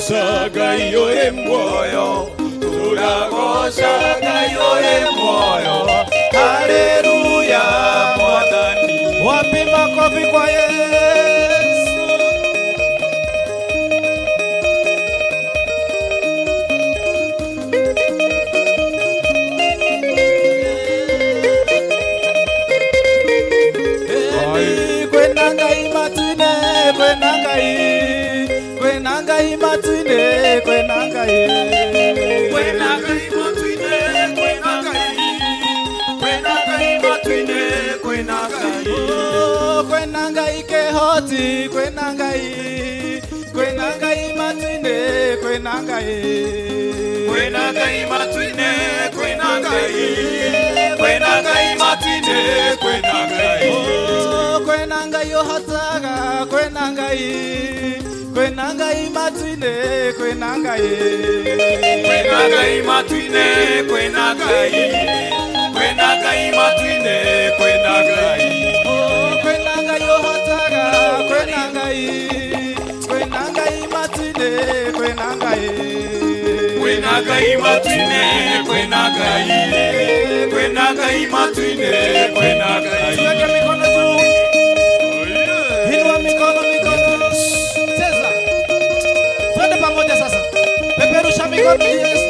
Turagoca Ngai uri muoyo, turagoca Ngai uri muoyo. Haleluya Mwathani. Wapi makofi kwa Yesu. Kwena Ngai matune, kwena Ngai, kwena Ngai matune, kwena Ngai, kwena Ngai matune, kwena Ngai, kwena Ngai matune, kwena Ngai, kwena Ngai kehoti, kwena Ngai, kwena Ngai matune, kwena Ngai, kwena Ngai matune, kwena Ngai, kwena Ngai matune, kwena Ngai. Kwena Ngai ohotaga, kwena Ngai, kwena Ngai matune, kwena Ngai, kwena Ngai matune, kwena Ngai, kwena Ngai matune, kwena Ngai. Kwena Ngai ohotaga, kwena Ngai, kwena Ngai matune, kwena Ngai, kwena Ngai matune, kwena Ngai, kwena Ngai matune, kwena Ngai. Tuweke mikono juu. Inua mikono, mikono. Cheza. Twende pamoja sasa. Peperusha mikono Yesu.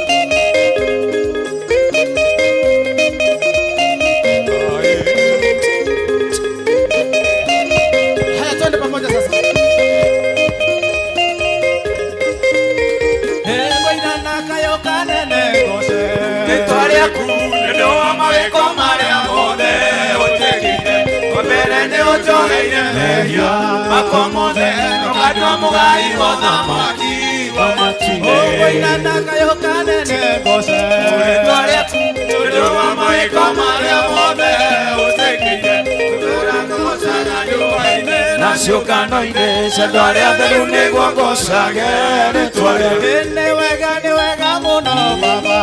Haya twende pamoja sasa. Ngoina nakayo kanene gose. Nitwaria kunendo amaweko maria mothe utekire. Mbere ni ujoreire mehia makomothe nokatwa mugai wothamaki wa matine. Ngoina nakayo kanene gose. Nitwaria kunendo amaweko maria mothe utekire. Nacio kano-inĩ cia andũ arĩa atheru nĩguo ngocage rĩĩtwa rĩaku. Nĩ wega mũno Baba,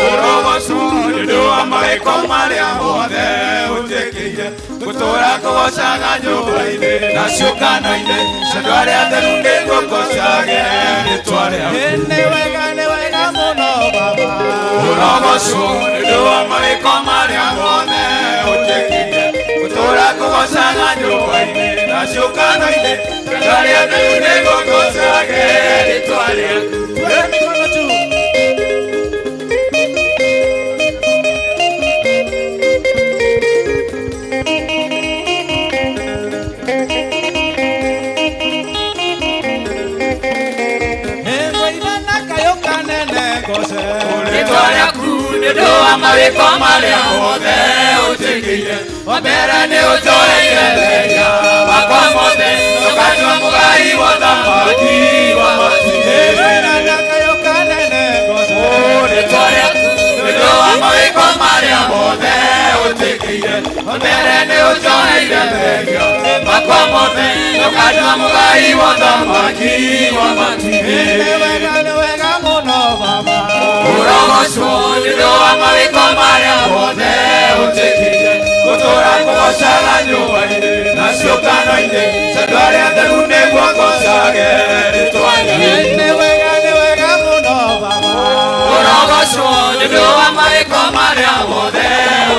ũrogocwo nĩ ũndũ wa mawĩko marĩa mothe ũtwĩkĩire gũtũũra ngũgocaga nyũmba-inĩ. Nacio kano-inĩ cia andũ arĩa atheru nĩguo ngocage rĩĩtwa rĩaku. Nĩ wega mũno Baba, ũrogocwo nĩ ũndũ wa mawĩko marĩa mothe ũtwĩkĩire gũtũũra ngũgocaga nyũmba-inĩ. Nacio kano-inĩ cia andũ arĩa atheru nĩguo ngocage rĩĩtwa rĩaku. Twende mikono juu. Rĩĩtwa rĩaku nĩ ũndũ wa mawĩko marĩa mothe ũtwĩkĩire. Wa mbere nĩ ũnjoheire mehia makwa mothe ũkatua mũgai wa ũthamaki wa matine. Rĩĩtwa rĩaku nĩ ũndũ wa mawĩko marĩa mothe ũtwĩkĩire. Wa mbere nĩ ũnjoheire mehia makwa mothe ũkatua mũgai wa ũthamaki wa matine. Nĩ wega mũno Baba, ũrogocwo nĩ ũndũ wa mawĩko marĩa mothe ũtwĩkĩire gũtũũra ngũgocaga nyũmba-inĩ. Nacio kano-inĩ cia andũ arĩa atheru nĩguo ngocage rĩĩtwa rĩaku. Nĩ wega mũno Baba, ũrogocwo nĩ ũndũ wa mawĩko marĩa mothe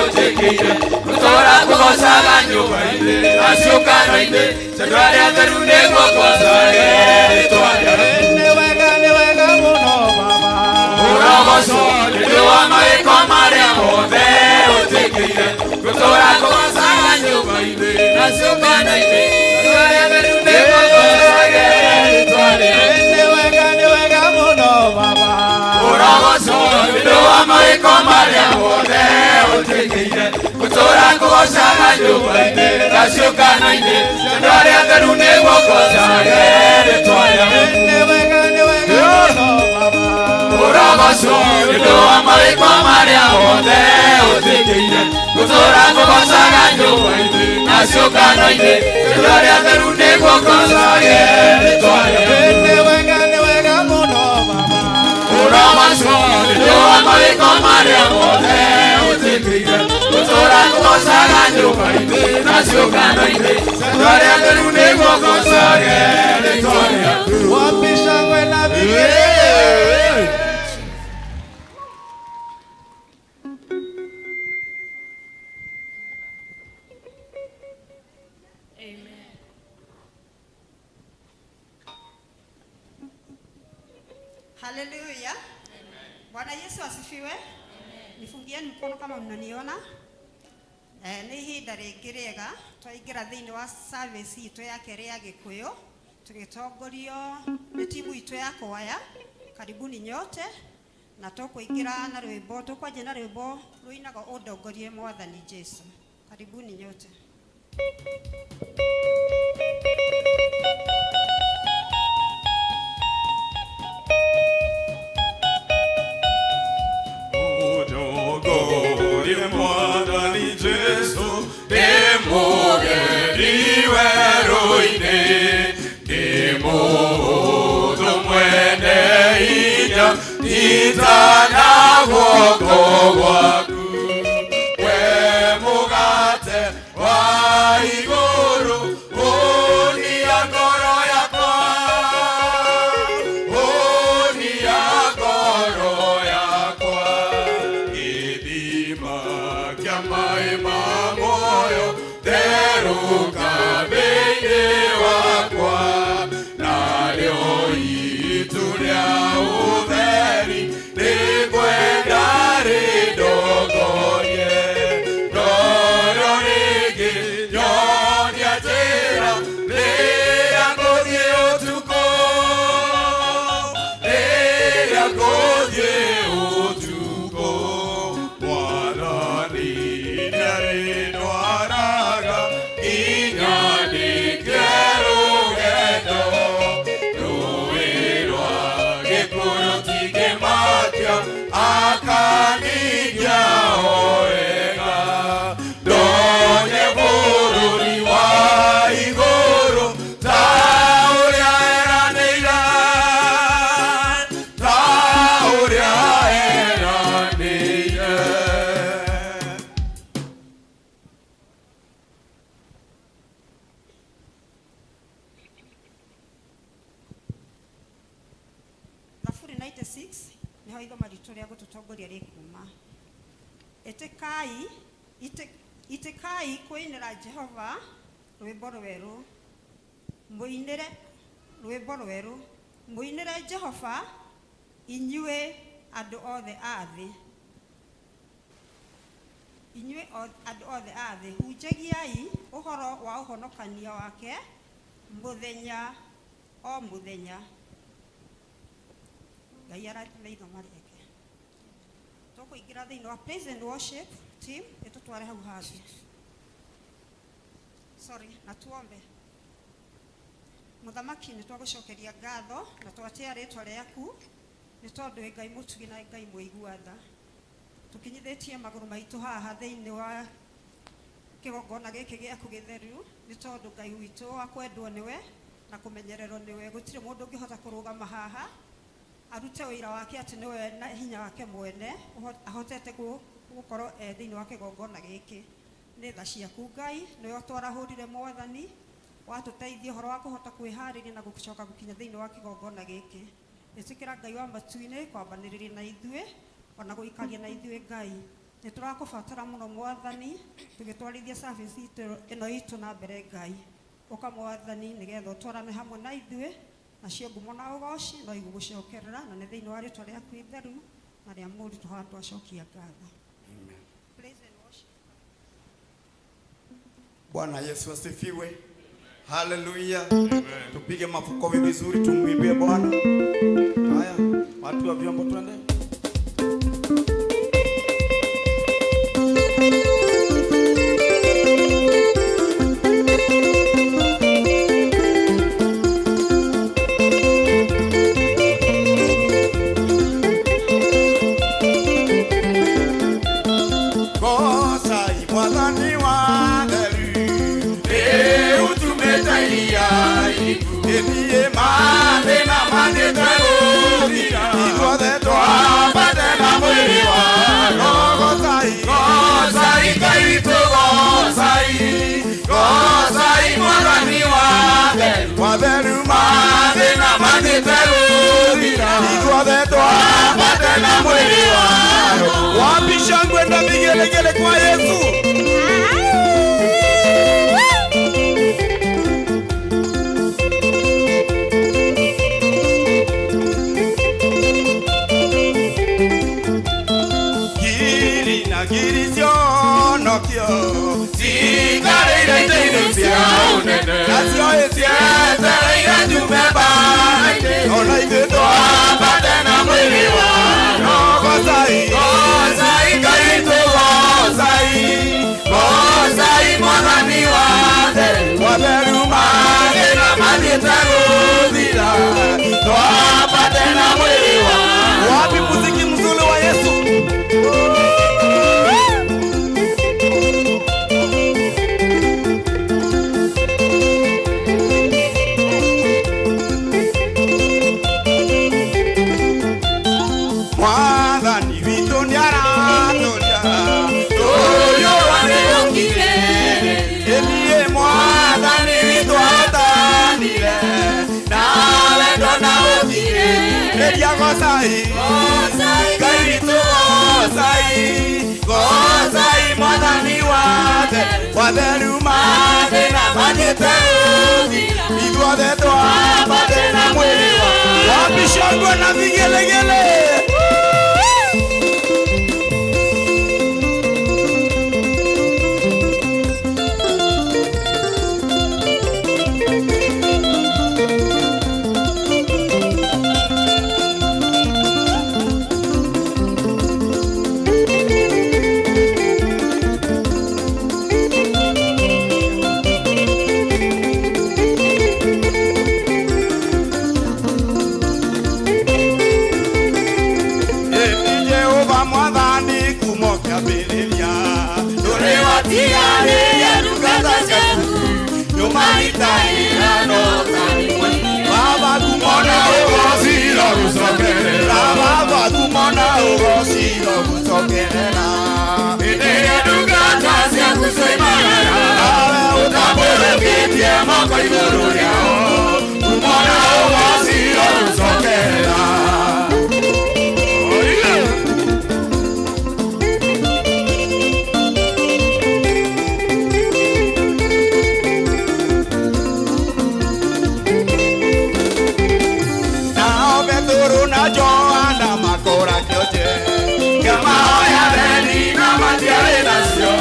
ũtwĩkĩire gũtũũra ngũgocaga nyũmba-inĩ. Nacio kano-inĩ cia andũ arĩa atheru nĩguo ngocage rĩĩtwa rĩaku. Nĩ wega mũno Baba, ũrogocwo nĩ ũndũ wa mawĩko marĩa mothe ũtwĩkĩire gũtũũra ngũgocaga nyũmba-inĩ. Nacio kano-inĩ cia andũ arĩa atheru nĩguo ngocage rĩĩtwa rĩaku. Nĩ wega mũno Baba, ũrogocwo nĩ ũndũ wa mawĩko marĩa mothe ũtwĩkĩire gũtũũra ngũgocaga nyũmba-inĩ. Nacio kano-inĩ cia andũ arĩa atheru nĩguo ngocage rĩĩtwa rĩaku. Nĩ wega mũno Baba, ũrogocwo nĩ ũndũ wa mawĩko marĩa mothe ũtwĩkĩire gũtũũra ngũgocaga nyũmba-inĩ. Nacio kano-inĩ cia andũ arĩa atheru nĩguo ngocage rĩĩtwa rĩaku. Nĩ wega mũno Baba, ũrogocwo nĩ ũndũ wa mawĩko marĩa mothe ũtwĩkĩire gũtũũra ngũgocaga nyũmba-inĩ. Nacio kano-inĩ cia andũ arĩa atheru nĩguo ngocage rĩĩtwa rĩaku. Wapi shangwe na vigezo. Haleluya. Bwana Yesu asifiwe. Nifungieni mkono kama mnaniona. Ni ihinda ringi riega twaingira thiini wa service itu ya keri ya Gikuyu tugitongorio ni timu itu ya kwaya. Karibuni nyote na tukuingira na rwimbo, tukwanjia na rwimbo ruinaga udongorie Mwathani Jesu. Karibuni nyote. Udongorie Mwathani Jesu, ndimugeri werũ-inĩ, ndĩmũhũthũ mwene hinya, nyitana guoko gwaku, we mũgate wa igũrũ, ũnia ngoro yakwa, ũnia ngoro yakwa, gĩthima kĩa maĩ ma muoyo, therũka thĩinĩ wakwa, narĩo itu rĩa ũtheri, nĩngwenda rĩndongorie, ndoro rĩngĩ nyonia njĩra, rĩrĩa ngũthiĩ ũtukũ, rĩrĩa ngũthiĩ ũtukũ, Mwathani nĩarĩndwaraga nginya ndĩkie rũgendo, rũĩ rwa Gĩkũyũ tingĩmakia, akanigia o wega, ndonye bũrũri wa igũrũ, ta ũrĩa eranĩire, ta ũrĩa eranĩire. Zaburi 96 niho igoma ritu ria gututongoria rikuma. Itikai kuinira Jehova rwimbo rweru, muinire rwimbo rweru, muinire Jehova inyue andu othe athi, inyue andu othe athi, hunjagiai uhoro wa uhonokania wake muthenya o muthenya. Ngai arathime igoma riake. Tukuingira thiini wa praise and worship team itutware hau hathi. Na tuombe. Muthamaki ni twagucokeria ngatho na twatia ritwa riaku ni tondu Ngai mutugi na Ngai muiguatha. Tukinyithitie maguru maitu haha thiini wa kigongona giki giaku githeru ni tondu Ngai witu wa kwendwo niwe na kumenyererwo niwe, gutire mundu ungihota kurugama haha arute wira wake ati niwe na hinya wake mwene ahotete gukorwo thiini wa kigongona giki. Ni tha ciaku Ngai niwe twarahurire Mwathani, watuteithia horo wa kuhota kwihariria na gucoka gukinya thiini wa kigongona giki. Itikira Ngai wa matu-ini kwambaniriria na ithue ona guikaria na ithue Ngai. Ni turakubatara muno Mwathani, tugitwarithia service ino itu na mbere Ngai. Uka Mwathani nigetha utwarane hamwe na ithue na cio ngumo na ugoci no igugucokerera na ni thiini wa ritwa riaku itheru na ria muri twacokia ngatho. Amen. Praise and worship. Bwana Yesu asifiwe. Haleluya. Tupige makofi vizuri, tumwimbie Bwana. Haya, watu wa vyombo twende. Enie mane na mane Nasio esiete ira jumeba ona igeto Patena mwili wano Gozai kaito Gozai mwanani wate Waberuma Magena magitagudira Patena mwili wano Wapi muziki mzuri wa Yesu Mwathani witũ nĩaratoria Toyo waneyokire Eniĩ Mwathani witũ atanire Na wendo na ũthire Eria Gozai Kairitu Gozai Mwathani wate Watheru Magena magitagudira Ithuothe twambate na mwĩrĩ wapi shangwe na vigelegele Baba kumona ugosiro gusokerera Baba kumona ugosiro gusokerera Ine ndungata cia kusoimana Awe Utamburukitie moko igũrũ rĩao Kumona ũgociro gũcokerera Nao Petro na Joana makora kioje Kamahoya theni na matiarĩ nacio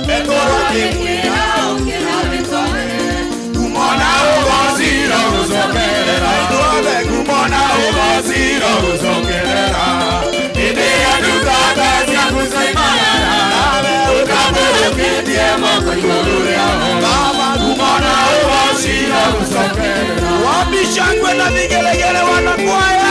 Petro akĩmwĩra ũkĩra wĩtware Kumona ũgociro gũcokerera Ithuothe Kumona ũgociro gũcokerera Hĩndĩ ya ndungata cia kusoimana Ũtambũrũkĩtie moko igũrũ rĩao Baba Kumona ũgociro gũcokerera wapi shangwe na vigelegele wanakwaya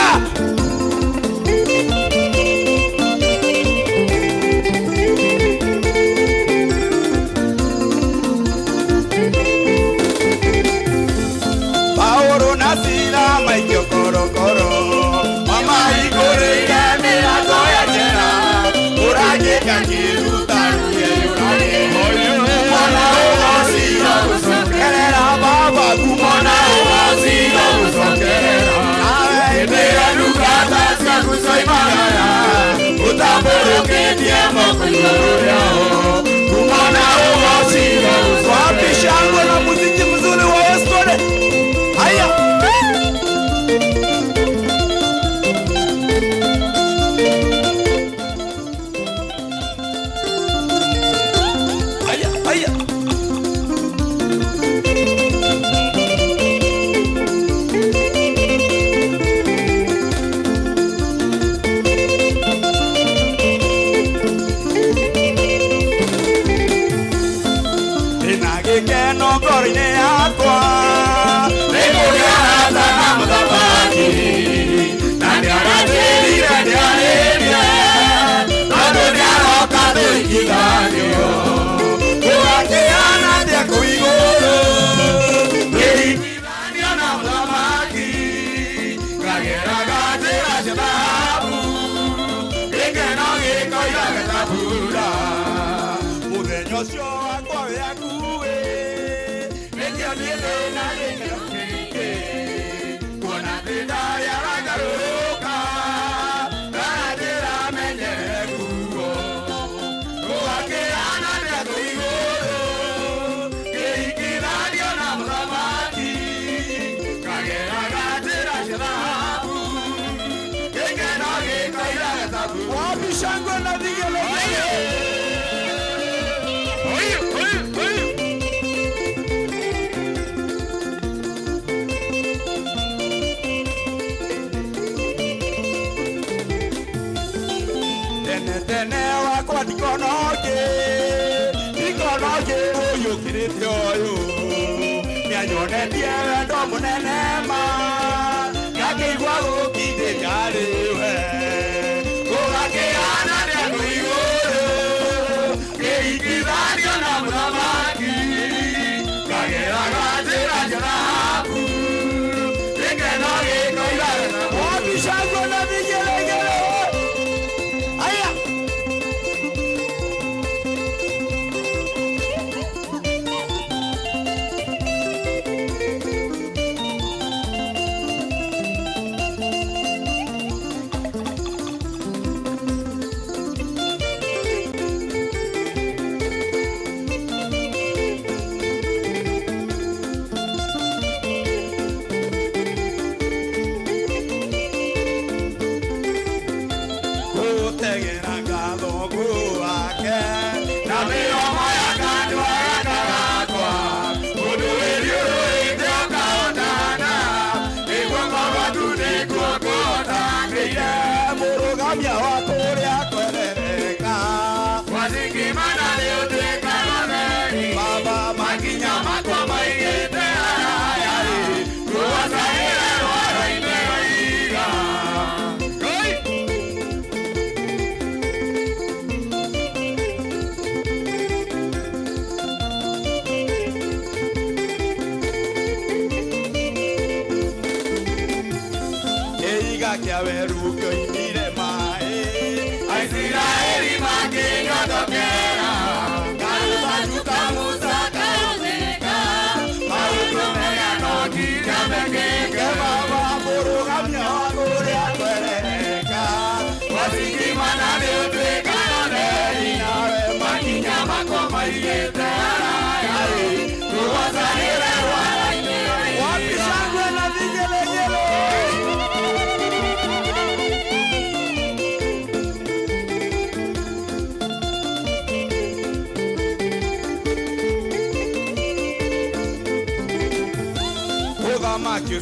Paulo na Sila maikio korokoro Mama igũrĩire mĩrango ya njera Ũragĩka kĩruta ruye ũragĩ Kumona ũgociro gũcokerera Baba kumona ũgociro gũcokerera Hĩndĩ ya ndungata cia kusoimana Ũtambũrũkĩtie moko igũrũ rĩao Kumona ũgociro wapi gũcokerera shangwe na muziki mzuri wa Yesu haya haya Inagikeno ngoro-inĩ yakwa Nĩkũgĩarata na mũthamaki Na nĩaratĩrire nĩarĩrie Tondũ nĩaroka tũingithanio Ũgakĩana atĩa kũu igũrũ Tũingithanio na mũthamaki Ngagĩraga njĩra cia thahabu Gĩkeno gĩkoira gĩtabura Mũthenya ũcio wakwa wĩ hakuhĩ Nĩkĩo niĩ ndĩna gĩkeno kĩingĩ Kuona thĩna yarangarũrũka Na njĩra menyere kuo Ũgakĩana atĩa kũu igũrũ Ngĩingithanio na mũthamaki Ngagĩraga njĩra cia thahabu Gĩkeno gĩkoira gĩtabura wapi shangwe na vigelegele tene tene wakwa ndikonoke uyu kirite uyu nianyonetie wendo munene ma ngakĩigua gũkindĩria rĩwe gũgakĩhana nĩ andũ igũrũ kĩringithanio na mũthamaki ngageraga njĩra njĩra haku gĩkeno gĩkoiga wabicagwo na vigelegele aya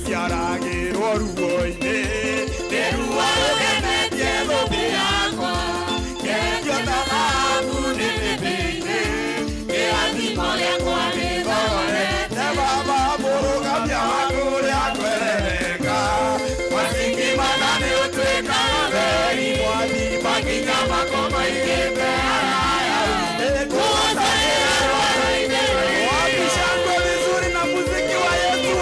Ciaragĩrwo ruo-inĩ nĩ ruo rũgenetie thũmbĩ yakwa ngendio ta thahabu nĩthĩ-inĩ kĩrathimo gĩakwa gĩthogorete baba mũrũgamia wa kũrĩa kwerereka matingimana nĩ ũtuĩkaga theri mwathi makinya makoma igĩte haraya kũgũcagĩra rwaro-inĩ wabicangwo vizuri na muziki wa Yesu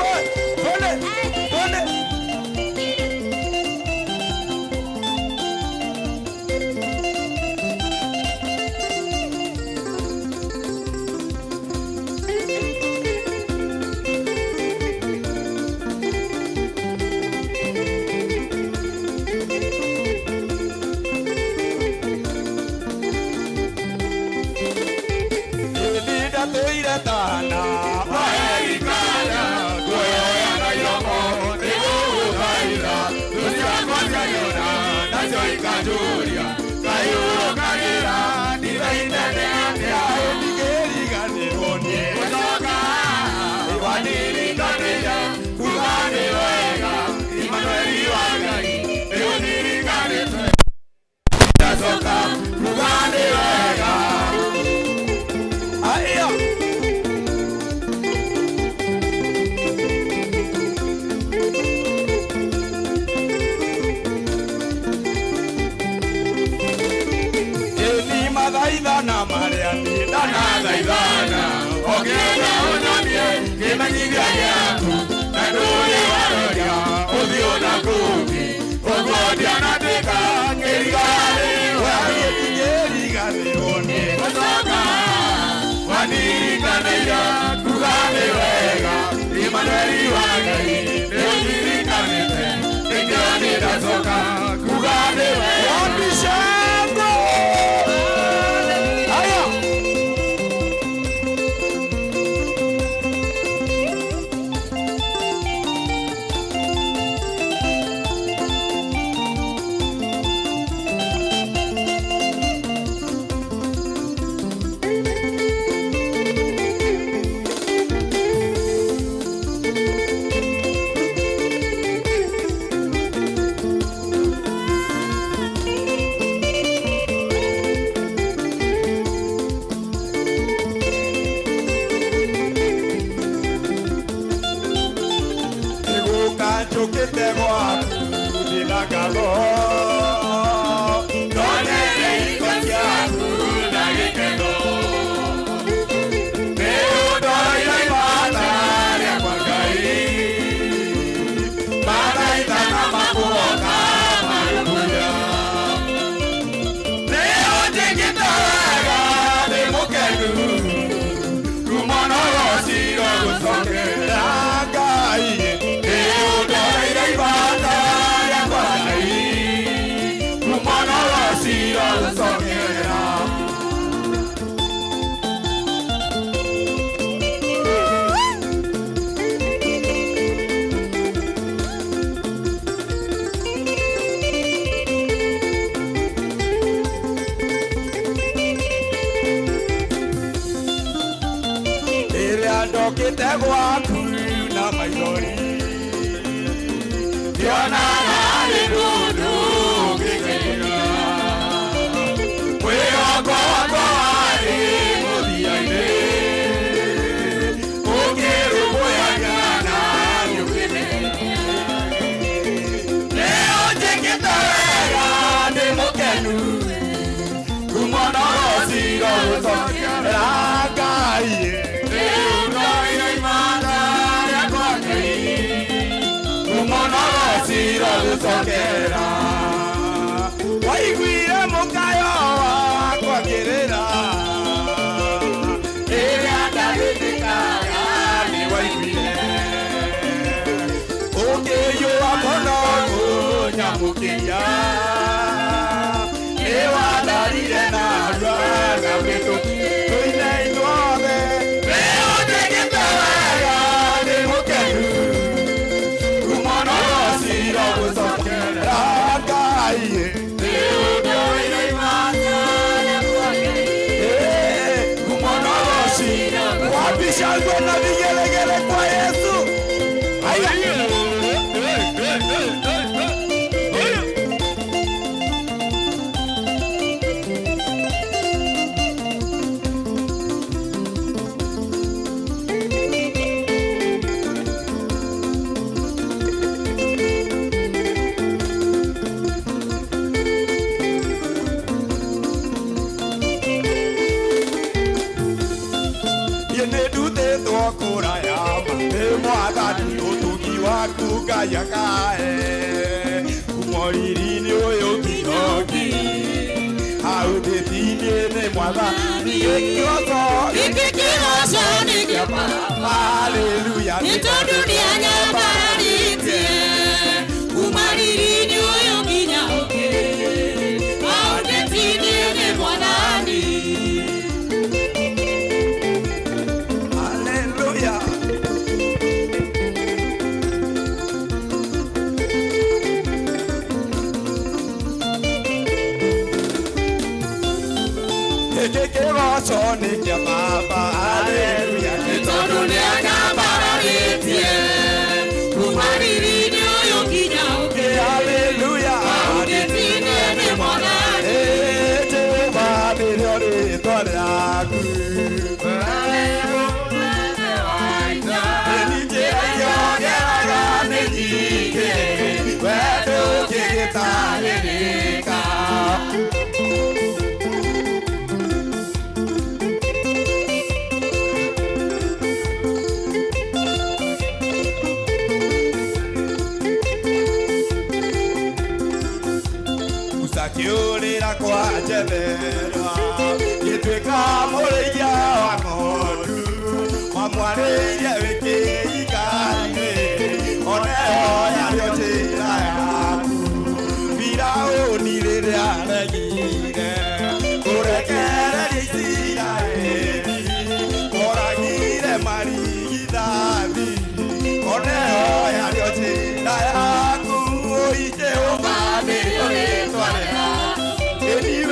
gwaku na maithori ndiona harĩ mũndũ ũngĩkĩra mwĩhoko wakwa warĩ mũthia-inĩ ũkĩrũmbũyaga na nyũkĩte rĩu njĩkĩte wega ndĩ mũkenu kumona rũciaro gũcokera Ngai rĩu ndoire imana rĩakwa Ngai kumona rũciaro gũcokera waiguire mũkayo wakwa ngĩrĩra rĩrĩa ndarĩtĩkaga nĩ waiguire ũngĩyũa mũno kũnyamũkĩria nĩ watharire narua na mĩtũki tũine ithuothe rĩu njĩkĩte wega ndĩ mũkenu kumona rũciaro gũcokera Ngai rĩu ndoire imana rĩakwa Ngai kumona rũciaro wambicagwo na vigelegele kwa Yesu Yakae umoriri ni uyu kinoki au detini ne mwaba ni ekioso ni kiapa haleluya ni dunia nyambarite umoriri ni uyu kinoki au detini ne mwanani haleluya Soni kia baba haleluya dunia nyambarite umoriri ni uyu kinoki haleluya detini ne mwanani Jehova milioni twaliaku Kiurira kwa Jethera gĩtuĩka mũrĩithia wa ng'ondu wamwarĩirie wĩkĩikainĩ oneho yarĩo njĩra yaku Firaũni rĩrĩa aregire kũrekereria Isiraeli moragire marigithathi oneho yarĩo njĩra yaku Jehova nĩrĩo rĩĩtwa rĩaku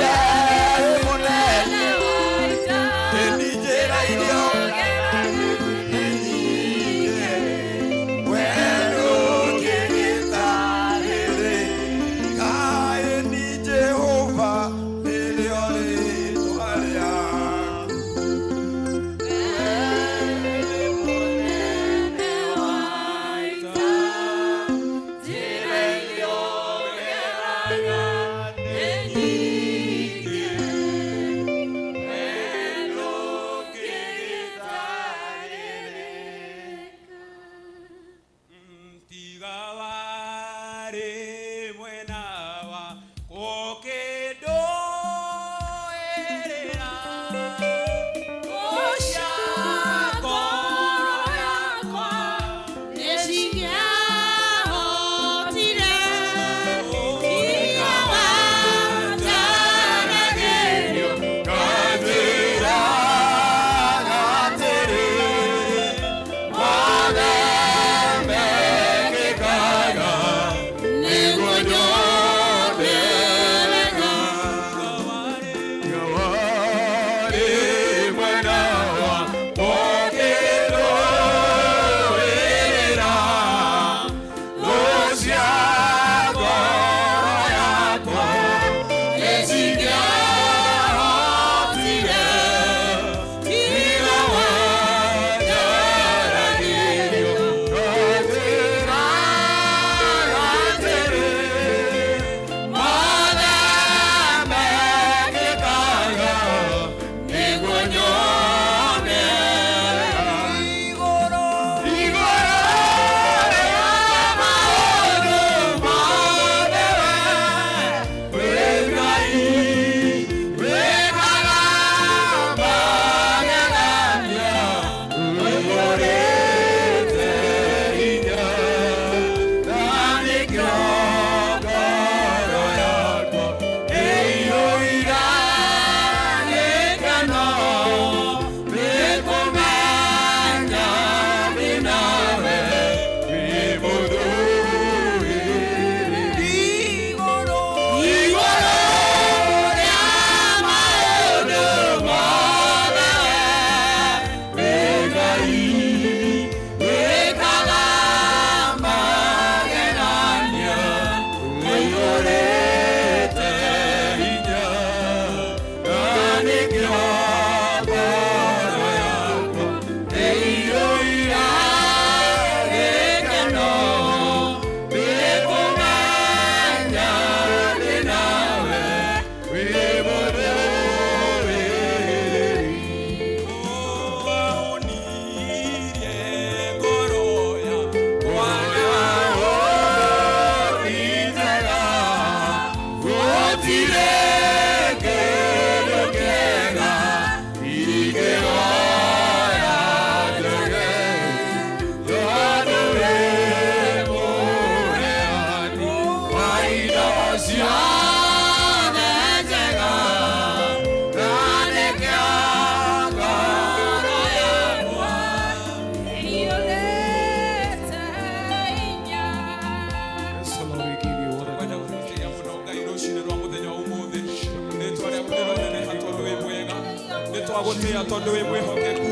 Tondu we mwihokeku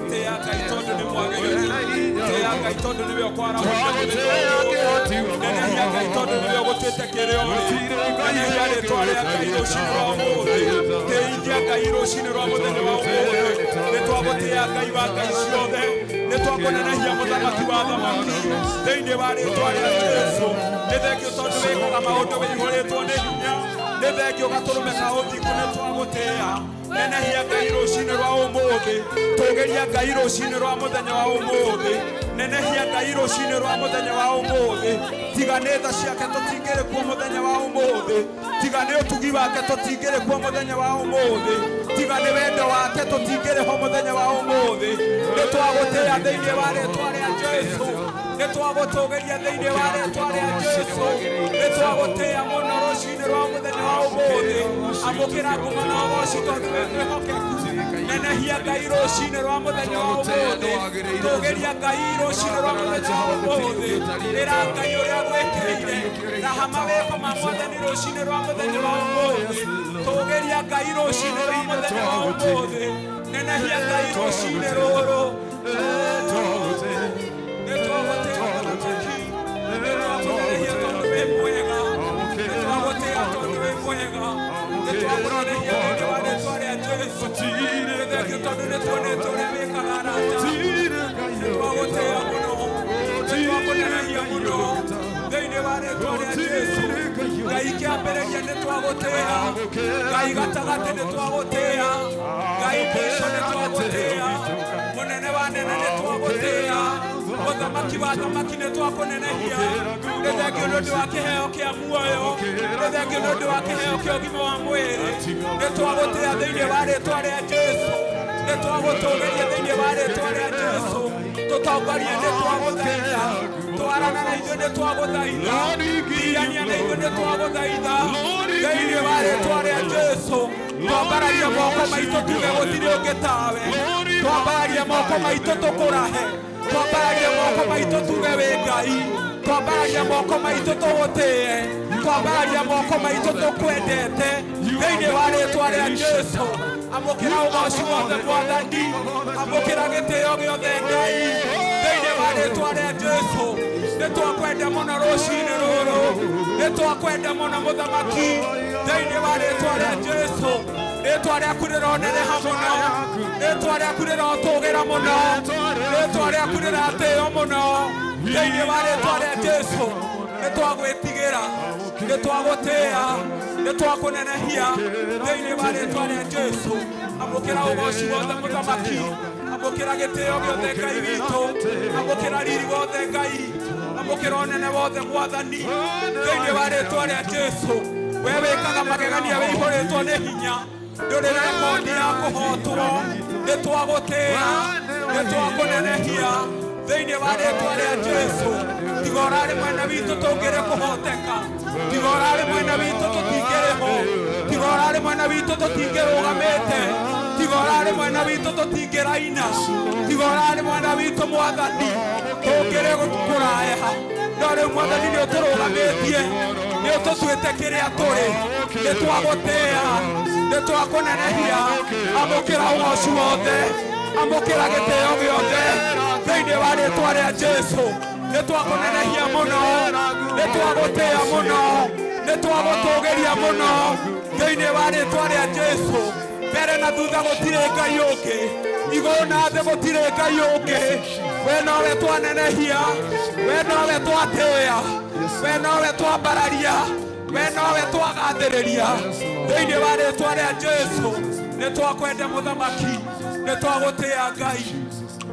tia Ngai tondu ni mwagĩrĩru tia Ngai tondu ni we kwara nenehia Ngai tondu ni we gũtuĩte kĩrĩa ũrĩ nenehia rĩtwa rĩa Ngai rũciinĩ rwa ũmũthĩ tĩithia Ngai rũciinĩ rwa mũthenya wa ũmũthĩ nĩtwagũtĩa Ngai wa Ngai ciothe nĩtwakũnenehia mũthamaki wa thamaki thĩinĩ wa rĩtwa rĩa Jesũ nĩ thengio tondũ wĩkaga maũndũ wĩihũrĩtwo nĩ hinya nĩ thengio gatũrũme ka ũthingu nĩtwagũtĩa nenehia Ngai rũciinĩ rwa ũmũthĩ tũgeria Ngai rũciinĩ rwa mũthenya wa ũmũthĩ nenehia Ngai rũciinĩ rwa mũthenya wa ũmũthĩ tiga nĩ tha ciake tũtingĩrĩ kuo mũthenya wa ũmũthĩ tiga nĩ ũtugi wake tũtingĩrĩ kuo mũthenya wa ũmũthĩ tiga nĩ wendo wake tũtingĩrĩ ho mũthenya wa ũmũthĩ nĩtwagũtĩa thĩinĩ wa rĩtwa rĩa Jesũ nĩtwagũtũgeria thĩinĩ wa rĩtwa rĩa Jesũ nĩtwagũtĩa mũno rũciinĩ rwa mũthenya wa ũmũthĩ amũkĩra ngumo na ũgooci tondũ wĩ mwĩhokeku nenehia Ngai rũciinĩ rwa mũthenya wa ũmũthĩ tũgeria Ngai rũciinĩ rwa mũthenya wa ũmũthĩ ĩra Ngai ũrĩa gwĩkĩrĩire raha mawĩko ma Mwathani rũciinĩ rwa mũthenya wa ũmũthĩ tũgeria Ngai rũciinĩ rwa mũthenya wa ũmũthĩ nenehia Ngai rũciinĩ rũrũ nĩtwagũtĩa mũthamaki nĩtwagũtĩa tondũ wĩ mwega nĩtwagũtĩa tondũ wĩ mwega nĩtwagũtĩa thĩinĩ wa rĩtwa rĩa Jesũ nĩthengio tondũ nĩtuonete ũrĩa wĩkaga arata nĩtwagũtĩa mũno nĩtwakũnenehia mũno thĩinĩ wa rĩtwa rĩa Jesũ Ngai kĩambĩrĩria nĩtwagũtĩa Ngai gatagatĩ nĩtwagũtĩa Ngai mĩico nĩtwagũtĩa mũnene wa nene nĩtwagũtĩa mũthamaki wa thamaki nĩtwakũnenehia nĩthengio nĩ ũndũ wa kĩheo kĩa muoyo nĩthengio nĩ ũndũ wa kĩheo kĩa ũgima wa mwĩrĩ nĩtwagũtĩa thĩinĩ wa rĩtwa rĩa Jesũ nĩtwagũtũgeria thĩinĩ wa rĩtwa rĩa Jesũ tũtongoria nĩtwagũthaitha twarana na ithuĩ nĩtwagũthaitha thiania na ithuĩ nĩtwagũthaitha thĩinĩ wa rĩtwa rĩa Jesũ twambararia moko maitũ tuge gũtirĩ ũngĩ tawe twambararia moko maitũ tũkũrahe twambararia moko maitũ tuge wĩ Ngai twambararia moko maitũ tũgũtĩe twambararia moko maitũ tũkwendete thĩinĩ wa rĩtwa rĩa Jesũ amũkĩra ũgooci wothe Mwathani amũkĩra gĩtĩo gĩothe Ngai thĩinĩ wa rĩtwa rĩa Jesũ nĩtwakwenda mũno rũciinĩ rũrũ nĩtwakwenda mũno mũthamaki thĩinĩ wa rĩtwa rĩa Jesũ rĩtwa rĩaku rĩroneneha mũno rĩtwa rĩaku rĩrotũgĩra mũno rĩtwa rĩaku rĩratĩo mũno thĩinĩ wa rĩtwa rĩa Jesũ nĩtwagwĩtigĩra nĩtwagũtĩa nĩtwakũnenehia thĩinĩ wa rĩtwa rĩa Jesũ amũkĩra ũgooci wothe mũthamaki amũkĩra gĩtĩo gĩothe Ngai witũ amũkĩra riri wothe Ngai amũkĩra ũnene wothe Mwathani thĩinĩ wa rĩtwa rĩa Jesũ we wĩkaga magegania wĩihũrĩtwo nĩ hinya ndũrĩ rekondi ya kũhotwo nĩtwagũtĩa nĩtwakũnenehia thĩinĩ wa rĩtwa rĩa Jesũ tiga ũrarĩ mwena witũ tũngĩrĩ kũhoteka tiga ũrarĩ mwena witũ tũtingĩrĩ ho tiga ũrarĩ mwena witũ tũtingĩrũgamĩte tiga ũrarĩ mwena witũ tũtingĩraina tiga ũrarĩ mwena witũ Mwathani tũngĩrĩ kũraheha no rĩu Mwathani nĩũtũrũgamĩtie nĩũtũtuĩte kĩrĩa tũrĩ nĩtwagũtĩa nĩtwakũnenehia amũkĩra ũgooci wothe amũkĩra gĩtĩo gĩothe thĩinĩ wa rĩtwa rĩa Jesũ nĩtwakũnenehia mũno nĩtwagũtĩa mũno nĩtwagũtũgeria mũno thĩinĩ wa rĩtwa rĩa Jesũ mbere na thutha gũtirĩ Ngai ũngĩ igũrũ na thĩ gũtirĩ Ngai ũngĩ we nowe twanenehia we nowe twatĩa we nowe twambararia we nowe twagathĩrĩria thĩinĩ wa rĩtwa rĩa Jesũ nĩtwakwenda mũthamaki nĩtwagũtĩa Ngai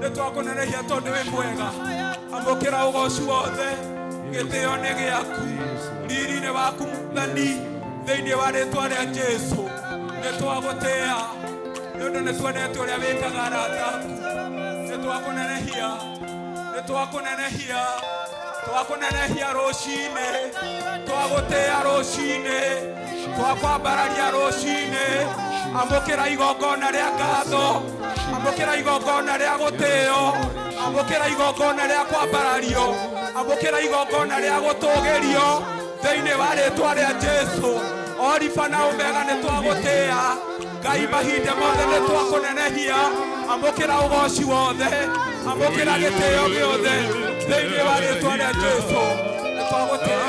nĩtwakũnenehia tondũ wĩ mwega amũkĩra ũgooci wothe gĩtĩo nĩ gĩaku riri nĩ waku Mwathani thĩinĩ wa rĩĩtwa rĩa Jesũ nĩ twagũtĩa nĩ ũndũ nĩ tuonete ũrĩa wĩkaga arata aku. Nĩ twakũnenehia, nĩ twakũnenehia, twakũnenehia rũcinĩ, twagũtĩa rũcinĩ, twakwambararia rũcinĩ. Amũkĩra igongona rĩa ngatho, amũkĩra igongona rĩa gũtĩo, amũkĩra igongona rĩa kwambarario, amũkĩra igongona rĩa gũtũgĩrio thĩinĩ wa rĩĩtwa rĩa Jesũ. Orifa na Omega nĩ twagũtĩa, Ngai mahinda mothe nĩ twakũnenehia. Amũkĩra ũgooci wothe, amũkĩra gĩtĩo gĩothe thĩinĩ wa rĩĩtwa rĩa Jesũ. Nĩ twagũtĩa.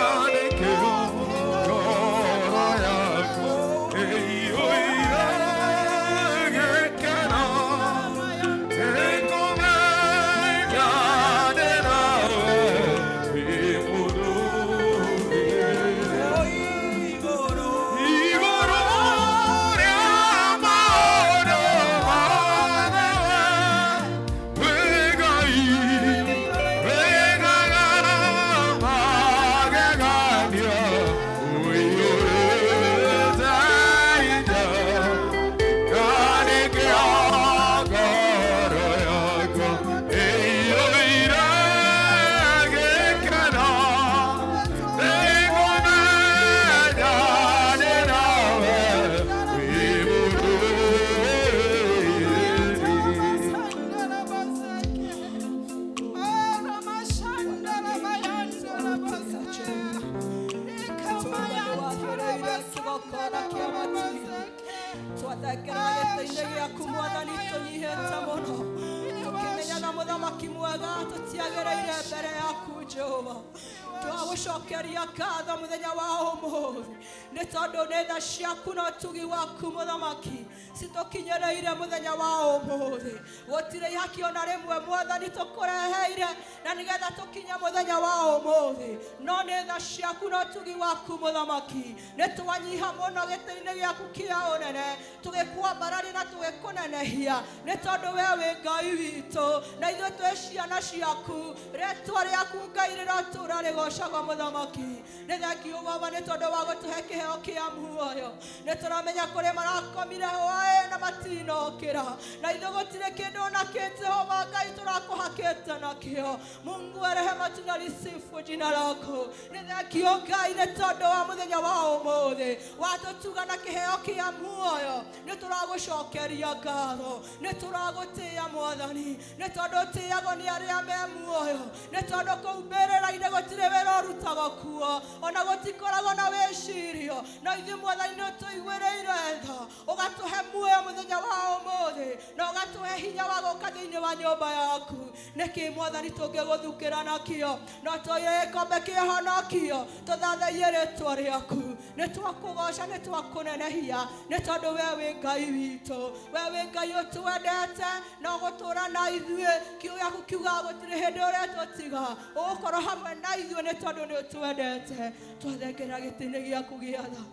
Twagũcokeria ngatho mũthenya wa ũmũthĩ nĩ tondũ nĩ tha ciaku na ũtugi waku Mũthamaki citũkinyĩrĩire mũthenya wa ũmũthĩ. Gũtirĩ ihaki ona rĩmwe Mwathani tũkũreheire na nĩgetha tũkinye mũthenya wa ũmũthĩ, no nĩ tha ciaku na ũtugi waku Mũthamaki. Nĩ twanyiha mũno gĩtĩ-inĩ gĩaku kĩa ũnene, tũgĩkwambararia na tũgĩkũnenehia nĩ tondũ wee wĩ Ngai witũ na ithuĩ twĩ ciana ciaku. Rĩĩtwa rĩaku Ngai rĩrotũũra rĩgocagwo Mũthamaki. Nĩ thengiũ Baba nĩ tondũ wa gũtũhe kĩheo kĩa muoyo. Nĩ tũramenya kũrĩ marakomire hwaĩ na matinokĩra, na ithuĩ gũtirĩ kĩndũ na kĩ Jehova Ngai tũrakũhakĩte nakĩo. Mungu wa rehema tunalisifu jina lako. Nĩ thengiũ Ngai nĩ tondũ wa mũthenya wa ũmũthĩ watũtuga na kĩheo kĩa muoyo. Nĩ tũragũcokeria ngatho, nĩ tũragũtĩa Mwathani nĩ tondũ ũtĩagwo nĩ arĩa me muoyo, nĩ tondũ kũu mbĩrĩra-inĩ gũtirĩ wĩra ũrutagwo kuo, ona gũtikoragwo na wĩcirio. Na ithuĩ Mwathani nĩ ũtũiguĩrĩire tha, ũgatũhe muoyo mũthenya wa ũmũthĩ na ũgatũhe hinya wa gũũka thĩinĩ wa nyũmba yaku. Nĩkĩ Mwathani tũngĩgũthukĩra nakĩo? No tũire gĩkombe kĩa honokio tũthathaiye rĩĩtwa rĩaku. Nĩ twakũgoca, nĩ twakũnenehia nĩ tondũ wee wĩ Ngai witũ, wee wĩ Ngai ũtwendete na ũgũtũũra na ithuĩ. Kiugo gĩaku kiugaga gũtirĩ hĩndĩ ũretũtiga, ũgũkorwo hamwe na ithuĩ nĩ tondũ nĩ ũtwendete. Twathengerera gĩtĩ-inĩ gĩaku gĩa tha,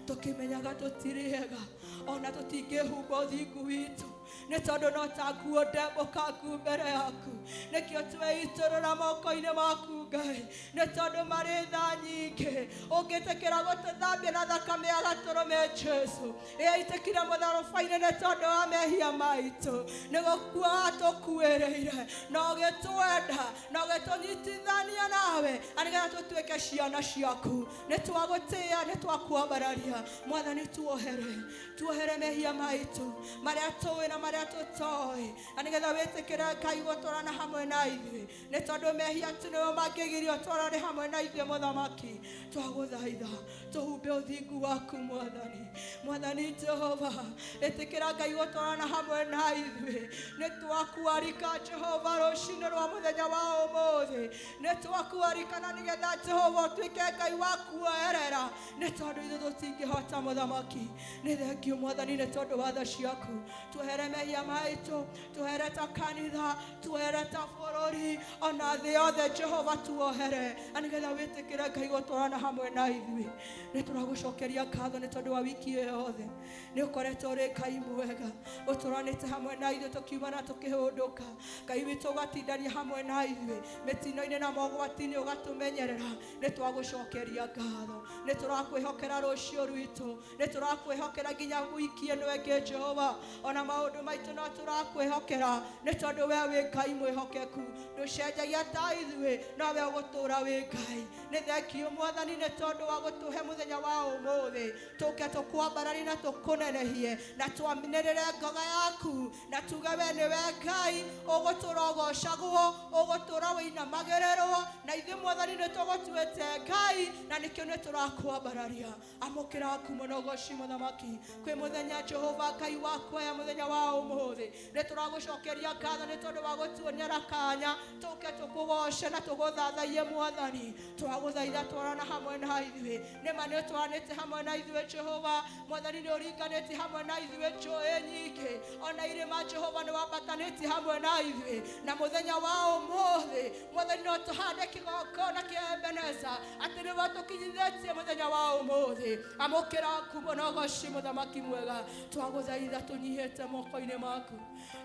tũkĩmenyaga tũtirĩega ona tũtingĩhumba ũthingu witũ nĩ tondũ no ta nguo ndembũkangu mbere yaku. Nĩkĩo tweitũrũra moko-inĩ maku Ngai nĩ tondũ marĩ tha nyingĩ. Ũngĩtĩkĩra gũtũthambia na thakame ya Gatũrũme Jesũ ĩyaitĩkire mũtharaba-inĩ nĩ tondũ wa mehia maitũ, nĩ gũkua watũkuĩrĩire na ũgĩtwenda na ũgĩtũnyitithania nawe na nĩgetha tũtuĩke ciana ciaku. Nĩ twagũtĩa, nĩ twakwambararia Mwathani. Tuohere mehia maitũ marĩa tũĩ na marĩa tũtoĩ, na nĩgetha wĩtĩkĩre Ngai gũtũũrana hamwe na ithuĩ nĩ tondũ mehia tu nĩmo mangĩgirio tũũrane hamwe na ithuĩ Mũthamaki. Twagũthaitha tũhumbe ũthingu waku Mwathani Jehova, ĩtĩkĩra Ngai gũtũũrana hamwe na ithuĩ. Nĩ twakwarika Jehova rũcinĩ rwa mũthenya wa ũmũthĩ, nĩ twakwarika na nĩgetha Jehova ũtuĩke Ngai wa kuoerera nĩ tondũ ithuĩ tũtingĩhota Mũthamaki. Nĩ thengiũ Mwathani nĩ tondũ wa tha ciaku. Tuohere mehia maitũ, tuohere ta kanitha, tuohere ta bũrũri, ona thĩ yothe Jehova tuohere, na nĩgetha wĩtĩkĩre Ngai gũtwarana hamwe na ithuĩ. Nĩ tũragũcokeria ngatho nĩ tondũ wa wiki ĩyo yothe. Nĩ ũkoretwo ũrĩ Ngai mwega, ũtũranĩte hamwe na ithuĩ tũkiuma na tũkĩhũndũka. Ngai witũ ũgatindania hamwe na ithuĩ mĩtino-inĩ na mogwati-inĩ, ũgatũmenyerera. Nĩ twagũcokeria ngatho, nĩ tũrakwĩhokera rũciũ rwitũ, nĩ tũrakwĩhokera nginya wiki ĩno ĩngĩ Jehova, ona maũndũ maitũ no tũrakwĩhokera nĩ tondũ we wĩ Ngai mwĩhokeku, ndũcenjagia ta ithuĩ, no we ũgũtũũra wĩ Ngai. Nĩ thengio Mwathani nĩ tondũ wa gũtũhe mũthenya wa ũmũthĩ, tũke tũkwambarari na tũkũnenehie na twamenerere ngoga yaku, na tuge we nĩwe Ngai ũgũtũũra ũgocagwo, ũgũtũũra wĩinamagĩrĩrwo, na ithuĩ Mwathani nĩ tũgũtuĩte Ngai, na nĩkĩo nĩ tũrakwambararia. Amũkĩra kuuma na ũgoci Mũthamaki kwĩ mũthenya Jehova Ngai wakwa ya mũthenya wa ũmũthĩ. Nĩ tũragũcokeria ngatho nĩ tondũ wa gũtuonia kanya tũke tũkũgoce na tũgũthathaiye Mwathani. Twagũthaitha twarana hamwe na ithuĩ, nĩma nĩ ũtwaranĩte hamwe na ithuĩ Jehova. Mwathani nĩ ũringanĩtie hamwe na ithuĩ njũĩ nyingĩ, ona irĩma Jehova nĩ wambatanĩtie hamwe na ithuĩ. Na mũthenya wa ũmũthĩ Mwathani no tũhande kĩgongona kĩa Ebeneza atĩ nĩwe tũkinyithĩtie mũthenya wa ũmũthĩ. Amũkĩra ngumo na ũgoci Mũthamaki mwega. Twagũthaitha tũnyihĩte moko-inĩ maku,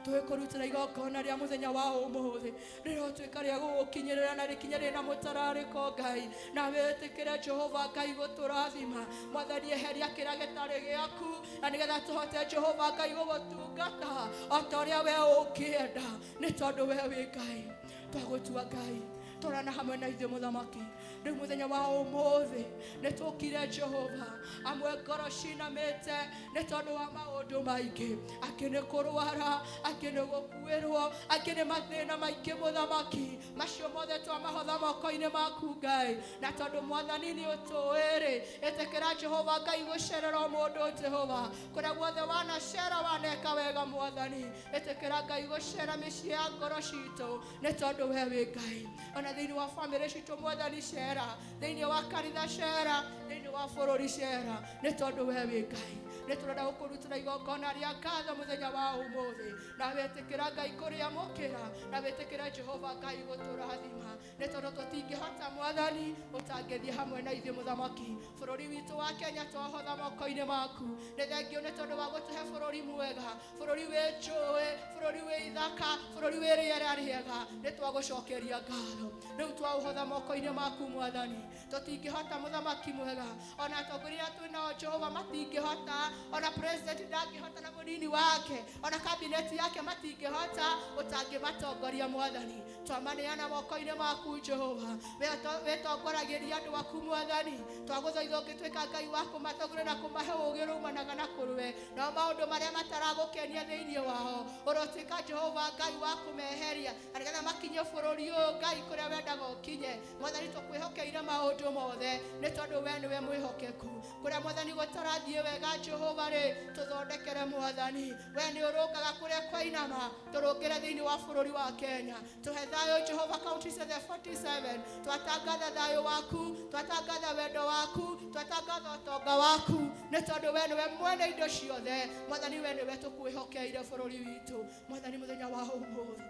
tũgĩkũrutĩra igongona rĩa mũthenya wa ũmũthĩ rĩrotuĩka rĩa gũgũkinyĩrĩra na rĩkinye rĩna mũtararĩko Ngai, na wĩtĩkĩre Jehova Ngai gũtũrathima. Mwathani eheria kĩrĩa gĩtarĩ gĩaku, na nĩgetha tũhote Jehova Ngai gũgũtungata o ta ũrĩa we ũkĩenda, nĩ tondũ we wĩ Ngai. Twagũtua Ngai, tũrana hamwe na ithuĩ Mũthamaki. Rĩu mũthenya wa ũmũthĩ nĩ tũkire Jehova, amwe ngoro cinamĩte nĩ tondũ wa maũndũ maingĩ, angĩ nĩ kũrwara, angĩ nĩ gũkuĩrwo, angĩ nĩ mathĩna maingĩ Mũthamaki. Macio mothe twamahotha moko-inĩ maku Ngai, na tondũ Mwathani nĩ ũtũĩ-rĩ, ĩtĩkĩra Jehova Ngai gũcerera mũndũ Jehova, kũrĩa guothe wanacera waneka wega Mwathani. Ĩtĩkĩra Ngai gũcera mĩciĩ ya ngoro citũ nĩ tondũ we wĩ Ngai. Ona thĩinĩ wa bamĩrĩ citũ Mwathani cera, thĩinĩ wa kanitha cera, thĩinĩ wa bũrũri cera, nĩ tondũ we wĩ Ngai. Nĩ tũrenda gũkũrutĩra igongona rĩa ngatho mũthenya wa ũmũthĩ, na wĩtĩkĩra Ngai kũrĩamũkĩra, na wĩtĩkĩra Jehova Ngai gũtũrathima, nĩ tondũ tũtingĩhota Mwathani ũtangĩthiĩ hamwe na ithuĩ Mũthamaki. Bũrũri witũ wa Kenya twahotha moko-inĩ maku. Nĩ thengio nĩ tondũ wa gũtũhe bũrũri mwega, bũrũri wĩ njũĩ, bũrũri wĩ ithaka, bũrũri wĩ rĩera rĩega. Nĩ twagũcokeria ngatho. Rĩu twaũhotha moko-inĩ maku Mwathani. Tũtingĩhota Mũthamaki mwega, ona atongoria twĩnao Jehova matingĩhota, ona president ndangĩhota na mũnini wake, ona kabineti yake matingĩhota ũtangĩmatongoria Mwathani. Twamaneana moko-inĩ maku Jehova, wĩtongoragĩria andũ aku Mwathani. Twagũthaitha ũngĩtuĩka Ngai wa kũmatongora na kũmahe ũũgĩ ũmanaga na kũrwe, nao maũndũ marĩa mataragũkenia thĩinĩ wao ũrotuĩka Jehova Ngai wa kũmeheria, na nĩgetha makinye bũrũri ũyũ Ngai kũrĩa wendaga ũkinye. Mwathani tũkwĩhokeire maũndũ mothe nĩ tondũ we nĩwe mwĩhokeku. Kũrĩa Mwathani gũtarathiĩ wega Jehova-rĩ, tũthondekere Mwathani. We nĩ ũrũngaga kũrĩa kwainama, tũrũngĩre thĩinĩ wa bũrũri wa Kenya. Tũhe thayũ Jehova kaunti ciothe 47. Twatangatha thayũ waku, twatangatha wendo waku, twatangatha ũtonga waku, nĩ tondũ we nĩwe mwene indo ciothe. Mwathani we nĩwe tũkwĩhokeire bũrũri witũ. Mwathani mũthenya wa ũmũthĩ,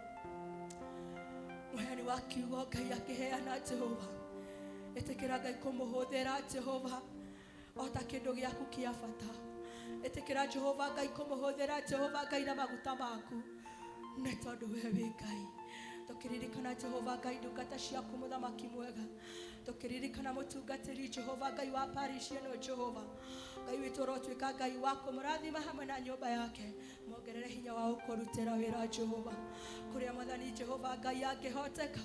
mũheani wa kiugo Ngai akĩheana Jehova, ĩtĩkĩra Ngai kũmũhũthĩra Jehova o ta kĩndũ gĩaku kĩa bata. Ĩtĩkĩra Jehova Ngai kũmũhũthĩra Jehova Ngai na maguta maku, nĩ tondũ we wĩ Ngai. Tũkĩririkana Jehova Ngai ndungata ciaku Mũthamaki mwega, tũkĩririkana mũtungatĩri Jehova Ngai wa parish ĩno Jehova. Ngai witũ ũrotuĩka Ngai wa kũmũrathima hamwe na nyũmba yake, mongerere hinya wa gũkũrutĩra wĩra Jehova. Kũrĩa Mwathani Jehova Ngai angĩhoteka,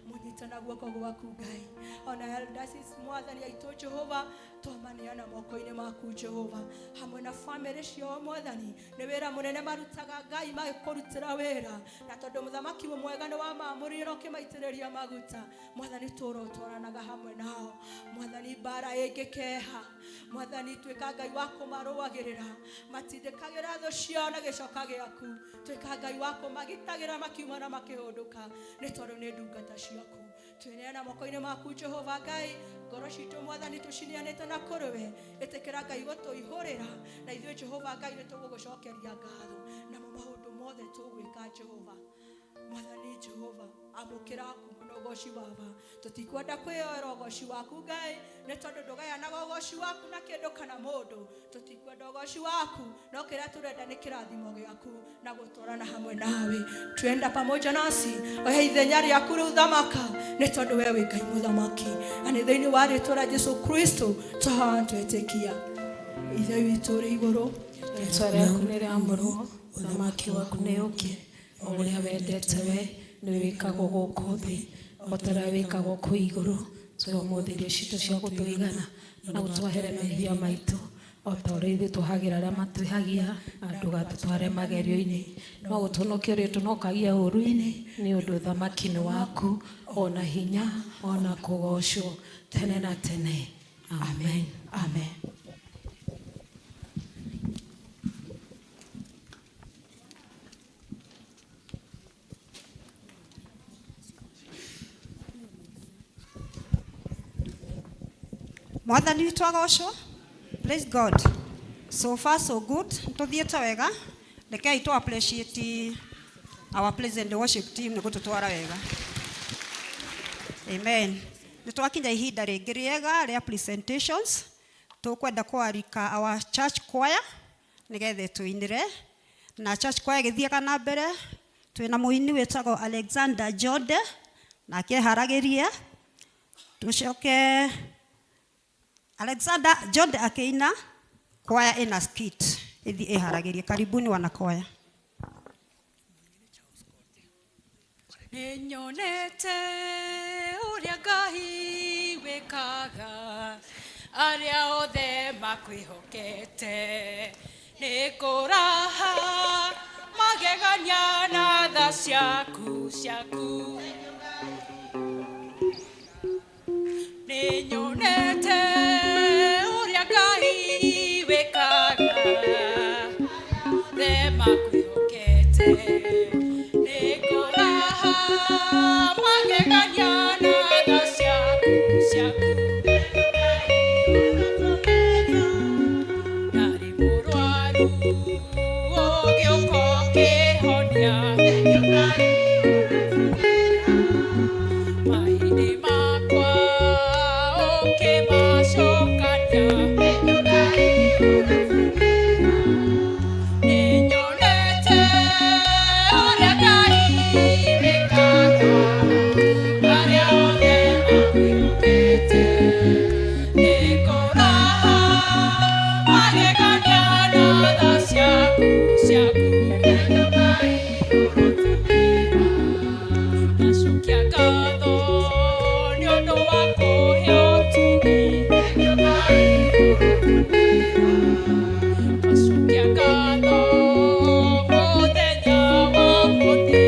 mũnyitana guoko gwaku Ngai. Ona elders Mwathani aitũ Jehova, twamaneana moko-inĩ maku Jehova, hamwe na bamĩrĩ ciao Mwathani. Nĩ wĩra mũnene marutaga Ngai magĩkũrutĩra wĩra, na tondũ Mũthamaki mwega nĩ wamamũrĩra ũkĩmaitĩrĩria maguta, Mwathani tũrotwaranaga hamwe nao. Mwathani mbara ĩngĩkeha, Mwathani tuĩka Ngai wa kũmarũagĩrĩra, matindĩkagĩra thũ ciao na gĩcoka gĩaku. Tuĩka Ngai wa kũmagitagĩra makiuma na makĩhũndũka, nĩ tondũ nĩ ndungata ciaku. Twĩneana moko-inĩ maku Jehova Ngai, ngoro citũ Mwathani tũcineanĩte na kũrĩ we. Ĩtĩkĩra Ngai gũtũihũrĩra, na ithuĩ Jehova Ngai nĩ tũgũgũcokeria ngatho. Namo maũndũ mothe tũgwĩka Jehova. Mwathani Jehova, amũkĩra ngumo na ũgoci baba. Tũtikwenda kwĩyoera ũgoci waku Ngai, nĩ tondũ ndũgayanaga ũgoci waku na kĩndũ kana mũndũ. Tũtikwenda ũgoci waku, no kĩrĩa tũrenda nĩ kĩrathimo gĩaku na gũtwarana hamwe nawe. Twenda pamoja nasi, oya ithenya rĩaku rĩu thamaka, nĩ tondũ we wĩ Ngai mũthamaki. Na nĩ thĩinĩ wa rĩĩtwa rĩa Jesũ Kristo tũhoya twĩtĩkia. Ithe witũ ũrĩ igũrũ, rĩĩtwa rĩaku nĩ rĩamũrwo, ũthamaki waku nĩ ũũke, o ũrĩa wendete we nĩ wĩkagwo gũkũ thĩ, o ta ũrĩa wĩkagwo kũu igũrũ. Tũhe ũmũthĩ irio citũ cia gũtũigana na gũtwehere mehia maitũ, o ta ũrĩa ithuĩ twĩhagĩra arĩa matwĩhagia, na ndũgatũtware magerio-inĩ, no gũtũhonokia ũrĩa ũtũhonokagia ũũru-inĩ, nĩ ũndũ ũthamaki nĩ waku, ona hinya, ona kũgocwo tene na tene. Amen. Amen. Mwathani witũ agocwo. Praise God. So far so good. Tuthiĩte wega. Rekei tu appreciate our pleasant worship team nĩ gũtũtwara wega. Amen. Nĩ twakinya ihinda rĩngĩ rĩega rĩa presentations. Tũkwenda kwarika our church choir nĩgetha tũinĩre. Na church choir gĩthiaga na mbere. Twĩna mũini wĩtagwo Alexander Jode na akĩharagĩria. Tucoke Alexander Jode akĩina, choir ĩna skit ithi ĩharagĩrie. Karibuni wana choir. Nĩnyonete ũrĩa Ngai wĩkaga arĩa othe makwĩhokete, nĩ kũraha magegania na tha ciaku. Nĩnyonete ũrĩa Ngai wĩkaga othe makwĩhokete, nĩ kũraha magegania na tha ciaku. Ndarĩ mũrwaru ũgĩũka ũkĩhonia, mahinda makwa ũkĩmacokania. Nĩnyonete ũrĩa Ngai wĩkaga arĩa othe makwĩhokete, nĩ kũraha magegania na tha ciaku. Nacokia ngatho nĩ ũndũ wa kũhe ũtugi. Nacokia ngatho mũthenya wa ũmũthĩ.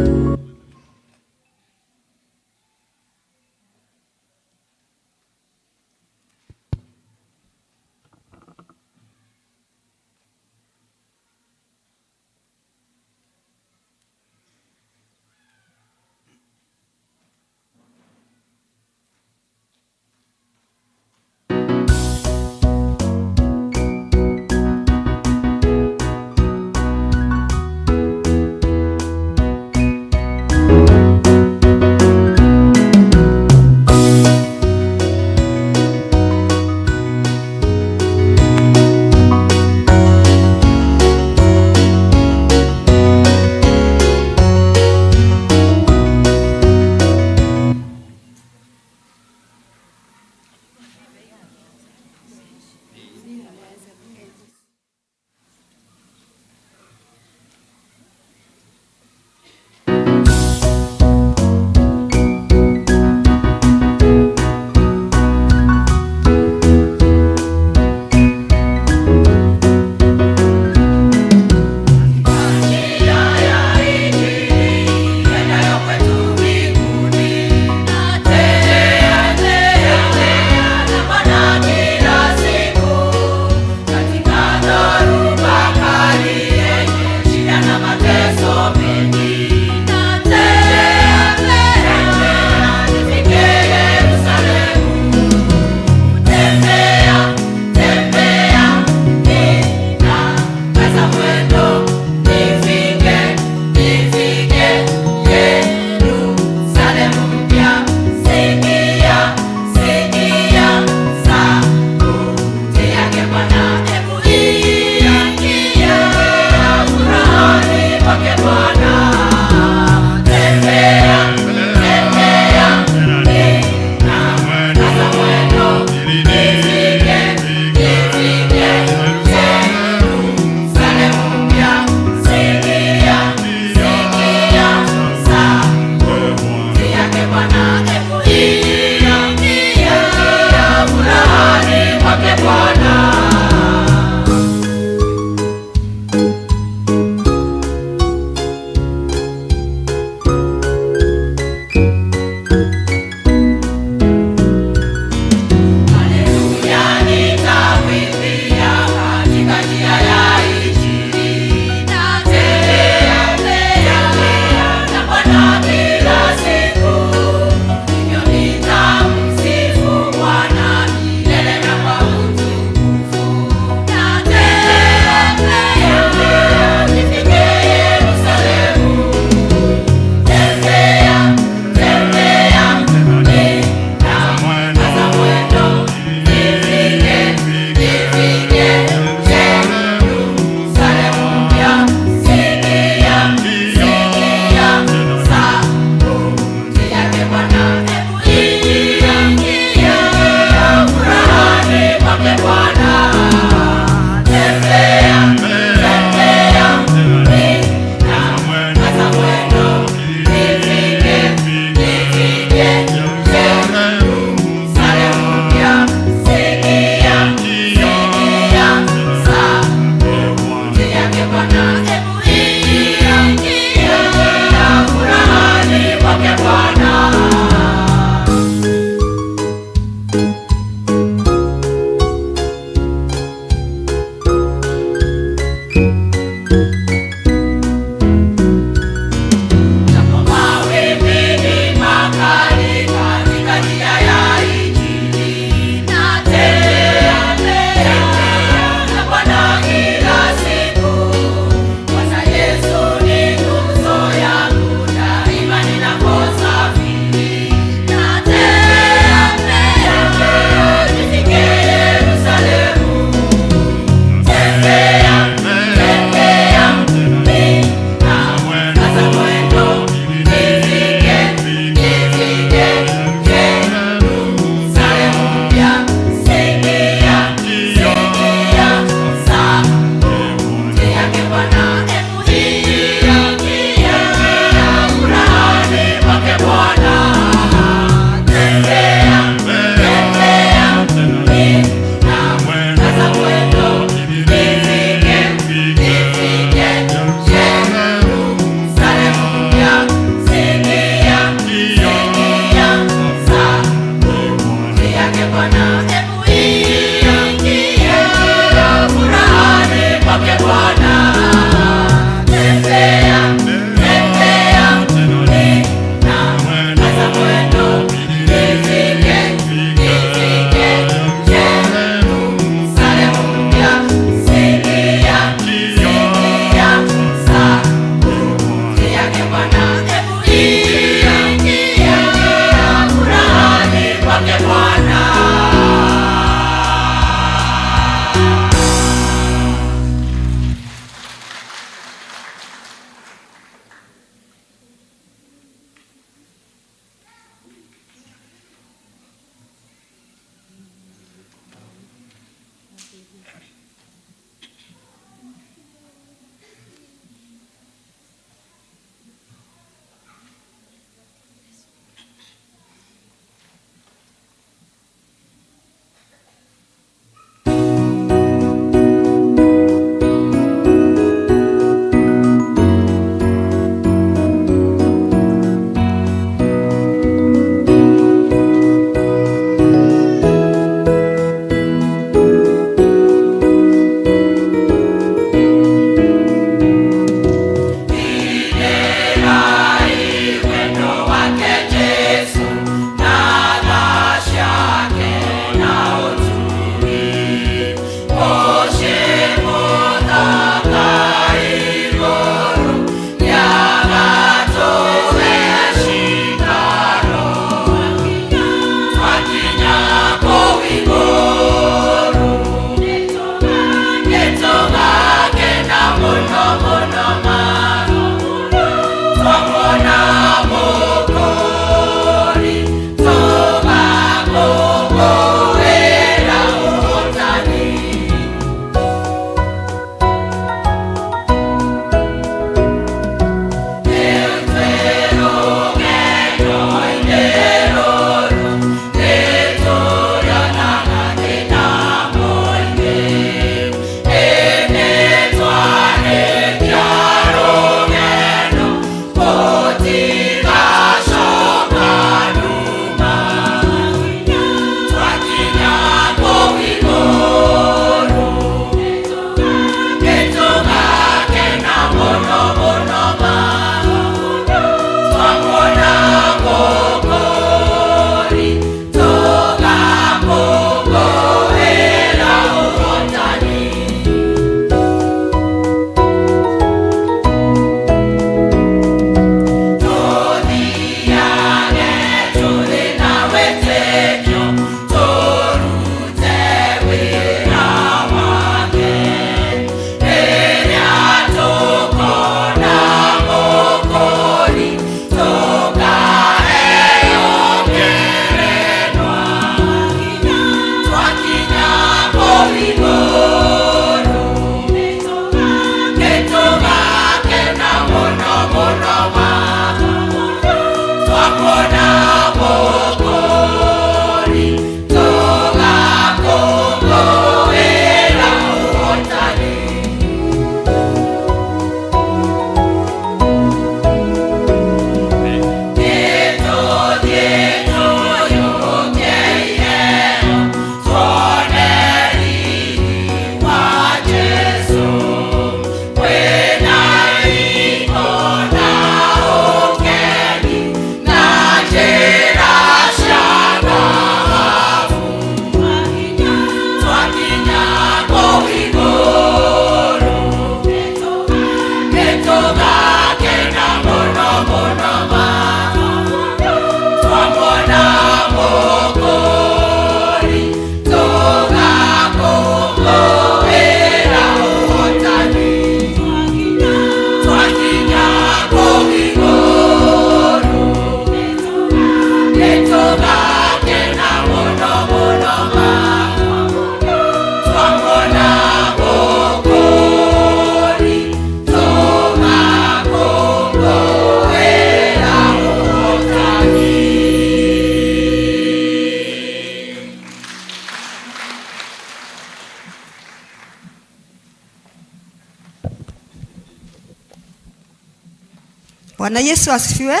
Bwana Yesu asifiwe.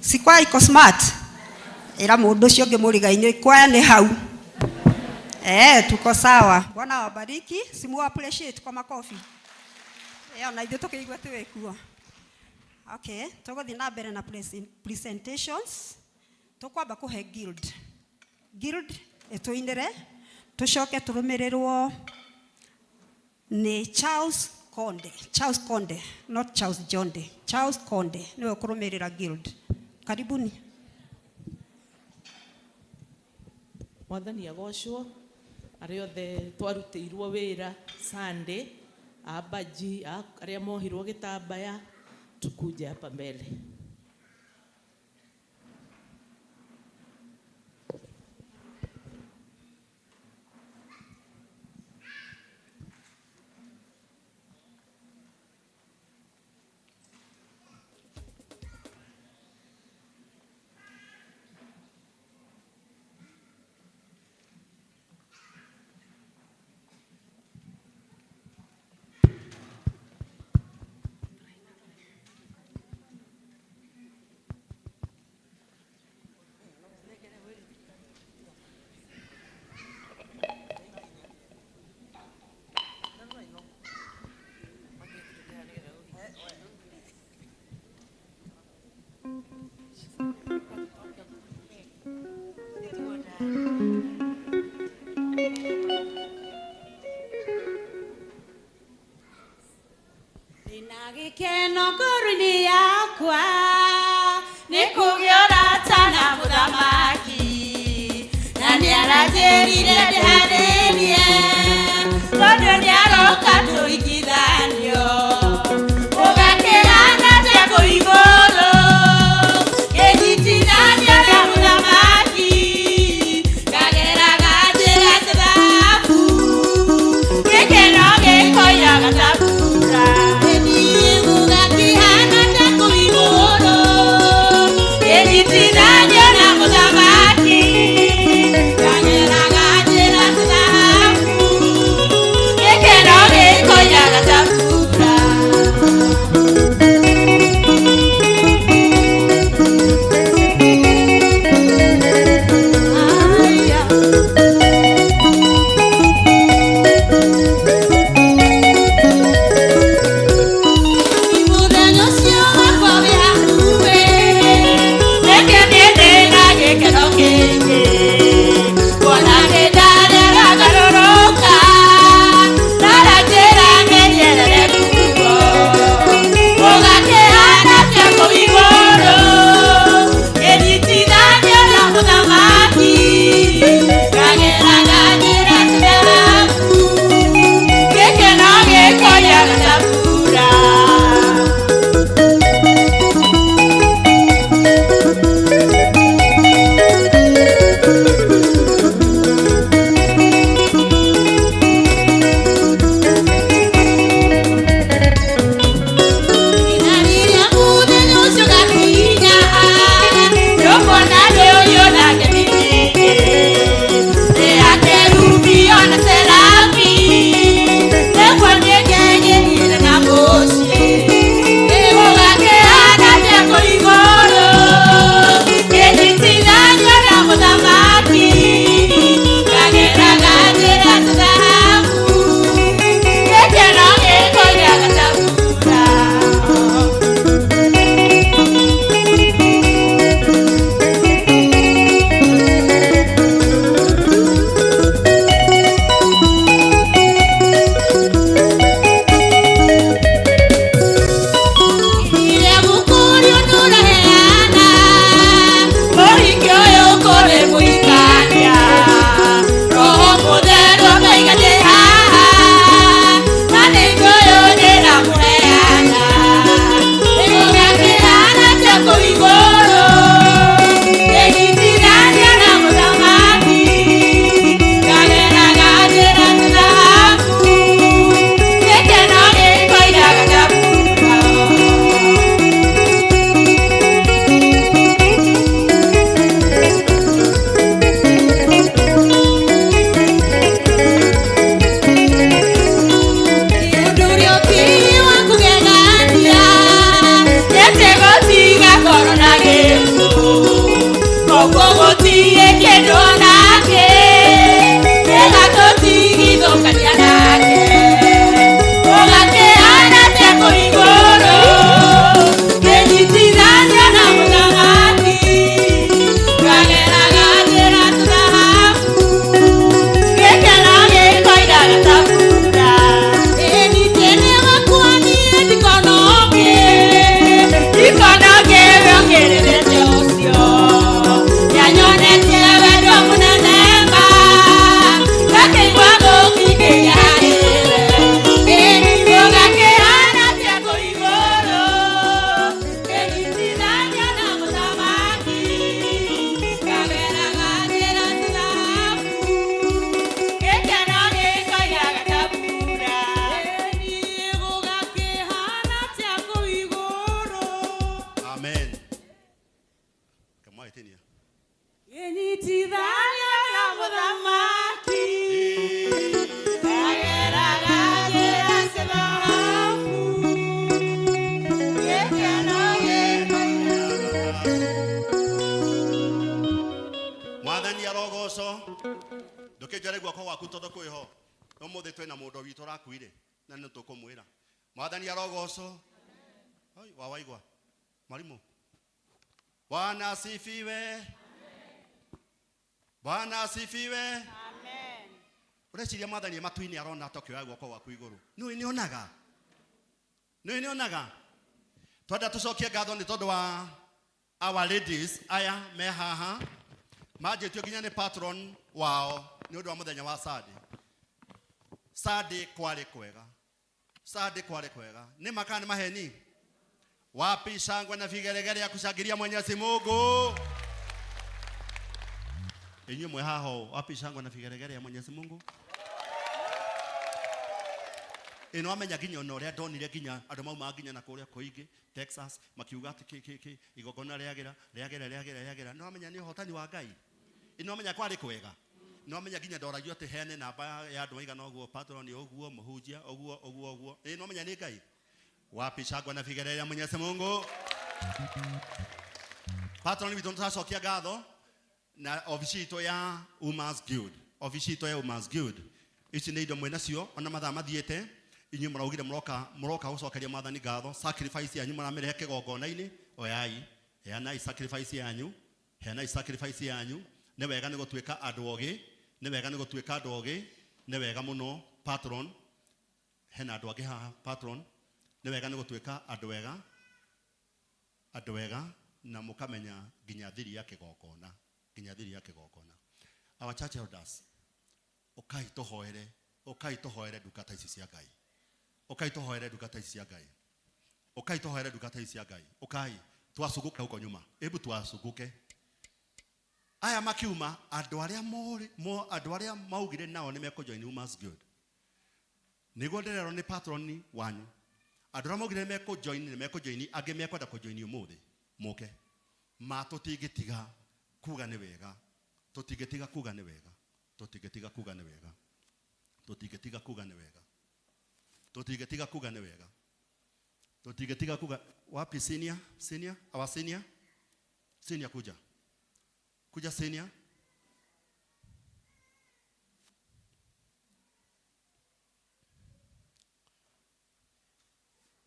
Sikwa iko smart. Ila mundu cio ngimurigaini kwa ni hau. Tuko sawa. Bwana wabariki. Simu appreciate kwa makofi. Na ithu tukigwa twekuo. Okay, tugothi na mbere na presentations. Tukwamba kuhe guild. Guild etuindire tucoke turumirirwo ni Charles Konde. Charles Konde, not Charles Jonde. Charles Konde niwe kurumirira guild. Karibuni. Mwathani agocwo arĩa othe twarutĩirwo wĩra Sunday abaji arĩa mohirwo gĩtambaya tukuje hapa mbele. Keno ngoro-inĩ yakwa nĩ kũgĩora tana mũthamaki na nĩaranjĩrire ndĩharĩrie tondũ nĩaroka tũiguithanio ũgakĩra na njagũ igũrũ maitinia. Inyitithania na mũthamaki ageraga njĩra cia thahabu gĩkeno Mwathani arogoco ndukijare gwako gwaku tondu kwiho no muthi twina mundu witu rakuire na ni tukumwira Mwathani arogoco. Ai wawaigwa mwalimu. Bwana asifiwe. Bwana asifiwe. Amen. Ureciria Mwathani matu-ini arona tokioya gwako gwaku iguru. Ni onaga. Ni onaga. Twenda tucokie ngatho ni tondu wa our ladies aya me haha majitio ginya ni patron wao ni undu wa muthenya wa Sunday kwari kwega. Sunday kwari kwega. Ni makani maheni. Wapi shangwe na vigeregere ya kushangilia Mwenyezi Mungu? Inyo mwe haho wapi shangwe na vigeregere ya Mwenyezi Mungu? Ino amenya ginya no ria ndonire ginya andu mau maginya na kuria koige Texas makiuga ati igogona riagera no amenya ni hotani wa Ngai. Ino amenya kwari kwega. No amenya ginya ndoragio ati hene namba ya andu aigana oguo patron oguo muhunjia oguo no amenya ni Ngai. Wapi shangwe na vigeregere ya Mwenyezi Mungu? Patron witu tutacokia ngatho na ofisito ya Women's Guild. Ofisito ya Women's Guild. Ici ni indo mwena cio ona mathaa mathiete inyu muraugire muroka gucokeria Mwathani ngatho. Sacrifice yanyu muramerehe kigongona-ini oyai heanai sacrifice yanyu. Heanai sacrifice yanyu. Ni wega ni gutwika andu ogi. Ni wega ni gutwika andu ogi. Ni wega muno patron. Hena andu agi haha patron. Ni wega ni gutwika andu wega na mukamenya ginya thiri ya kigongona. Our church elders okai tohoere dukata ici cia Ngai. Okai tohoere dukata ici cia Ngai. Okai twasuguke huko nyuma. Hebu twasuguke. Aya makiuma andu aria maugire nao ni mekujoin Women's Guild. Nigo nderero ni patron wanyu. Andu aria maugire mekujoin ange mekwenda kujoin umuthi. Muke. Matutigitiga kuga ni wega. Tutigitiga kuga ni wega. Wapi senior? Our senior kuja senior.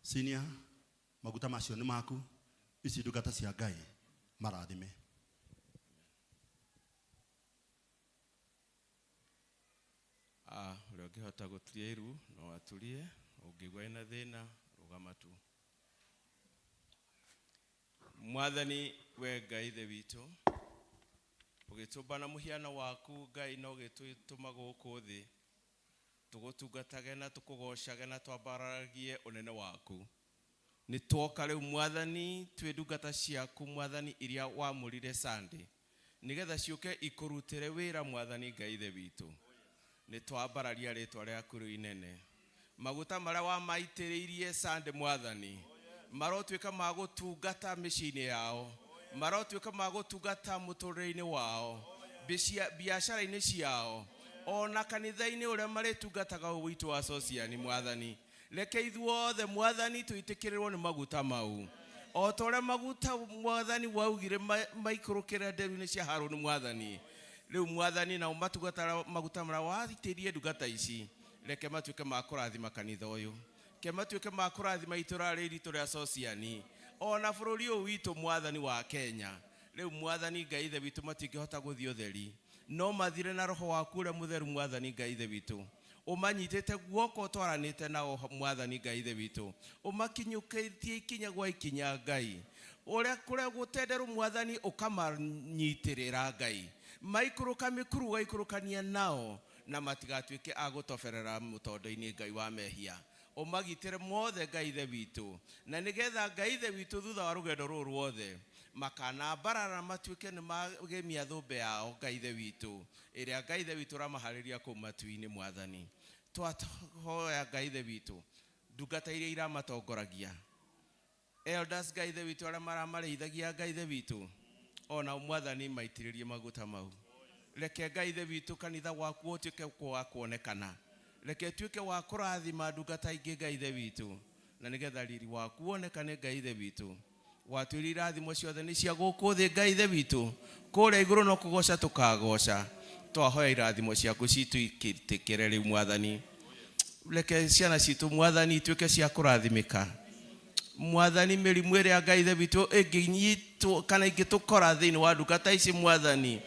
Senior maguta macio ni maku. Ici ndungata cia Ngai marathime. Uria ngihota guturia iru no aturie ungigwa ina thina rugama tu. Mwathani we Ngai the witu ugitumbana muhiano waku Ngai no gitutuma guku thi tugutungatage na tukugocage na twambaragie unene waku. Ni twoka riu Mwathani twi ndungata ciaku Mwathani iria wamurire Sunday nigetha ciuke ikurutire wira Mwathani Ngai the witu. Ni twambararia ritwa riaku riu inene maguta maria wamaitiriirie Sunday Mwathani marotwika magutungata micini yao, marotwika magutungata muturire-ini wao, biashara-ini ciao, ona kanitha-ini uria maritungataga witu wa sociani Mwathani. Reke ithuothe Mwathani tuitikirirwo ni maguta mau. O tore maguta Mwathani waugire maikurukira nderu-ini cia Haruni Mwathani. Riu Mwathani na umatungata maguta mara wathitirie ndungata ici. Reke matwike makurathima kanitha uyu. Ke matwike makurathima itura ritu ria sociani. Ona bururi uyu witu Mwathani wa Kenya. Riu Mwathani Ngai the witu matingihota guthio theri. No mathire na roho waku uria mutheru Mwathani Ngai the witu. Umanyitete guoko twaranite nao Mwathani Ngai the witu. Umakinyukitie ikinya gwa ikinya Ngai. Uria kuria gutenderu Mwathani ukamanyitirira Ngai. Maikuruka mikuru gaikurukania nao na matigatwike agutoferera mutondo-ini Ngai wa mehia. Umagitire mothe Ngai the witu. Na nigetha Ngai the witu thutha wa rugendo ruru ruothe makana barara matwike ni magemia thumbe yao Ngai the witu. Iria Ngai the witu ramahariria ku matu-ini Mwathani. Twahoya Ngai the witu. Ndungata iria iramatongoragia. Elders Ngai the witu aria maramarĩithagia Ngai the witu. ona mwathani maitiririe maguta mau. Reke Ngai ithe witũ kanitha waku ũtuĩke wa kuonekana. Reke tuĩke wa kũrathima ndungata ingĩ Ngai ithe witũ, na nĩgetha riri waku wonekane Ngai ithe witũ. Watuĩria irathimo ciothe nĩ cia gũkũ thĩ Ngai ithe witũ, kũrĩa igũrũ no kũgoca tũkagoca. Twahoya irathimo ciaku citũikĩrĩkĩre rĩu mwathani. Reke ciana citũ mwathani ituĩke cia kũrathimĩka. Mwathani mĩrimũ ĩrĩa Ngai ithe witũ ĩngĩnyitwo kana ingĩtũkora thĩinĩ wa ndungata ici mwathani,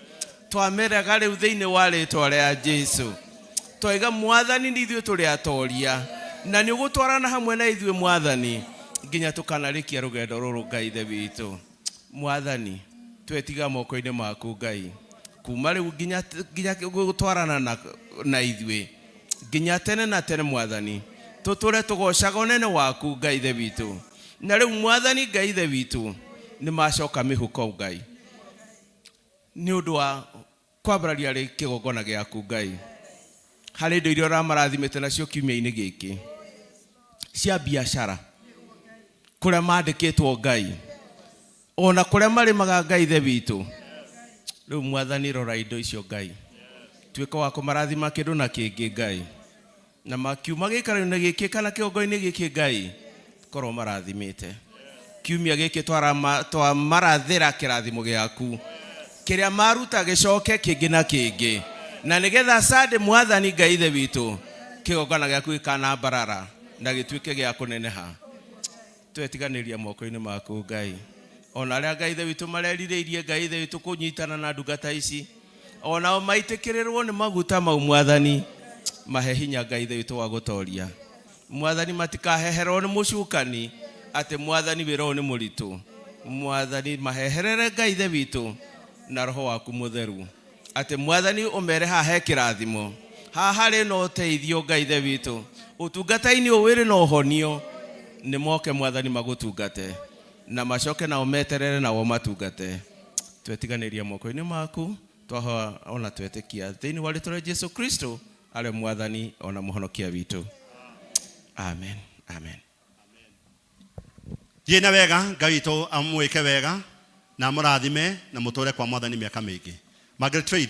twameraga rĩu thĩinĩ wa rĩĩtwa rĩa Jesũ. Twaiga mwathani nĩ ithuĩ tũrĩ atoria, na nĩ ũgũtwarana hamwe na ithuĩ mwathani nginya tũkanarĩkia rũgendo rũrũ Ngai ithe witũ. Mwathani twetiga moko-inĩ maku Ngai, kuma rĩu nginya gũtwarana na ithuĩ nginya tene na tene mwathani, tũtũre tũgocaga ũnene waku Ngai ithe witũ. Na rĩu mwathani Ngai ithe witũ nĩ macoka mĩhuko Ngai, nĩ ũndũ wa kwambararia rĩ kĩgongona gĩaku Ngai, harĩ indo iria ũramarathimĩte nacio kiumia-inĩ gĩkĩ cia biacara, kũrĩa mandĩkĩtwo Ngai, ona kũrĩa marĩmaga Ngai ithe witũ. Rĩu mwathani rora indo icio Ngai, tuĩka wa kũmarathima kĩndũ na kĩngĩ Ngai, na makiuma gĩikaro-inĩ gĩkĩ kana kĩgongo-inĩ gĩkĩ Ngai, korwo marathimĩte. Kiumia gĩkĩ twamarathĩra kĩrathimo gĩaku, kĩrĩa maruta gĩcoke kĩngĩ na kĩngĩ, na nĩgetha Sunday mwathani Ngai ithe witũ kĩgongona gĩaku gĩkanambarara na gĩtuĩke gĩa kũneneha. Twetiganĩria moko-inĩ maku Ngai, ona arĩa Ngai ithe witũ marerirĩirie Ngai ithe witũ kũnyitana na ndungata ici, onao maitĩkĩrĩrwo nĩ maguta mau mwathani, mahe hinya Ngai ithe witũ wa gũtoria. Mwathani matikaheherwo nĩ mũcukani atĩ mwathani wĩra ũyũ nĩ mũritũ. Mwathani maheherere Ngai ithe witũ na roho waku mũtheru, atĩ mwathani ũmere haha he kĩrathimo, haha harĩ na ũteithio Ngai ithe witũ, ũtungata-inĩ ũyũ wĩrĩ na ũhonio, nĩ moke mwathani magũtungate na macoke nao meterere nao matungate. Twetiganĩria moko-inĩ maku, twahoya ona twetĩkia thĩinĩ wa rĩĩtwa rĩa Jesũ Kristo arĩ mwathani ona mũhonokia witũ. Amen. Amen. Thiĩ na wega, Ngai witũ amwĩke wega na mũrathime na mũtũre kwa mwathani mĩaka mĩingĩ. Margaret Faith,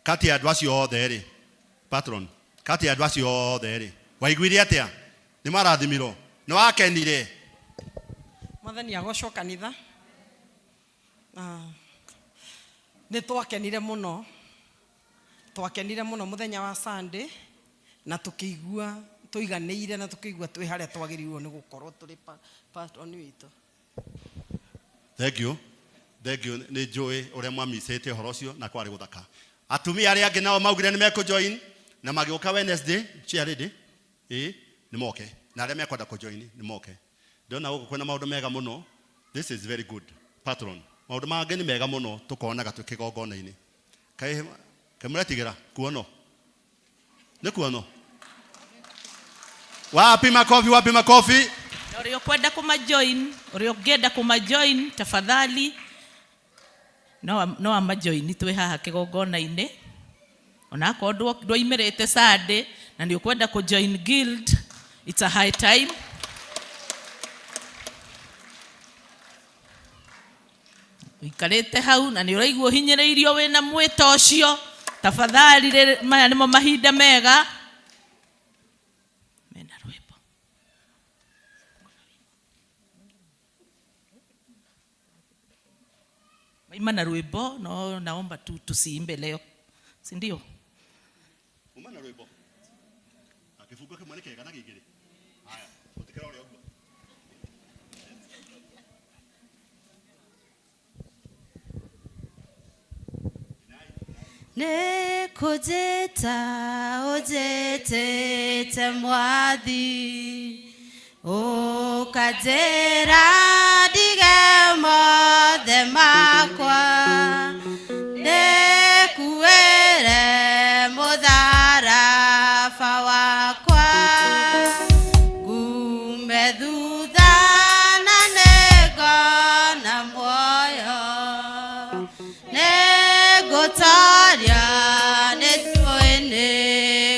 kati ya andũ acio othe rĩ, patron, kati ya andũ acio othe rĩ, waiguire atĩa? Nĩ marathimirwo? Nĩ wakenire? Mwathani agocwo kanitha. Nĩ twakenire mũno. Twakenire mũno mũthenya wa Sunday, na tũkĩigua tũiganĩire na tũkĩigua twĩ harĩa twagĩrĩirwo nĩ gũkorwo tũrĩ patron witũ. Thank you. Thank you. Nĩ njũĩ ũrĩa mwamicĩte ũhoro ũcio na kwarĩ gũthaka. Atumia arĩa angĩ nao maugire nĩ mekũjoin na magĩũka Wednesday ciarĩndĩ nĩ moke, na arĩa mekwenda kũjoin nĩ moke. Ndĩrona gũkũ kwĩna maũndũ mega mũno. This is very good, patron. Maũndũ mangĩ nĩ mega mũno tũkonaga twĩ kĩgongona-inĩ. Kaĩ mũretigĩra kuono? Nĩ kuono? Wapi makofi, wapi makofi? Ũrĩa ũkwenda kũmajoin, ũrĩa ũngĩenda kũmajoin tafadhali no amajoin twĩ haha kĩgongona-inĩ. Ona akorwo ndũimĩrĩte Sunday na nĩ ũkwenda kũjoin guild, it's a high time. Ũikarĩte hau na nĩ ũraigua ũhinyĩrĩirio wĩna mwĩto ũcio, tafadhali maya nĩmo mahinda mega. Mena rwĩmbo. Maimana rwĩmbo, no naomba tu tusiimbe leo. Si ndio? Umana rwĩmbo. Akifunga kama ni kega na gigiri. Haya, utikira ule ogwo. Nekujeta ujete mwathi ukajera dige mothe makwa nekuere mutharafa wakwa ngume thutha na negona muoyo negotaria netwene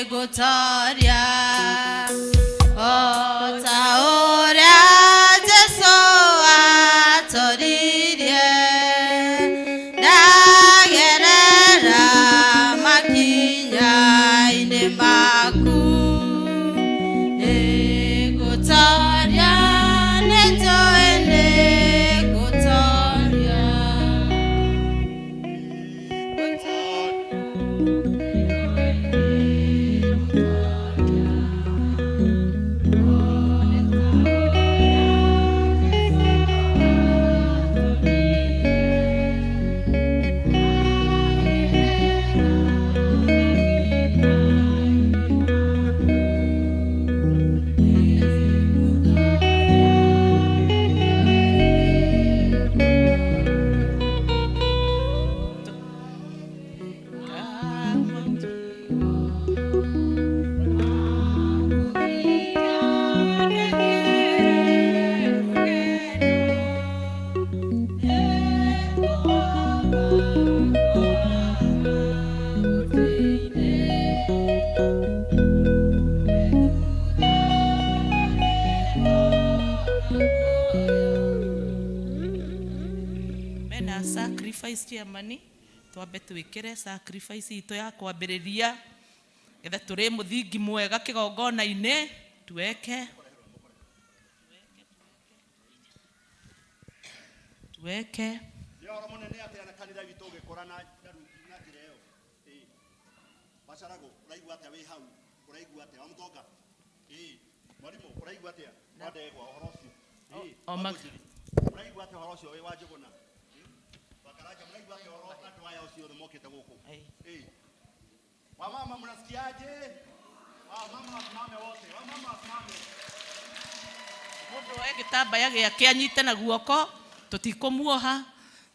gotaria ota ora Jesu atori na sacrifice ya mani twambe twikire sacrifice ito ya kwambiriria getha turi muthingi mwega kigongona ine tuweke yoro munene ati ana kanitha witu ugikora na kireo bacarago uraigua ati wi hau uraigua ati amutonga mwalimu uraigua ati ndegwa horo ucio uraigua ati horo ucio wi wajiguna bakaraja uraigua ati horo andu aya ucio thomokete guku wamama mnasikiaje wamama wasimame wote wamama wasimame mundu wa gitambaya giake anyite na guoko tutikumuoha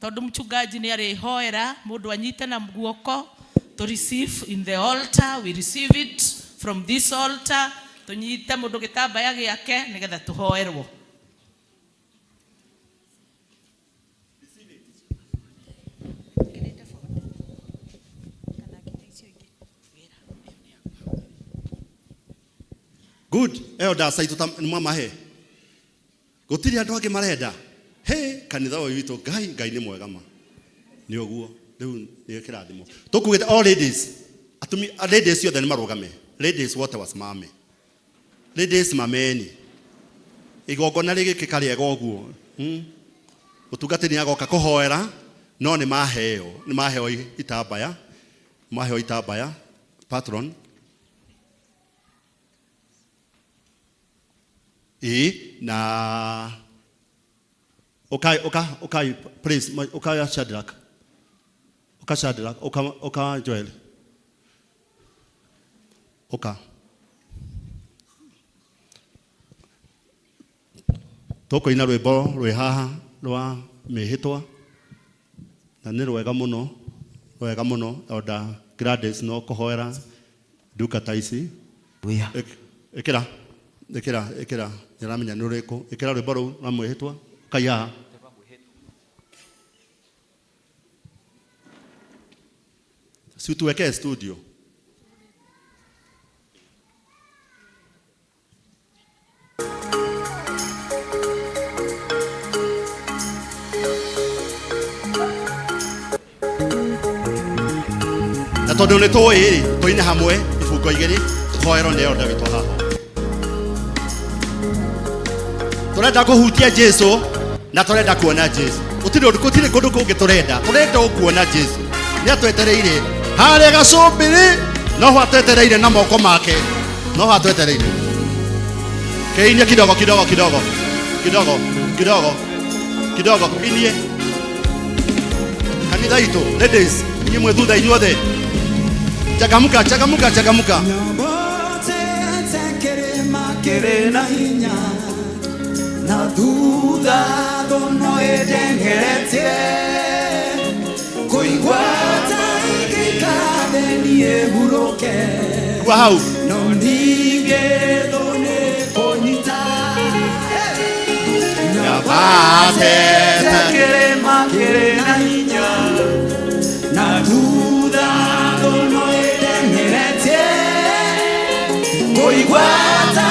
tondu mchungaji ni ari hoera mundu anyite na guoko to receive in the altar. We receive it from this altar. Tunyite mundu gitambaya giake nigetha tuhoerwo. Good. Elder saitu mama he. Gutiri andu angi marenda. He kanitha uyu witu ngai ni mwega ma. Ni oguo. Riu ni kirathimo. Tukugite all ladies. Atumi ladies yothe ni marugame. Ladies wote wasimame. Ladies mameni. Igongona rigi kikariega oguo. Utungati ni agoka kuhoera no ni maheo itambaya. Maheo itambaya. Patron. Na okay please okay Shadrach okay Joel okay toko ina rwimbo rwe haha rwa mihitwa na ni rwega muno Elder Gladys no kuhoera duka taisi ekera yaramenya nureko ekera rwimbo ru na mwihitwa kaya si tuweke studio na tondu ni tuine hamwe ifungo igiri hoero neo David haha turenda kuhutia Jesu na turenda kuona Jesu utire kundu kungi turenda kuona Jesu ni atwetereire haria gacumbiri no ho atwetereire na moko make no ho atwetereire keinia kidogo inie kanitha itu ladies ni mwe thutha inyuothe chagamuka na hinya na thutha no edengeretie kuigwata ikikadenie buroke wow no ndige done konyita nyabate takere na hinya na thutha no edengeretie kuigwata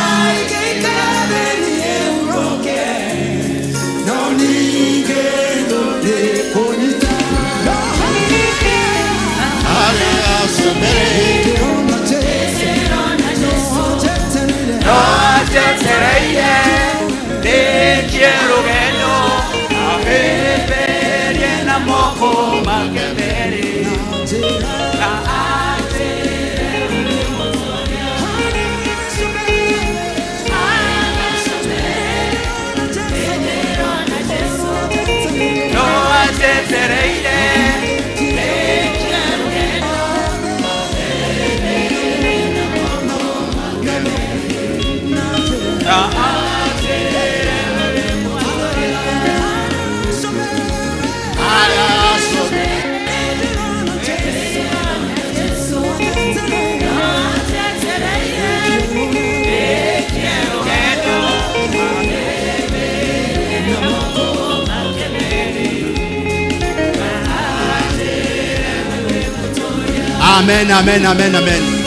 Amen.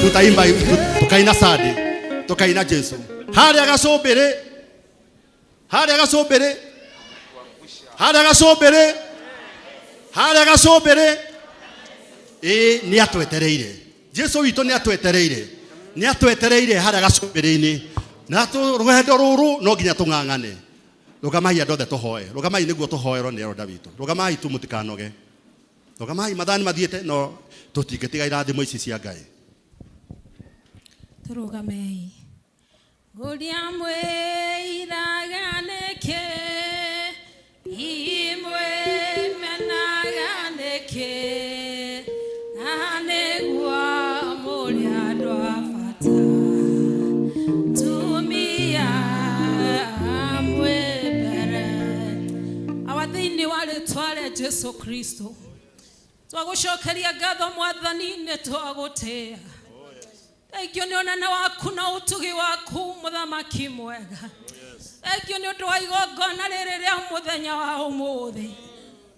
Tutaimba tukaina sadi tukaina Jesu haria gacumbiri Harĩa gacumbĩrĩ nĩ atwetereire. Jesu witũ nĩ atwetereire. Nĩ atwetereire harĩa gacumbĩrĩ-inĩ. Na rũgendo rũrũ no nginya tũng'ang'ane. Rũgamai andũ othe tũhoe. Rũgamai nĩguo tũhoerwo nĩ Eroda witũ. Rũgamai tu mũtikanoge. Rũgamai mathani mathiĩte no tũtingĩtiga irathimo ici cia Ngai. Tũrũgamei. Ngũria mwĩiraga nĩkĩ, imwemenaga nĩkĩ, na nĩguo mũrĩ andũ a bata. Tumia mwĩmbere. Awa thĩinĩ wa rĩĩtwa rĩa Jesu Kristo. Twagũcokeria ngatho Mwathani, nĩ twagũtĩĩa. Thengiũ nĩ ũnene waku na ũtugi waku mũthamaki mwega. Thengiũ nĩ ũndũ wa igongona rĩrĩ rĩa mũthenya wa ũmũthĩ.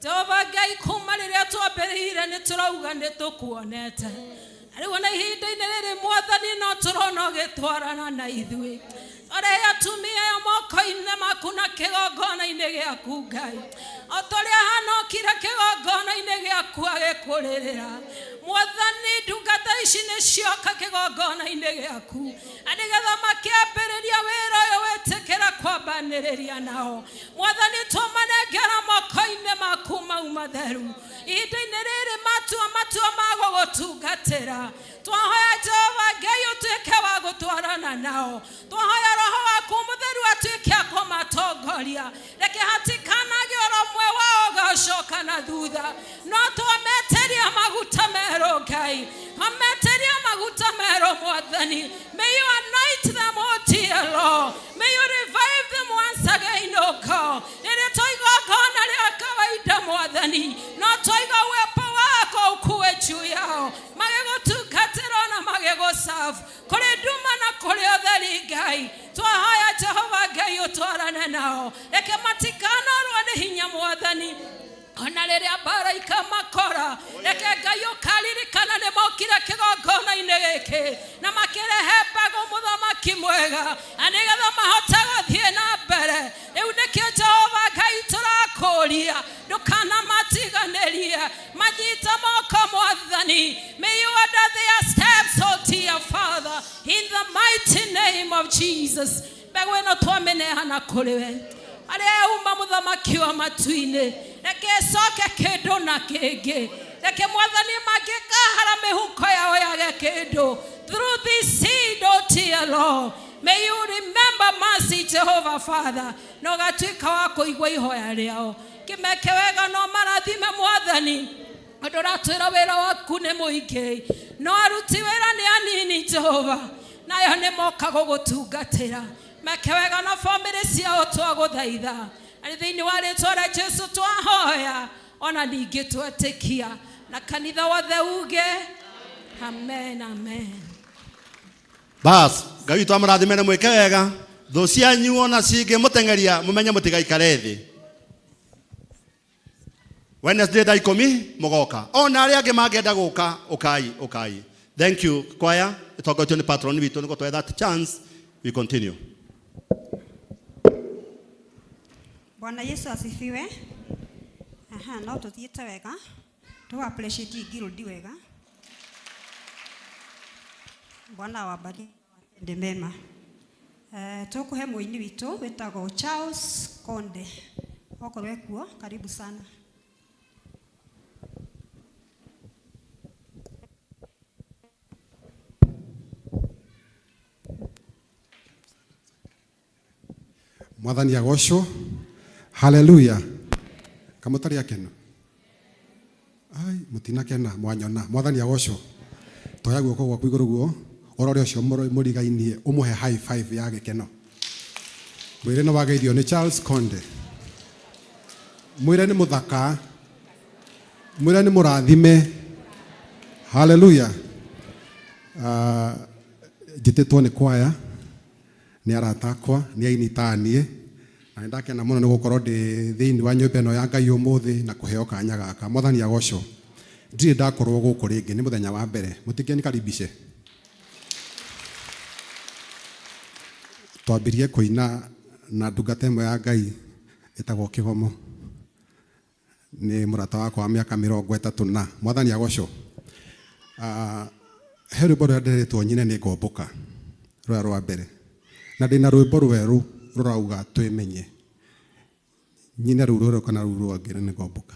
Jehova Ngai, kuma rĩrĩa twambĩrĩire nĩ tũrauga nĩ tũkuonete. Rĩu ona ihinda-inĩ rĩrĩ Mwathani no tũrona ũgĩtwarana na ithuĩ. Twarehe atumia aya moko-inĩ maku na kĩgongona-inĩ gĩaku Ngai. O torĩa hanokire kĩgongona-inĩ gĩaku agĩkũrĩrĩra. Mwathani, ndungata ici nĩ cioka kĩgongona-inĩ gĩaku. Na nĩgetha makĩambĩrĩria wĩra ũyũ wĩtĩkĩra kwambanĩrĩria nao. Mwathani, tũmanengera moko-inĩ maku mau matheru. Ihinda-inĩ rĩrĩ matua ma gũgũtungatĩra. Twahoya Jehova Ngai ũtuĩke wa gũtwarana nao. Twahoya Roho waku Mũtheru atuĩke a kũmatongoria. Reke hatikanage oro ũmwe wao ũgacoka na thutha. No twameteria maguta merũ Ngai. Twameteria maguta merũ Mwathani. May you anoint them, O dear Lord. May you revive them once again, O God. Rĩrĩa twaigua ngona rĩa kawaida Mwathani. No twaigua uwepo wako ukue juu yao. Magĩgũtungatĩra na magĩgũserve. Kũrĩ nduma na kũrĩ ũtheri Ngai. Twahoya Jehova Ngai ũtwarane nao. Reke matikanarwo nĩ hinya Mwathani. Ona rĩrĩa mbara ikamakora. Reke Ngai ũkaririkana nĩ mokire kĩgongona-inĩ gĩkĩ. Na makĩrehe mbegũ mũthamaki mwega. Na nĩgetha mahote gũthiĩ na mbere. Rĩu nĩkĩo Jehova Ngai tũrakũria. Ndũkanamatiganĩrie. Manyite moko Mwathani. May you order their steps, O dear Father. In the mighty name of Jesus. Mbegũ ĩno twamĩnehana kũrĩ we. Arĩa uma mũthamaki wa matu-inĩ. Reke coke kĩndũ na kĩngĩ. Reke Mwathani mangĩkahara mĩhuko yao yage kĩndũ. Through this seed, O dear Lord. May you remember mercy, Jehovah Father. Na ũgatuĩka wa kũigua ihoya rĩao. Kĩmeke wega no marathime Mwathani. Ũndũ ũratwĩra wĩra waku nĩ mũingĩ. No aruti wĩra nĩ anini Jehova. Nayo nĩ moka gũgũtungatĩra. Meke wega na family ciao twagũthaitha. Na thĩinĩ wa rĩĩtwa rĩa Jesu twahoya. Ona ningĩ twetĩkia. Na kanitha wothe uge amen, amen. Bas, Ngai witũ amũrathime mwĩke wega. Thũ cianyu ona cingĩmũteng'eria mũmenye mũtigaikare thĩ. Wednesday thaa 10 mũgoka. Ona arĩa angĩ mangĩenda gũka ũkai. Thank you choir. Tũtongotio nĩ patron witũ nĩguo tũhe that chance. We continue. Bwana Yesu asifiwe. No tuthiĩte wega. Tu appreciate Gildi wega. Bwana awabariki ende mema. Tukuhe mũini witũ wĩtagwo Charles Konde. Okorwo kuo, karibu sana. Mwathani agocwo. Hallelujah. Kamũtari akena. Ai, mutinakena mwanyona. Mwathani agocwo. Toya guoko gwaku igũrũ guo. Orore ũcio mũrigainie ũmũhe high five ya gĩkeno. Mwĩre nĩ wageithio nĩ Charles Konde. Mwĩre nĩ mũthaka. Mwĩre nĩ mũrathime. Hallelujah. Njĩtĩtwo nĩ kwaya. Nĩ aratakwa, nĩ ainitanie. Na ndakena mũno nĩ gũkorwo ndĩ thĩinĩ wa nyũmba ĩno ya Ngai ũmũthĩ na kũheo kanya gaka. Mwathani agocwo. Ndirĩ ndakorwo gũkũ rĩngĩ nĩ mũthenya wa mbere. Mũtikeni karibishe. Twambirie kũina na ndungata ĩmwe ya Ngai ĩtagwo Kĩgomo. ni murata wakwa wa miaka 30 na mwathani agocwo. He rwimbo rũrĩa ndĩrĩtwo nyine nĩ ngomboka rũrĩa rwa mbere, na ndĩna rwimbo rwerũ rũrauga twĩmenye. Nyine rũu rũrũ kana rũu rwangĩ nĩ ngomboka.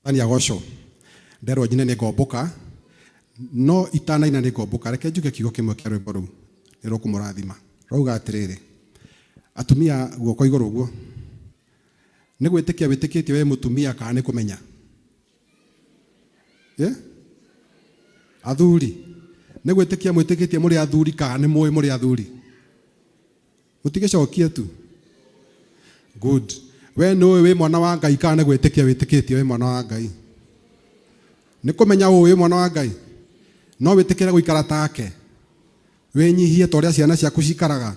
Mwathani agocwo. Nderwo nyine nĩ ngomboka, no itanaina nĩ ngomboka. Reke njuge kiugo kĩmwe kĩa rwimbo rũu nĩ rũkũmũrathima. Rauga atĩrĩrĩ, atumia guoko igũrũ ũguo, nĩ gwĩtĩkia wĩtĩkĩtie we mũtumia kana nĩ kũmenya? Athuri, nĩ gwĩtĩkia mwĩtĩkĩtie mũrĩ athuri kana nĩ mũĩ mũrĩ athuri? Mũtigĩcokie tu. Good. We nĩũĩ wĩ mwana wa Ngai kana nĩ gwĩtĩkia wĩtĩkĩtie wĩ mwana wa Ngai? Nĩ kũmenya ũĩ wĩ mwana wa Ngai? No wĩtĩkĩre gũikara take? Wĩnyihie ta ũrĩa ciana ciaku cikaraga,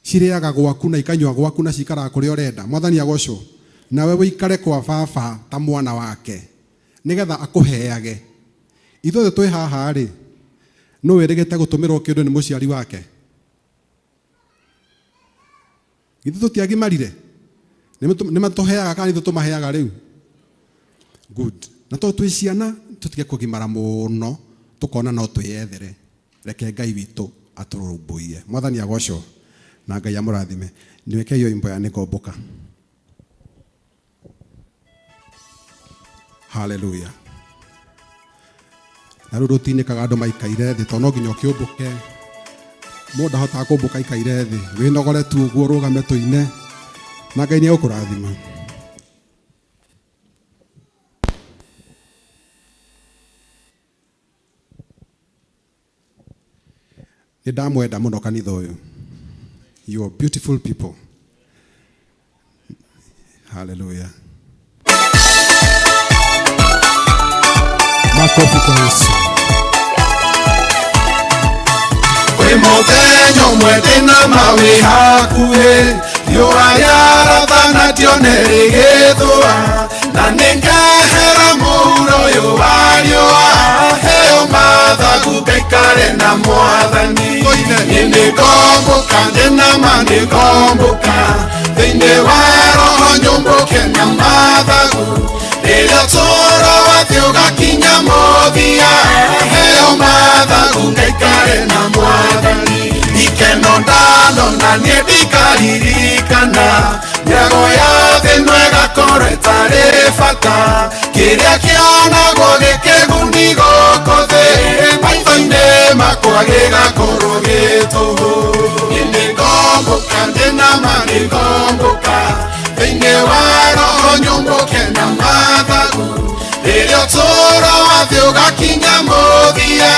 cirĩaga gwaku na ikanyua gwaku na cikaraga kũrĩa ũrenda. Mwathani agocwo. Nawe wĩikare kwa baba ta mwana wake, nĩgetha akũheage. Ithuothe twĩ haha rĩ, no wĩrĩgĩte gũtũmĩrwo kĩndũ nĩ mũciari wake? Ithuĩ tũtiagimarire? Nĩ matũheaga kana ithuĩ tũmaheaga rĩu? Good. Na to twĩ ciana tũtige kũgimara mũno, tũkona no twĩyethere. Reke Ngai witũ atũrũmbũiye. Mwathani agocwo na Ngai amũrathime. Niweke hiyo imbo ya nĩ ngomboka. Hallelujah. Na rũrũ rũtinĩkaga andũ maikaire thĩ, tondũ no nginya ũkĩũmbũke. Mũndũ ndahotaga kũmbũka ikaire thĩ. Wĩnogore tu ũguo, rũgame tũine, na Ngai nĩegũkũrathima. Nĩ ndamwenda mũno kanitha ũyũ. You are beautiful people. Hallelujah. Makofi kwa Yesu. Wĩ mũthenya ũmwe ndĩna mawĩ hakuhĩ, riũa rĩarathanatio nĩ rĩgĩthũa, na nĩngehera mũhuro ũyũ wa riũa, heo mathagu ngaikare na Mwathani. Nĩ ngomboka, ndĩna ma nĩ ngomboka, thĩinĩ wa roho nyũmbũke na mathagu, rĩrĩa ũtũũro wathĩ ũgakinya mũthia, heo mathagu ngaikare na Mwathani. Ikeno ndanona niĩ ndikaririkana, mĩago ya thĩ ĩno ĩgakorwo ĩtarĩ bata, kĩrĩa kĩonagwo gĩkĩguni gũkũ thĩ, maitho-inĩ makwa gĩgakorwo gĩ tũhũ. Nĩ ngomboka, ndĩna ma nĩ ngomboka, thĩinĩ wa roho nyũmbũke na mathagu, rĩrĩa ũtũũro wathĩ ũgakinya mũthia,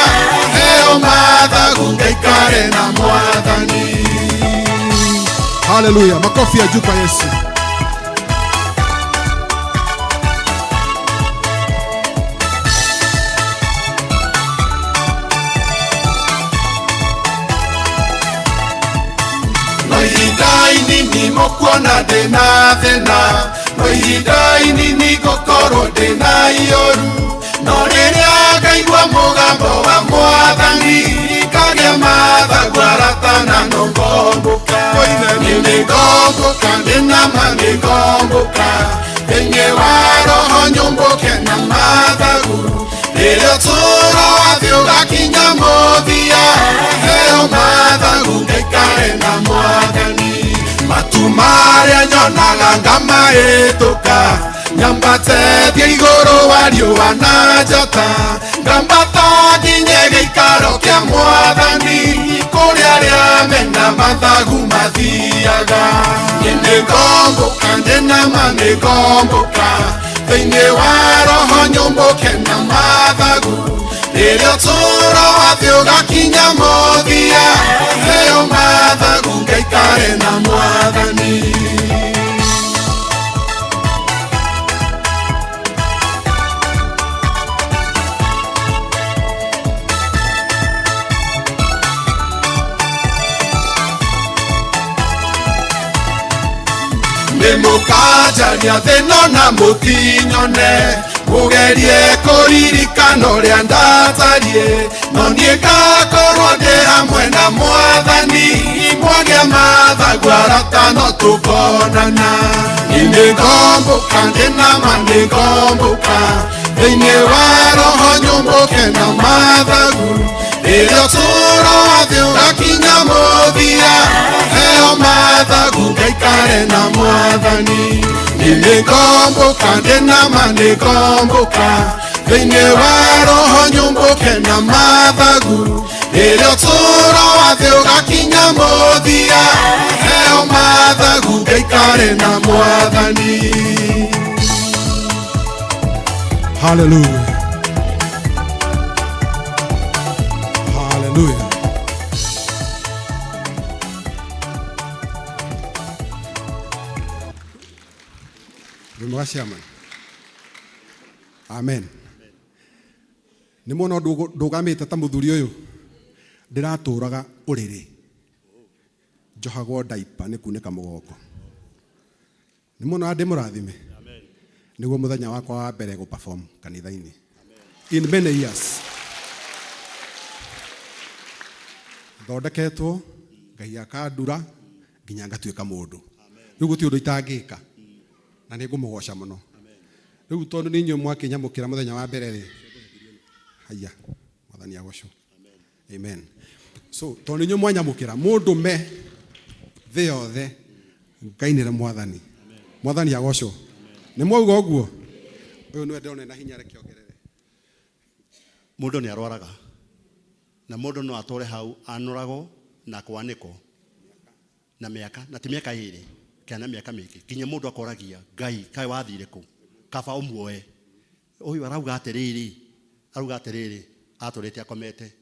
heo mathagu ngaikare na Mwathani. Hallelujah. Makofi ya juu kwa Yesu. No ihinda inini mũkuona ndĩna thĩna, no ihinda inini ngũkorwo ndĩna iũru, no rĩrĩa ngaigua mũgambo wa Mwathani, ngagĩa mathagu aratana no ngomboka. Nĩ ngomboka, ndĩna ma nĩ ngomboka, thĩinĩ wa roho nyũmbũke na mathagu, rĩrĩa ũtũũro wathĩ ũgakinya mũthia, heo mathagu ngaikare na Mwathani. Matu marĩa nyonaga ngamahĩtũka, nyambate thiĩ igũrũ wa riũa na njata, ngambata nginye gĩikaro kĩa Mwathani, kũrĩa arĩa mena mathagu mathiaga. Nĩ ngomboka, ndĩna ma nĩ ngomboka, thĩinĩ wa roho nyũmbũke na mathagu, rĩrĩa ũtũũro wathĩ ũgakinya mũthia, heo mathagu ngaikare na Mwathani. Nĩmũkanjaria thĩno na mũtinyone, mũgerie kũririkana ũrĩa ndatariĩ, no niĩ ngakorwo ndĩ hamwe tukonana nĩngomboka ndĩnama nĩngomboka thĩinĩ wa roho nyũmbũke na mathagu rĩrĩa ũtũũro wathĩ ũgakinya mũthia heo mathagu ngaikare na mwathani nĩngomboka ndĩnama nĩngomboka thĩinĩ wa roho nyũmbũke na mathagu rĩrĩa ũtũũro wathĩ ũgakinya mũthia heo mathagu ngaikare na mwathani. Hallelujah. Hallelujah. Amen. Nĩ mwana ndũgamĩte ta mũthuri ũyũ ndĩratũraga ũrĩrĩ njohagwo diaper nĩ kunĩka mũgongo. Nĩ mwana ndĩ mũrathime nĩguo mũthenya wakwa wa mbere gũ perform kanitha-inĩ in many years. Thondeketwo Ngai akandura nginya ngatuĩka mũndũ. Rĩu gũtirĩ ũndũ itangĩka na nĩ ngũmũgoca mũno. Rĩu tondũ nĩ inyuĩ mwakinyamũkĩra mũthenya wa mbere rĩ haya mwathani agocwo. Amen. So tondũ inyuĩ mwanyamũkĩra mũndũ me thĩ yothe ngainĩra mwathani. Mwathani agocwo. Nĩ mwauga ũguo ũyũ nĩwe ndĩrona na hinya reke ongerere. Mũndũ nĩ arwaraga na mũndũ no atore hau anũragwo na kwanĩkwo na mĩaka na ti mĩaka ĩrĩ kana mĩaka mĩingĩ kinya mũndũ akoragia Ngai kaĩ wathire kũ kaba ũmuoe. Ũyũ arauga atĩrĩrĩ atũrĩte akomete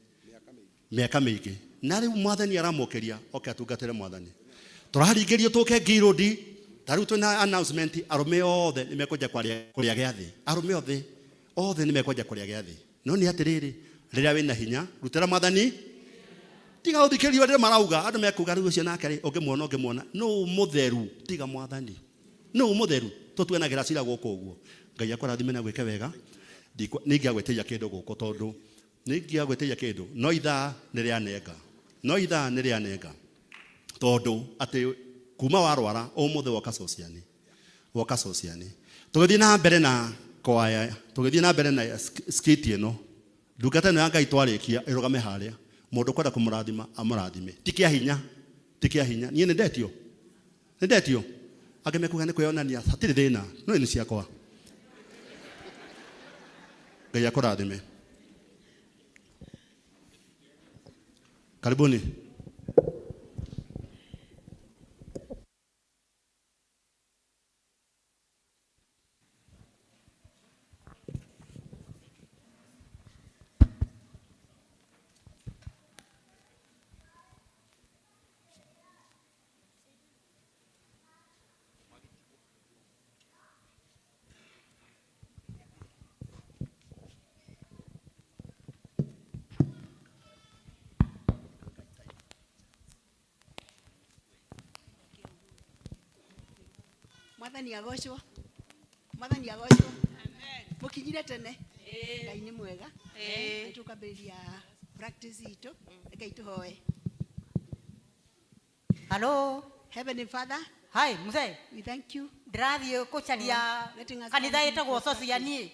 mĩaka mĩingĩ na rĩu mwathani aramũkĩria oke atungatĩre mwathani. Tũraringĩrio tũke Ngirũndi ta rĩu twĩna announcement arũme othe nĩ mekũja kũrĩa gĩathĩ. Arũme othe nĩ mekũja kũrĩa gĩathĩ. No nĩ atĩrĩrĩ rĩrĩa wĩna hinya rutĩra mwathani tiga ũthikĩrio rĩrĩa marauga andũ mekuga rĩu ũcio nake rĩ ũngĩmuona no mũtheru tiga mwathani no mũtheru tũtuanagĩra cira gũkũ ũguo. Ngai akũrathime na gwĩke wega. Nĩngĩagwĩtĩia kĩndũ gũkũ tondũ nĩngĩagwĩtĩia kĩndũ no ithaa nĩ rĩanenga tondũ atĩ kuma warwara ũmũthĩ woka sociani tũgĩthiĩ na mbere na kwaya tũgĩthiĩ na mbere na skit ĩno ndungata ĩno ya Ngai twarĩkia ĩrũgame harĩa mũndũ kwenda kũmũrathima amũrathime ti kĩa hinya niĩ nĩndetio angĩ mekuga nĩ kwĩonania hatirĩ thĩna no nĩ ciakwa. Ngai akũrathime. Karibuni. Mwathani agocwo. Amen. Mukinyire tene. Ngai nĩ mwega. Tukambĩrĩria practice itũ. Ngai tuhoe. Hello. Heavenly Father. Hi, mzee. We thank you. Ndĩrathiĩ kũcaria kanitha ĩtagwo sociani.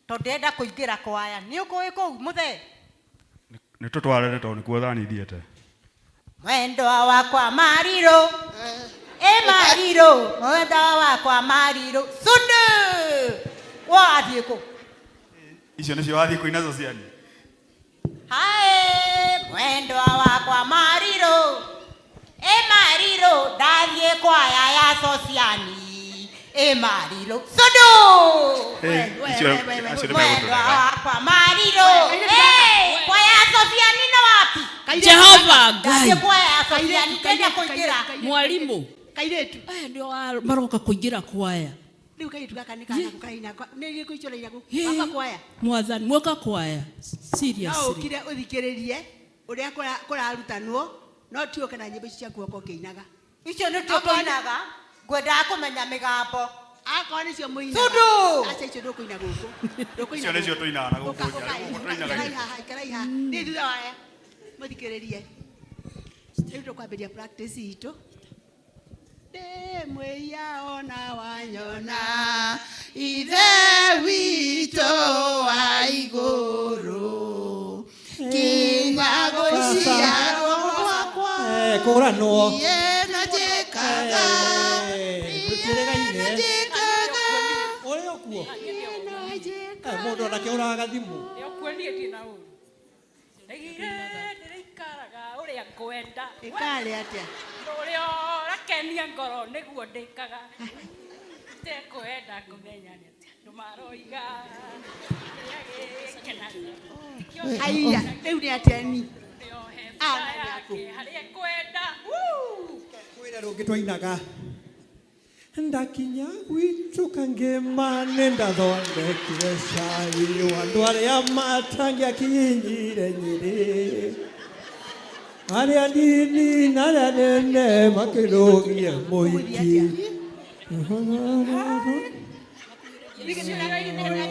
Tondũ ndĩrenda kũingĩra kwaya. Nĩ ũkũĩ kũu mzee? Nĩ tũtwarĩre tondũ nĩkuo thani thiĩte. Mwendwa wakwa Mariro. Mariro, mwendwa wakwa Mariro. Sundu! Wathiĩ kũ? Icio nĩcio wathiĩ kũina sociani. Hai, mwendwa wakwa Mariro. Mariro, ndathiĩ kwaya ya sociani. Mariro. Sundu! Mwendwa wakwa Mariro. Kwaya ya sociani na wapi? Jehova Ngai. Kwaya ya sociani tena kũingĩra. Mwalimu. Kairetu. Ndio maroka kũingĩra kwaya. Rĩu kairetu gaka nĩ kana gũkaina. Nĩ gĩkũicũra iragu. Baba kwaya. Mwathani mwoka kwaya. Seriously. No ukire uthikĩrĩrie ũrĩa kũrarutanwo no ti ũke na nyĩmbo ici ciaku oko kĩinaga. Icio nĩ tũkũinaga. Ngwendaga kũmenya mĩgambo. Akorwo nĩcio mũinaga. Sundu! Aca icio ndũkũina gũkũ. Icio nĩcio tũinaga na gũkũ nja. Ikara iha. Nĩ thutha waya. Mũthikĩrĩrie. Rĩu tũkwambĩrĩria practice itũ. Ndemweya ona wanyona Ithe witũ wa igũrũ kinya gũciarwo gwakwa kũranwo na njĩkaga ũrĩa kuo mũndũ anakĩũraga thimũ Nĩũkuonie ndĩ na ũru. Ndĩrĩikaraga ũrĩa ngwenda. Ĩkarĩ atĩa? Ũrĩa ũrakenia ngoro nĩguo ndĩkaga. Tekwenda kũmenya nĩ atĩa andũ maroiga. Aiya, rĩu nĩ atĩa ni? Harĩa ngwenda. kwĩna rũngĩ twainaga ndakinya gwitũ Kangema nĩndathondekire cai wa andũ arĩa matangĩakinyire Nyĩrĩ arĩa nini na arĩa nene makĩrũgia mũingĩ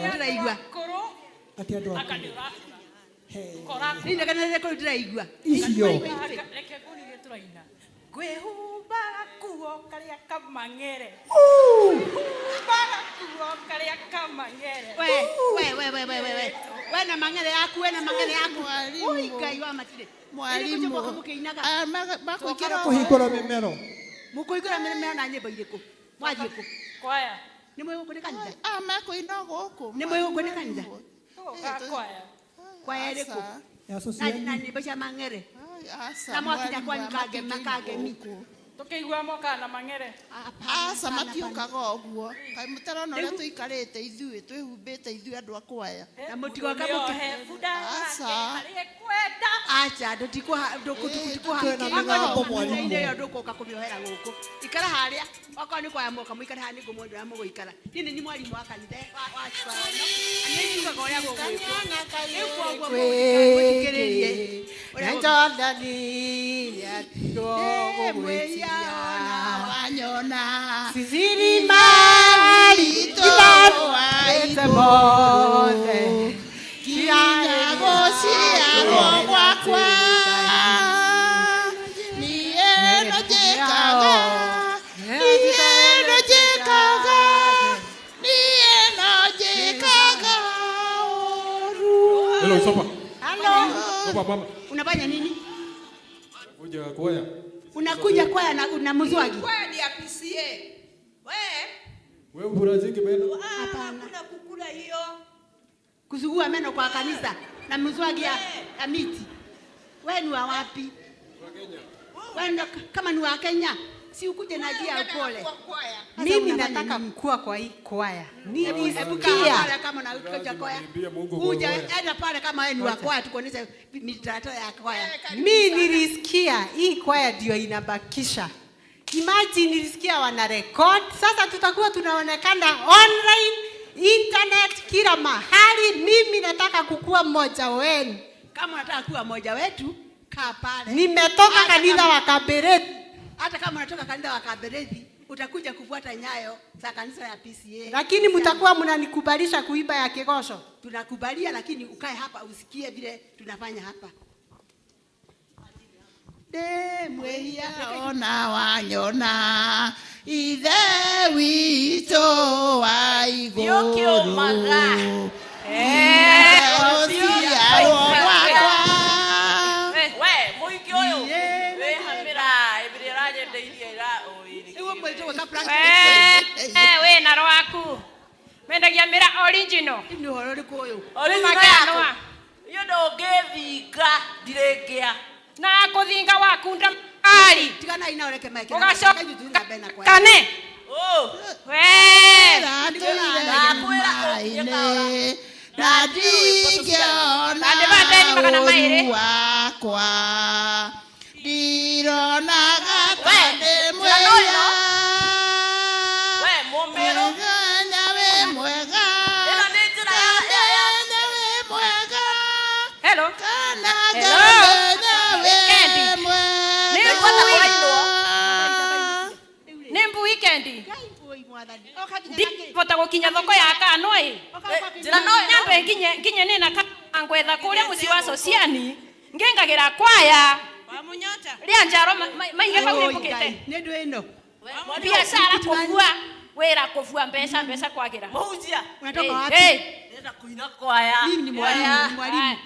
Ndĩraigua atĩ andũ nĩndakanĩrĩre kũrĩ ndĩraigua icio Reke ngũnige tũraina. Ngwĩhumbaga kuo karĩa kamang'ere. Ngwĩhumbaga kuo karĩa kamang'ere. We na mang'ere yaku, we na mang'ere yaku. Ui, Ngai wa matirĩ. Mwarimũ makũingĩra kũhingũra mĩmero Mũkũingũra mĩmero na nyĩmbo irĩkũ? Mwathiĩ kũ? Kwaya. Nĩ mwĩgũkũ kanitha? Mekũina gũkũ. Nĩ mwĩgũkũ kanitha? Kwaya. Kwaya ĩrĩkũ? Na nyĩmbo cia mang'ere? Aca, Na mwakinya kwanyu kangemi. Tũkĩigua moka na mang'ere. Aca matiũkaga ũguo. Kaĩ mũtarona ũrĩa tũikarĩte ithuĩ twĩhumbĩte ithuĩ andũ a kwaya. Na mũtigoka mũkĩhe Aca. Harĩa kwenda. Acha ndũkũhainĩyo ndũkũka kũmĩohera gũkũ. Ikara harĩa. Okorwo nĩ kwaya moka mũikare haha nĩguo mwendera mũgũikara. Niĩ nĩ mwarimũ wa kanitha wa Cibano. Niĩ njugaga ũrĩa gũgwĩkwo. Rĩu kwoguo mũthikĩrĩrie. Njordani yatũgũgwĩtia wanyona Sizirima ritũ waitũ mothe kinya gũciarwo gwakwa niĩ no njĩkaga Hello, Sopa. Hello. Sopa mama. Unafanya nini? Kuja kwaya. Unakuja kwaya na mzwagi? Kwaya ni ya PCA. Wewe buraziki meno? Hapana. Kuna kukula hiyo. Kuzugua meno kwa kanisa na mzwagi ya miti. Wewe ni wa wapi? Wa Kenya. Wewe kama ni wa Kenya, si ukuje na jia upole. Mimi nataka kukua kwa hii kwaya. Nilisikia kama na ukoja kwaya. Kuja enda pale kama wewe ni wa kwaya tukuonesha mitandao ya kwaya. Mimi nilisikia hii kwaya ndio inabakisha. Imagine nilisikia wana record. Sasa tutakuwa tunaonekana online, internet, kila mahali. Mimi nataka kukua mmoja wenu. Kama unataka kuwa mmoja wetu, kaa pale. Nimetoka kanisa wa Kaberethi. Hata kama unatoka kanisa wa Kaberethi, utakuja kufuata nyayo za kanisa ya PCA. Lakini mtakuwa mnanikubalisha kuimba ya Kigosho. Tunakubalia, lakini ukae hapa usikie vile tunafanya hapa. Ndemweya ona wanyona ithe witũ wa igũrũ ũciarwo gwakwa we mũingĩ ũyũ wĩhamĩra ĩbĩrĩ ũranyendeithia we na rwaku mendagia mĩra original. Nĩ ũhoro ũrĩkũ ũyũ? iyo ndũngĩthinga ndirĩngĩa na kũthinga waku ndamari tigana ina ureke maiki ugacoka kane we na ndingĩona ũru wakwa ndironaga kandĩ mwĩra we mũmĩrũ Kenya wĩ mwega ĩno nĩ njĩra Kenya wĩ mwega hello kana Kenya wĩ Nimbu weekend. Ndivota gukinya thoko ya Kano njira no nyambe nginye nina kangwetha kuria muci wa Sociani ngengagira kwaya wa munyota ria njaro maige pau nimbukite ni ndu ino biashara kuvua wera kuvua mbeca kwagira Muhunjia. unatoka wapi? Nenda kuina kwaya. Mimi ni mwalimu, Ni mwalimu.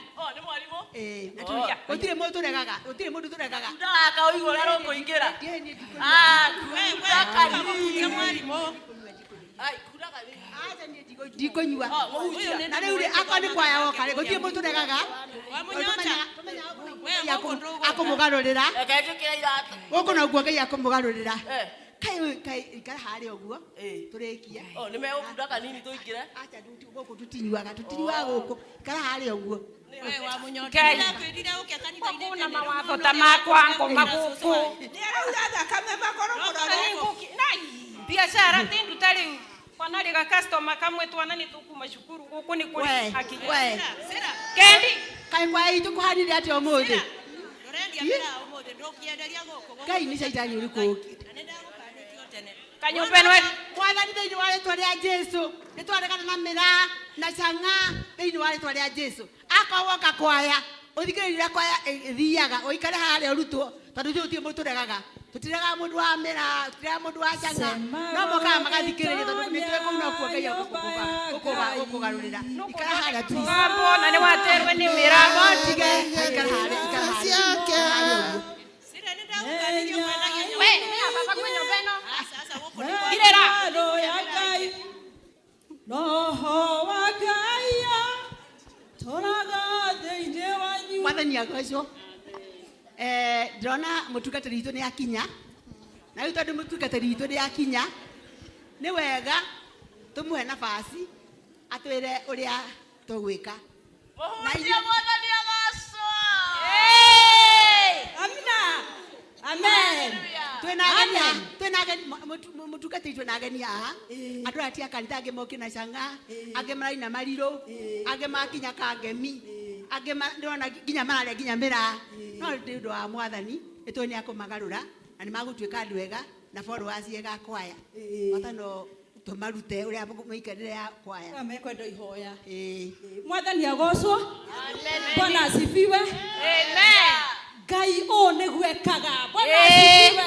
Natulia. Utire moto regaga. Utire moto turegaga. Ndaka uigo lero kuingira. Kutaka ni mwalimu. Ai, kutaka ni. Acha ni ndikonyua. Na rĩu akoni kwaya woka rĩ gũtirĩ mũndũ regaga. Akũmũgarũrĩra. Ekejũkĩra iratũ. Gũkũ naguo Ngai akũmũgarũrĩra. Kai ikara harĩa ũguo tũrĩkia. Nĩ megũkundaka nini tũingĩre. Acha gũkũ tutinyuaga gũkũ ikara harĩa ũguo. Wewe wa munyota. Ngai Nakwĩrire ũke kanitha-inĩ. Kuna mawatho ta makwa ngoma gũkũ. Nĩarauga thakame makoro mũroro. Biashara tindu tari wanari ga customer kamwe twana ni tukuma shukuru guku ni kuri haki. Kendi kai kwa itu kuhanire ati omuthi. Ndorendia mera omuthi ndokienderia gũkũ. Ngai ni caitani uriku. Kanyumba nwe mwathani thĩinĩ wa rĩtwa rĩa Jesu nĩ twaregana na mĩra na cang'a thĩinĩ wa rĩtwa rĩa Jesu akowoka kwaya ũthikĩrĩria kwaya thiaga ũikare harĩa ũrutwo tondũ ithuĩ tũtirĩ mũndũ tũregaga tũtiregaga mũndũ wa mĩra tũtiregaga mũndũ wa cang'a no mokaga magathikĩrĩria tondũ nĩ tũĩ kũu nokuo Ngai ũkũgarũrĩra ikara harĩa tu na nĩ waterwe nĩ mĩra motige ikara harĩa mwathani agocwo ndĩrona mũtungatĩri witũ nĩ akinya na rĩu tondũ mũtungatĩri witũ nĩ akinya nĩ wega tũmũhe nafasi atwĩre ũrĩa tũgwĩka Mũhunjia mwathani agocwo. Amina. Amen. Twĩna ageni mũtungatĩri twĩna ageni haha andũ aya ti a kanitha angĩ moke na cang'a angĩ maraina marirũ angĩ makinya kangemi angĩ ndĩrona nginya mararĩa nginya mĩraa no nĩ ũndũ wa mwathani nĩtũĩ nĩ akũmagarũra na nĩ magũtuĩka andũ ega na followers ega kwaya watano tũmarute ũrĩa mũikarĩre ya kwaya mekwenda ihoya mwathani agocwo Bwana asifiwe Ngai o nĩguo ekaga Bwana asifiwe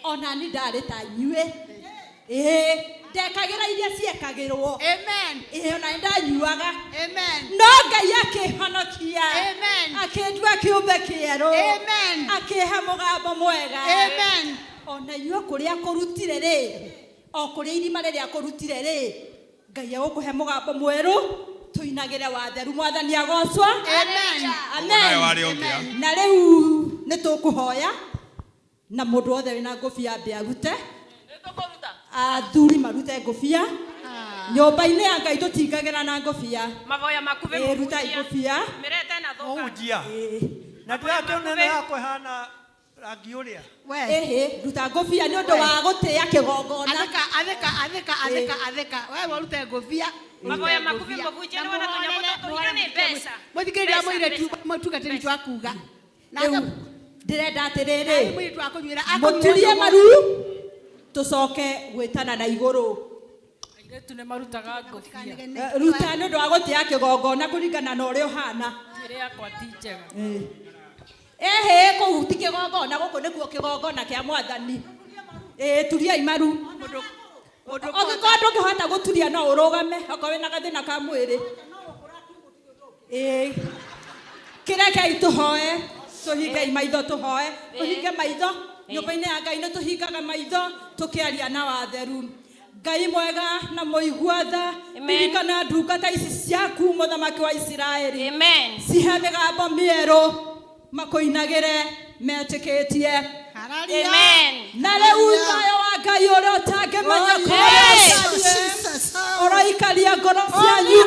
ona ni ndarĩ ta nyuĩ ndekagĩra iria ciekagĩrwo ona ndanyuaga no Ngai akĩhonokia akĩndua kĩũmbe kĩerũ akĩhe mũgambo mwega ona inyuĩ kũrĩa kũrutire rĩ o kũrĩa irima rĩrĩa kũrutire rĩ Ngai agũkũhe mũgambo mwerũ tuinagĩre watheru mwathani agocwo na rĩu nĩ tũkũhoya na mũndũ wothe wĩna ngũbia ambe arute athuri marute ngũbia nyũmba-inĩ ya Ngai tũtingagĩra na ngũbia mavoya makuve ruta ngũbia mirete na thoka Mũhunjia na ndĩratũona nĩ yakũhana rangi ũrĩa ruta ngũbia nĩ ũndũ wa gũtĩa kĩgongona atheka wewe urute ngũbia mavoya makuve mũhunjia nĩ wona tũnyamũ nĩ mbeca mũthikĩrĩria mũirĩtu mũtungatĩri twakuga ndĩrenda atĩrĩrĩ mũturie maru tucoke gwĩtana na igũrũ tu nĩ marutaga ngũbia ruta nĩ ũndũ wa gũtĩa kĩgongona kũringana na ũrĩa ũhana njĩra yakwa ti njega kũu ti kĩgongona gũkũ nĩkuo kĩgongona kĩa mwathani turiai maru ũngĩkorwo ndũngĩhota gũturia no ũrũgame okorwo wĩna gathĩna ka mwĩrĩ kĩrekei tũhoe tũhingei maitho tũhoe tũhinge maitho nyũmba-inĩ ya Ngai nĩ tũhingaga maitho tũkĩaria na watheru Ngai mwega na mũigua tha ririkana ndungata ici ciaku mũthamaki wa Isiraeli cihe mĩgambo mĩerũ makũinagĩre metĩkĩtie na rĩu thayũ wa Ngai ũrĩa ũtangĩmenya ũroikaria ngoro cianyu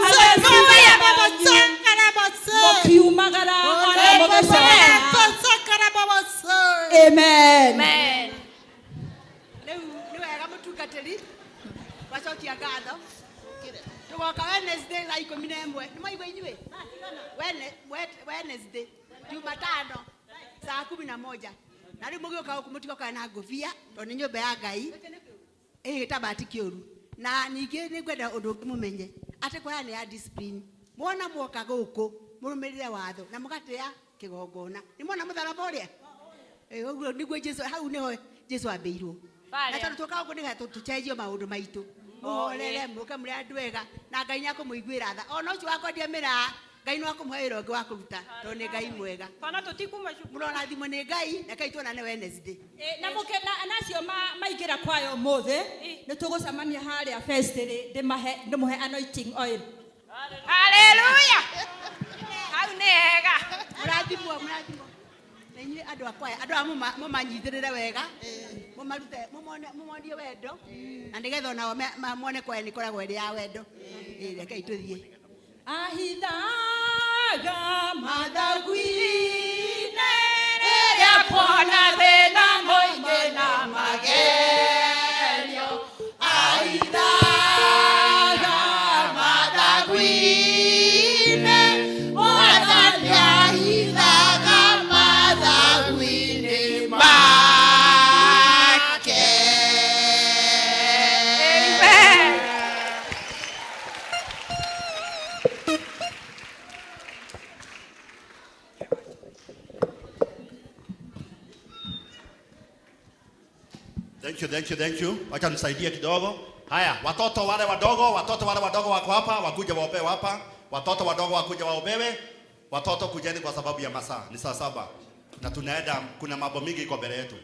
mũkiumagara Amen. Rĩu nĩ wega mũtungatĩri wacokia ngatho tũgoka Wednesday thaa 11 nĩ maigua inyuĩ Wednesday Jumatano saa 11 na rĩu mũgĩũka gũkũ mũtigokaga na ngũbia tondũ nĩ nyũmba ya Ngai gĩtabati kĩũru na ningĩ nĩ ngwenda ũndũ ũngĩ mũmenye atĩ kwaya nĩ ya discipline mwona mwoka gũkũ mũrũmĩrĩre watho na mũgatĩa kĩgongona nĩ mwona mũtharaba ũrĩa ũguo nĩguo Jesu hau nĩho Jesu ambeirwo na tondu tuka nguniga tucenjio maundu maitu muhorere muke muri andu ega na Ngai ni akumuiguira tha ona ucio wakondia mira Ngai no akumuheira ungi wa kuruta tondu ni Ngai mwega Pana tutikuma shukuru murona thimo ni Ngai na kai tuona ne Wednesday na muke nacio maingira kwayo mothe ni tugucamania haria festival ndimuhe anointing oil. Haleluya. Hau ni hega. Murathimwo na inyi andu akwa andu amumanyithirire wega mumarute mumonie wendo na nigetha nao mamone kwa ni koragwo iri ya wendo reke ituthie ahithaga mathagu-inĩ rĩrĩa kuona thĩna mũingĩ na magerio ahithaga mathagu-inĩ Mwathani ahithaga mathagu-inĩ make. Amen. Thank you. Wacha nisaidie kidogo. Haya, watoto wale wadogo wako hapa, wakuja waopewe hapa. Watoto wadogo wakuja waopewe. Watoto kujeni kwa sababu ya masaa. Ni saa 7. Na tunaenda kuna mambo mingi iko mbele yetu.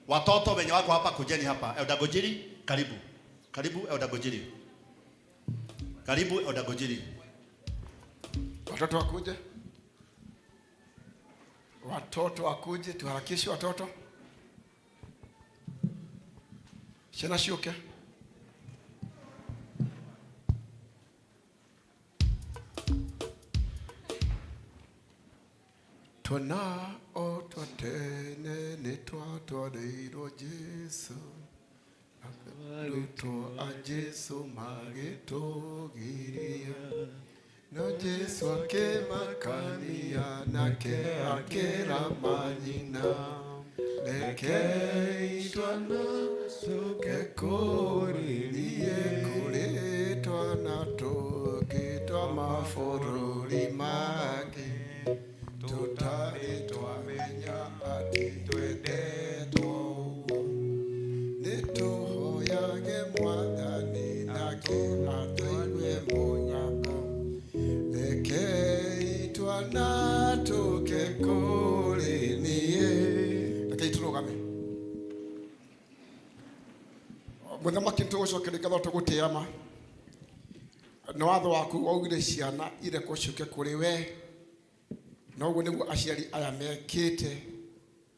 Watoto wenye wako hapa kujeni hapa. Elda Gojiri, karibu. Karibu Elda Gojiri. Karibu Elda Gojiri. Watoto wakuje. Watoto wakuje, tuharakishe watoto. Shena shuke. Tona otwatene nitwatwareirwo Jesu Ruto a Jesu magitugiria no Jesu akimakania nake akiramanyina Lekei twana suke kuririe kuri twana tukitwa mabũrũri mangĩ tutari twamenya ati twendetwo ũguo nĩtũhoyage Mwathani nake atũigue mũnyaka Lekei twana tũke kũrĩ niĩ Rekei tũrũgame Mũthamaki nĩtũgũcokeria ngatho tũgũtĩama nĩ watho waku waugire ciana irekwo ciũke kũrĩ we na ũguo nĩguo aciari aya mekĩte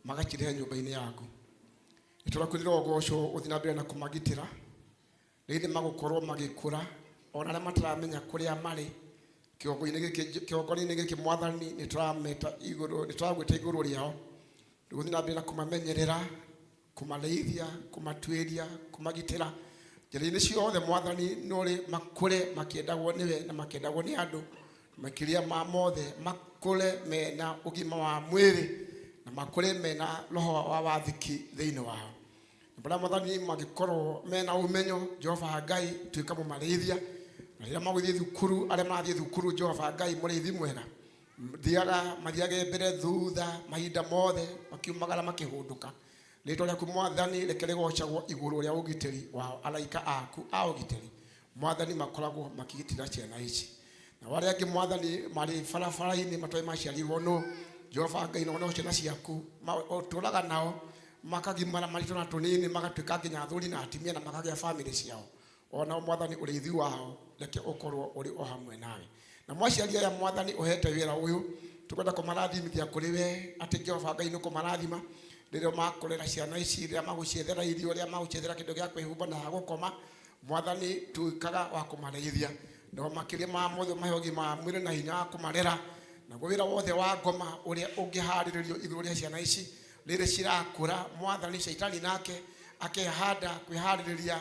magacirehe nyũmba-inĩ yaku nĩtũrakwĩrĩra ũgoco ũthiĩ na mbere na kũmagitĩra rĩrĩ magũkorwo magĩkũra ona arĩa mataramenya kũrĩa marĩ kĩgongo-inĩ gĩkĩ Mwathani nĩtũrameta igũrũ nĩtũragwĩta igũrũ rĩao gũthiĩ na mbere na kũmamenyerera kũmarĩithia kũmatuĩria kũmagitĩra njĩra-inĩ ciothe Mwathani nũrĩ makũre makĩendagwo nĩwe na makĩendagwo nĩ andũ makĩria ma mothe makũre mena ũgima wa mwĩrĩ na makũre mena roho wa wathĩki thĩinĩ wao na Mwathani magĩkorwo mena ũmenyo Jehova Ngai tuĩka mũmarĩithia na rĩrĩa magũthiĩ thukuru arĩa mathiĩ thukuru Jehova Ngai mũrĩithi mwega mathiage mbere thutha mahinda mothe makiumagara makĩhũndũka rĩtwa rĩaku Mwathani reke rĩgocagwo igũrũ rĩa ũgitĩri wa araika aku a ũgitĩri Mwathani makoragwo makĩgitĩra ciana ici na wale angĩ Mwathani marĩ barabara-inĩ matoĩ maciarirwo no Jehova Ngai no ciana ciaku tũraga nao makagimara maritũ na tũnini magatuĩka nginya athuri na atumia na makagĩa family ciao ona Mwathani ũrĩithi wao reke ũkorwo ũrĩ o hamwe nawe na mwaciari aya Mwathani ũhete wĩra ũyũ tũkwenda kũmarathimithia kũrĩ we atĩ Jehova Ngai nĩ kũmarathima rĩrĩa makũrera ciana ici rĩrĩa magũciethera irio rĩrĩa magũciethera kĩndũ gĩa kwĩhumba na gũkoma Mwathani tuĩkaga wa kũmarĩithia no makĩria ma mothe mahogi ma mwĩrĩ na hinya wa kũmarera na wĩra wothe wa ngoma ũrĩa ũngĩharĩrĩrio igũrũ rĩa ciana ici rĩrĩa cirakũra Mwathani Shaitani nake akehanda kwĩharĩrĩria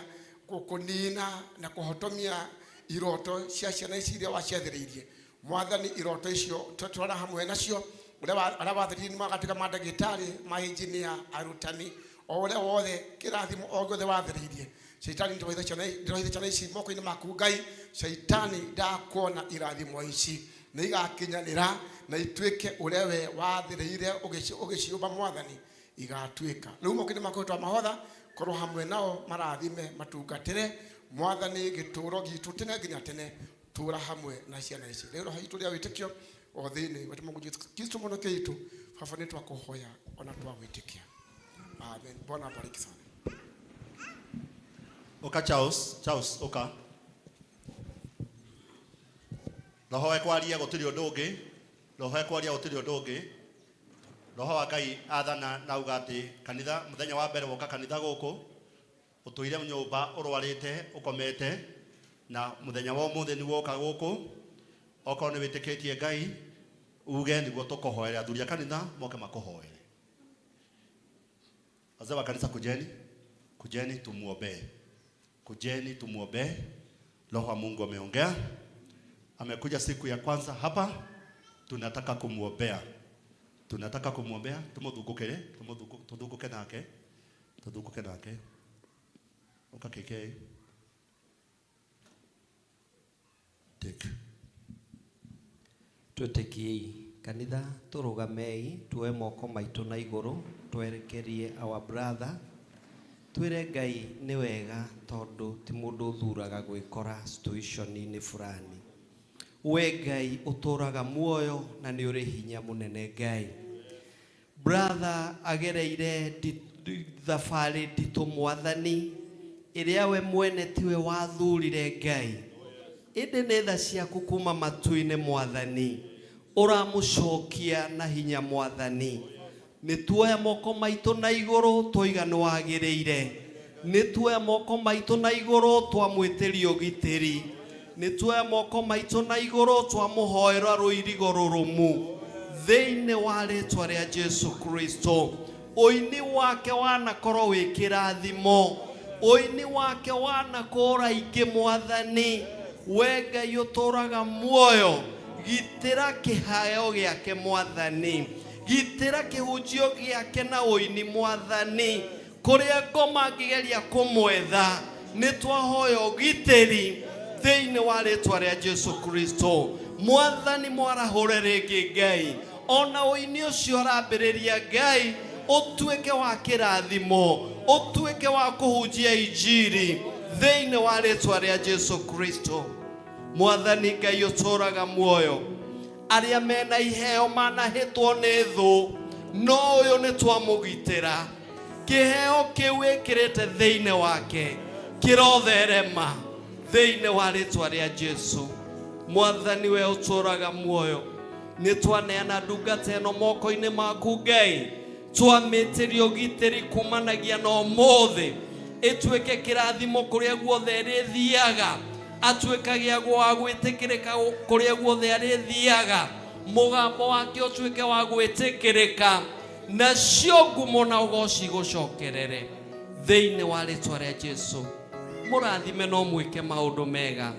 kũnina na kũhotomia iroto cia ciana ici iria waciathĩrĩirie Mwathani iroto icio twara hamwe nacio ũrĩa wathĩrĩirie magatuĩka mandagĩtarĩ maengineer arutani o ũrĩa wothe kĩrathimo o gĩothe wathĩrĩirie Shaitani ndoitha ciana ici moko-inĩ maku Ngai Shaitani ndakuona irathimo ici nĩ igakinyanĩra na ituĩke ũrĩa we wathĩrĩire ũgĩciũmba Mwathani igatuĩka. Rĩu mokĩnĩ makwĩtwa mahotha korwo hamwe nao marathime matungatĩre Mwathani gĩtũũro gitũ tene nginya tene, tũra hamwe na ciana ici. Rĩu roho itũ rĩa wĩtĩkio o thĩinĩ wa Mungu Yesu Kristo mwana kĩitũ, Baba nĩ twakũhoya ona twagwĩtĩkia. Amen. Bwana abariki sana. Oka Charles, oka. Roho ekwaria gũtirĩ ũndũ ũngĩ. Roho ekwaria gũtirĩ ũndũ ũngĩ. Roho wa Ngai athana na uga atĩ kanitha mũthenya wa mbere woka kanitha gũkũ ũtũire nyũmba ũrwarĩte ũkomete na mũthenya wa ũmũthĩ nĩ woka gũkũ okorwo nĩ wĩtĩkĩtie Ngai uge nĩguo tũkũhoere athuri a kanitha moke makũhoere. Wazee wa kanisa kujeni tumuombe. Kujeni tumuombe. Roho wa Mungu ameongea. Amekuja siku ya kwanza hapa. Tunataka kumuombea. Tudhukuke nake. Ukakeke. Take. Twĩtĩkiei kanitha tũrũgamei tuoe moko maitũ na igũrũ twerekerie our brother twĩre Ngai nĩ wega tondũ ti mũndũ ũthuraga gwĩkora situation-inĩ fulani. We Ngai ũtũraga muoyo na nĩ ũrĩ hinya mũnene Ngai. Brother agereire thabarĩ nditũ Mwathani ĩrĩa we mwene tiwe wathurire Ngai. Ĩndĩ nĩ tha ciaku kuma matu-inĩ Mwathani ũramũcokia na hinya Mwathani. Nĩtuoya moko maitũ na igũrũ twoiga nĩ wagĩrĩire. Nĩtuoya moko maitũ na igũrũ twamwĩtĩria ũgitĩri. Nĩtuoya moko maitũ na igũrũ twamũhoera rũirigo rũrũmu thĩinĩ wa rĩĩtwa rĩa Jesu Kristo. Ũini wake wanakorwo wĩ kĩrathimo. Ũini wake wanakorwo ingĩ Mwathani. We Ngai ũtũraga muoyo gitĩra kĩheo gĩake Mwathani. Gitĩra kĩhunjio gĩake na ũini Mwathani. Kũrĩa ngoma ngĩgeria kũmwetha nĩtwahoya ũgitĩri thĩinĩ wa rĩĩtwa rĩa Jesu Kristo. Mwathani mwarahũre rĩngĩ Ngai. Ona ũini ũcio arambĩrĩria Ngai ũtuĩke wa kĩrathimo. Ũtuĩke wa kũhunjia injiri thĩinĩ wa rĩĩtwa rĩa Jesu Kristo. Mwathani Ngai ũtũraga muoyo. Arĩa mena iheo manahĩtwo nĩ thũ no ũyũ nĩ twamũgitĩra. Kĩheo kĩu ĩkĩrĩte thĩinĩ wake kĩrotherema thĩinĩ wa rĩĩtwa rĩa Jesu. Mwathani we ũtũraga muoyo. Nĩ twaneana ndungata ĩno moko-inĩ maku Ngai. Twamĩtĩria ũgitĩri kumanagia na ũmũthĩ ĩtuĩke kĩrathimo kũrĩa guothe ĩrĩthiaga. Atuĩkagia wa gwĩtĩkĩrĩka kũrĩa guothe arĩthiaga. Mũgambo wake ũtuĩke wa gwĩtĩkĩrĩka. Nacio ngumo na ũgoci gũcokerere thĩinĩ wa rĩĩtwa rĩa Jesu. Mũrathime no mwĩke maũndũ mega.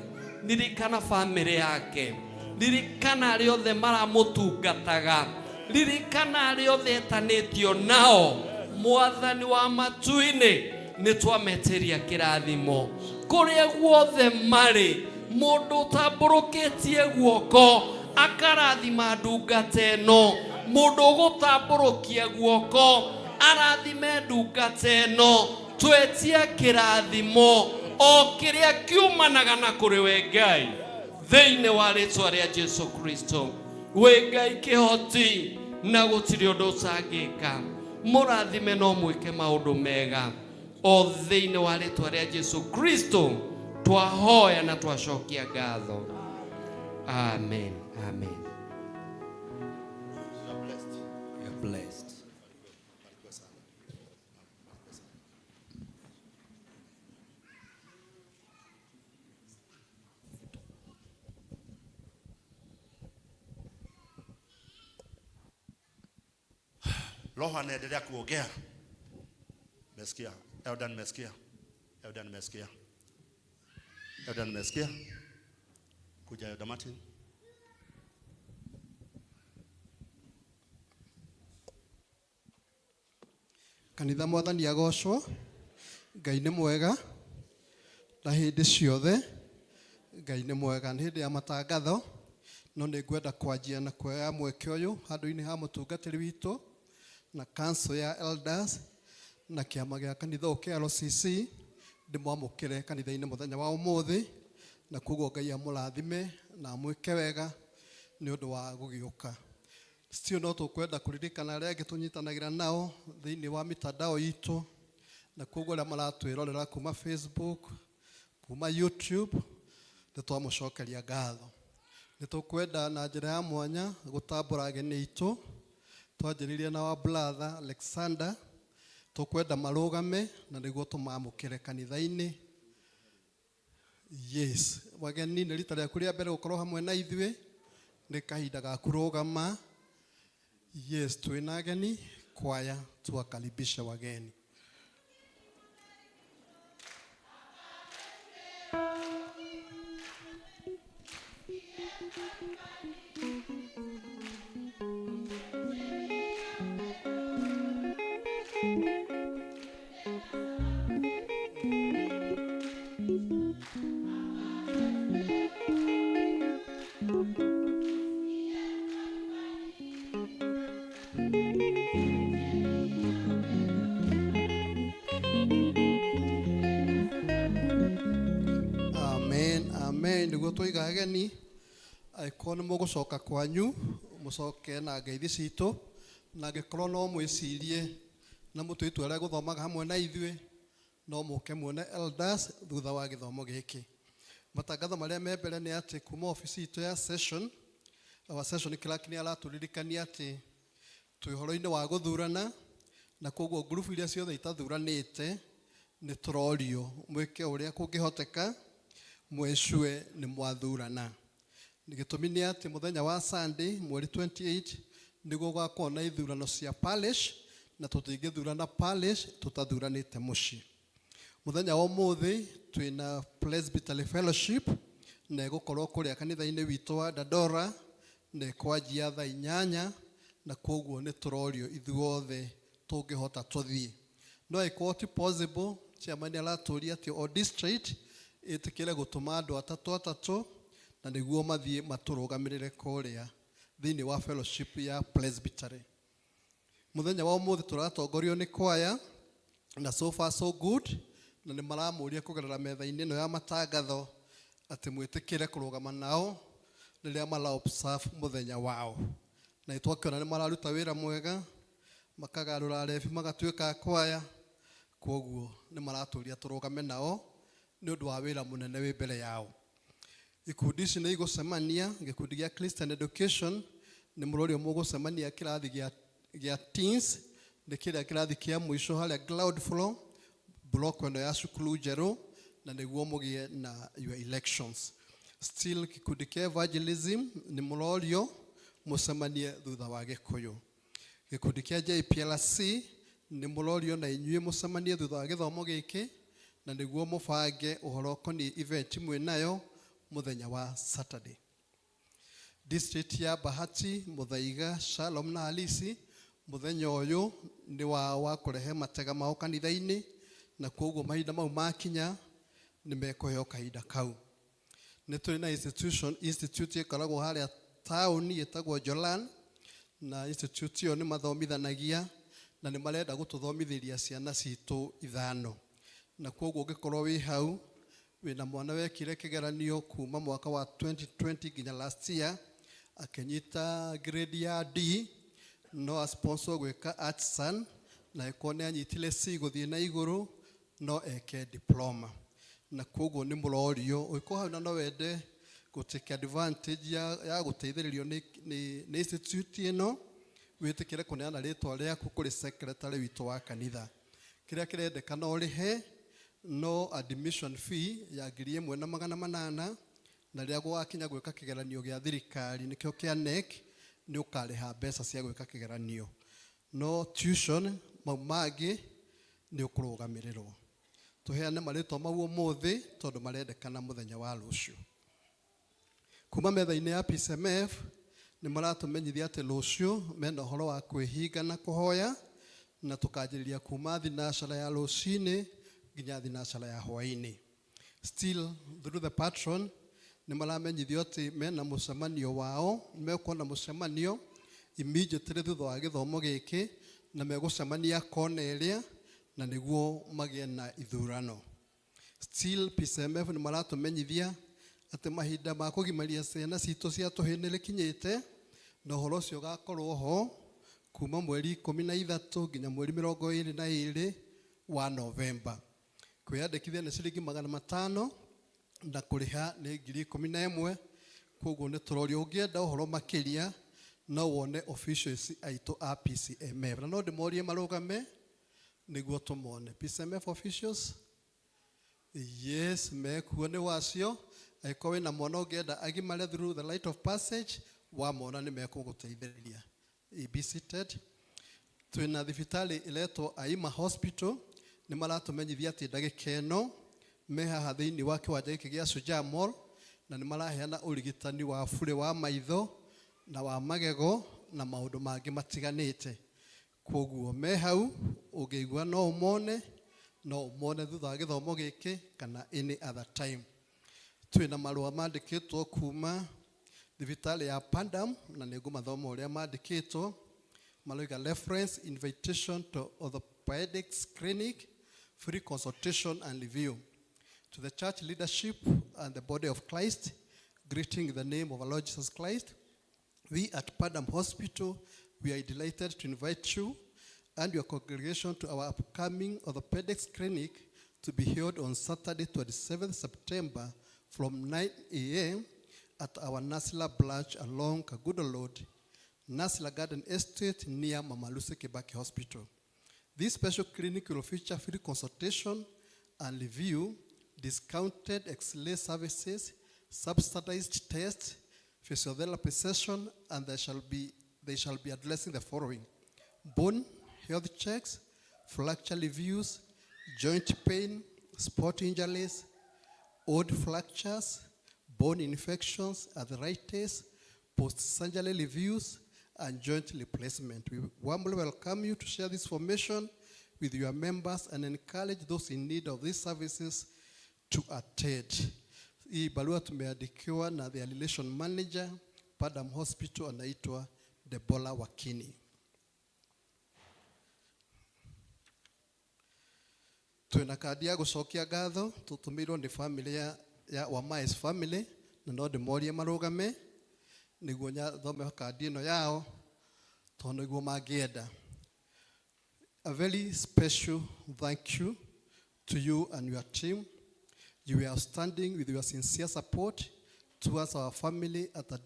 Ririkana famĩlĩ yake. Ririkana arĩa othe maramũtungataga. Ririkana arĩa othe etanĩtio nao. Mwathani wa matu-inĩ nĩtwametĩria kĩrathimo kũrĩa guothe marĩ. Mũndũ ũtambũrũkĩtie guoko akarathima ndungata ĩno. Mũndũ ũgũtambũrũkia guoko arathime ndungata ĩno. Twetia kĩrathimo o kĩrĩa kiumanaga na kũrĩ we Ngai thĩinĩ wa rĩĩtwa rĩa Jesu Kristo. We Ngai kĩhoti na gũtirĩ ũndũ ũtangĩka. Mũrathime no mwĩke maũndũ mega o thĩinĩ wa rĩĩtwa rĩa Jesu Kristo twahoya na twacokia ngatho. Amen. Amen. You are blessed. Roho anaendelea kuongea. Mesikia? Eldan mesikia? Eldan mesikia? Eldan mesikia? Kuja Eldan Martin. Kanitha Mwathani agocwo. Ngai nĩ mwega na hĩndĩ ciothe. Ngai nĩ mwega. Nĩ hĩndĩ ya matangatho no nĩ ngwenda kwanjia na kuoya mweke ũyũ handũ-inĩ ha mũtungatĩri witũ na council ya elders na kĩama gĩa kanitha kĩa LCC ndĩmwamũkĩre kanitha-inĩ mũthenya wa ũmũthĩ, na koguo Ngai amũrathime na amwĩke wega nĩ ũndũ wa gũgĩũka. Still no tũkwenda kũririkana arĩa angĩ tũnyitanagĩra nao thĩinĩ wa mitandao itũ, na koguo arĩa maratwĩrorera kuma Facebook, kuma YouTube, nĩ twamũcokeria ngatho. Nĩ tũkwenda na njĩra ya mwanya gũtambũra ageni aitũ, twanjĩrĩirie na wa brother Alexander, tũkwenda marũgame na nĩguo tũmamũkĩre kanitha-inĩ. Yes, wageni nĩ rita rĩaku rĩa mbere gũkorwo hamwe na ithuĩ, nĩ kahinda ga kũrũgama. Yes, twĩna ageni, kwaya tuwakaribishe wageni. Nĩguo tũiga ageni, angĩkorwo nĩ mũgũcoka kwanyu mũcoke na ngeithi citũ, na angĩkorwo no mwĩcirie na mũtue itua rĩa gũthomaga hamwe na ithuĩ, no mũke muone elders thutha wa gĩthomo gĩkĩ. Matangatho marĩa me mbere nĩ atĩ kuma ofici itũ ya session, our session clerk nĩ aratũririkania atĩ twĩ ũhoro-inĩ wa gũthurana, na koguo group iria ciothe itathuranĩte nĩ tũrorio mwĩke ũrĩa kũngĩhoteka mwecue nĩ mwathurana. Gĩtũmi nĩ atĩ mũthenya wa Sunday mweri 28 nĩguo gũgakorwo na ithurano cia parish, na tũtingĩthurana parish tũtathuranĩte mũciĩ. Mũthenya wa ũmũthĩ twĩna Presbytery Fellowship na ĩgũkorwo kũrĩa kanitha-inĩ witũ wa Dandora, na ĩkwanjia thaa 8, na koguo nĩ tũrorio ithuothe tũngĩhota tũthiĩ. No ĩkorwo ti possible, chairman aratũria atĩ o district ĩtĩkĩre gũtũma andũ atatũ na nĩguo mathiĩ matũrũgamĩrĩre kũrĩa thĩinĩ wa fellowship ya Presbytery. Mũthenya wa ũmũthĩ tũratongorio nĩ kwaya, na so far so good, na nĩ maramũria kũgerera metha-inĩ ĩno ya matangatho atĩ mwĩtĩkĩre kũrũgama nao rĩrĩa mara observe mũthenya wao. Na nĩtwakiona nĩ mararuta wĩra mwega, makagarũra rebi magatuĩka kwaya, koguo nĩ maratũria tũrũgame nao nĩ ũndũ wa wĩra mũnene wĩ mbere yao. Ikundi ici nĩ igũcemania, gĩkundi gĩa Christian Education nĩ mũrorio mũgũcemania kĩrathi gĩa teens, nĩ kĩrĩa kĩrathi kĩa mũico harĩa ground floor block ĩno ya cukuru njerũ, na nĩguo mũgĩe na your elections. Still gĩkundi kĩa evangelism nĩ mũrorio mũcemanie thutha wa Gĩkũyũ. Gĩkundi kĩa JPLC nĩ mũrorio na inyuĩ mũcemanie thutha wa gĩthomo gĩkĩ, na nĩguo mũbange ũhoro ũkoniĩ event imwe nayo mũthenya wa Saturday. District ya Bahati, Muthaiga, Shalom na Halisi, mũthenya ũyũ nĩ wa kũrehe matega mao kanitha-inĩ, na koguo mahinda mau makinya nĩ mekũheo kahinda kau. Nĩ tũrĩ na institute ĩkoragwo harĩa taũni ĩtagwo Jolan, na institute ĩyo nĩ mathomithanagia na nĩ marenda gũtũthomithĩria ciana citũ 5. Na koguo ũngĩkorwo wĩ hau wĩna mwana wekire kĩgeranio kuma mwaka wa 2020 nginya last year akĩnyita grade ya D, no sponsor gwĩka artisan, na ĩkorwo nĩ anyitire C gũthiĩ na igũrũ, no eke diploma. Na koguo nĩ mũrorio ũngĩkorwo hau na no wende gũtake advantage ya gũteithĩrĩrio nĩ institute ĩno, wĩtĩkĩre kũneana rĩtwa rĩaku kũrĩ secretary witũ wa kanitha. Kĩrĩa kĩrendekana ũrĩhe no admission fee ya 1,800, na rĩrĩa gũgakinya gwĩka kĩgeranio gĩa thirikari nĩkĩo kĩa NEC nĩ ũkarĩha mbeca cia gwĩka kĩgeranio. No tuition mau mangĩ nĩ ũkũrũgamĩrĩrwo. Tũheane marĩtwa mau ũmũthĩ tondũ marendekana mũthenya wa rũciũ. Kuma metha-inĩ ya PCMF nĩ maratũmenyithia atĩ rũciũ mena ũhoro wa kwĩhinga na kũhoya, na tũkanjĩrĩria kuma thinacara ya rũcinĩ nginya thinacara ya hwaĩ-inĩ. Still through the patron nĩ maramenyithio atĩ mena mũcemanio wao, mekuona mũcemanio immediately thutha wa gĩthomo gĩkĩ, na megũcemania kona ĩrĩa, na nĩguo magĩe na ithurano. Still PCMF nĩ maratũmenyithia atĩ mahinda ma kũgimaria ciana citũ cia tũhĩĩ nĩ rĩkinyĩte, na ũhoro ũcio ũgakorwo ho kuma mweri 13 nginya mweri 22 wa Novemba. Kwĩyandĩkithia nĩ ciringi 500 na kũrĩha nĩ 11,000. Koguo nĩ tũrorio ũngĩenda ũhoro makĩria no wone officials aitũ a PCMF. Na no ndĩmorie marũgame nĩguo tũmone. PCMF officials, yes, mekuo nĩ wacio. Angĩkorwo wĩna mwana ũngĩenda agimare through the light of passage, wamona nĩ mekũgũteithĩrĩria. Be seated. Twĩna thibitarĩ ĩretwo Aima Hospital, nĩ maratũmenyithia atĩ ndagĩka ĩno me haha thĩinĩ wa kĩwanja gĩkĩ gĩa Shujaa Mall, na nĩ maraheana ũrigitani wa bure wa maitho na wa magego na maũndũ mangĩ matiganĩte. Koguo me hau, ũngĩigua no ũmone thutha wa gĩthomo gĩkĩ kana any other time. Twĩna marũa mandĩkĩtwo kuma thibitarĩ ya Padam, na nĩguo mathoma ũrĩa mandĩkĩtwo. Maroiga reference invitation to orthopedics clinic, free consultation and review. To the church leadership and the body of Christ, greeting in the name of our Lord Jesus Christ. We at Padam Hospital, we are delighted to invite you and your congregation to our upcoming orthopedics clinic to be held on Saturday, 27th September from 9 a.m. at our Nasila branch along Kagudo Road, Nasila Garden Estate near Mama Lucy Kibaki Hospital. This special clinic will feature free consultation and review, discounted X-ray services, subsidized tests, physiotherapy session, and they shall be addressing the following: bone health checks, fracture reviews, joint pain, sport injuries, old fractures, bone infections, arthritis, post-surgery reviews, and joint replacement. We warmly welcome you to share this information with your members and encourage those in need of these services to attend. Hii barua tumeandikiwa na the relation manager Padam Hospital, anaitwa Debola Wakini. Twina kadi ya gũcokia ngatho tũtũmĩirwo nĩ family ya Wamais family, na no ndĩmorie marũgame nĩguo thome kadi ĩno yao tondũ nĩguo mangĩenda. A very special thank you to you and your team. You are standing with your sincere support towards our family at a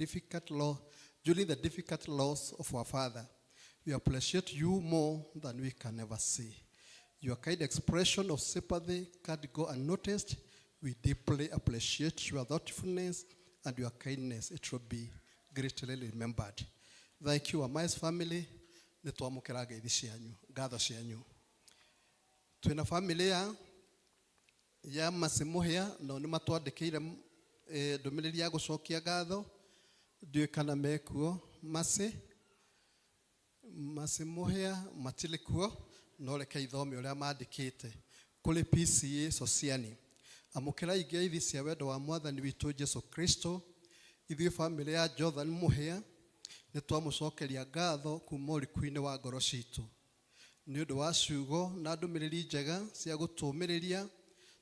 during the difficult loss of our father. We appreciate you more than we can ever see. Your kind expression of sympathy can't go unnoticed. We deeply appreciate your thoughtfulness and your kindness. It will be greatly remembered. Thank you, Wamais family. Nĩtwamũkĩra ngeithi cianyu, ngatho cianyu. Twĩna family ya Masimuhia, na nĩ matwandĩkĩire ndũmĩrĩri ya gũcokia ngatho. Ndiũĩ kana mekuo. Masimuhia matirĩ kuo, no reke ithome ũrĩa mandĩkĩte. Kũrĩ PCA Sociani, amũkĩrai ngeithi cia wendo wa Mwathani witũ Jesu Kristo. Ithuĩ family ya Jordan Muhia nĩtwamũcokeria ngatho kuma ũrikuinĩ wa ngoro citũ nĩ ũndũ wa ciugo na ndũmĩrĩri njega cia gũtũmĩrĩria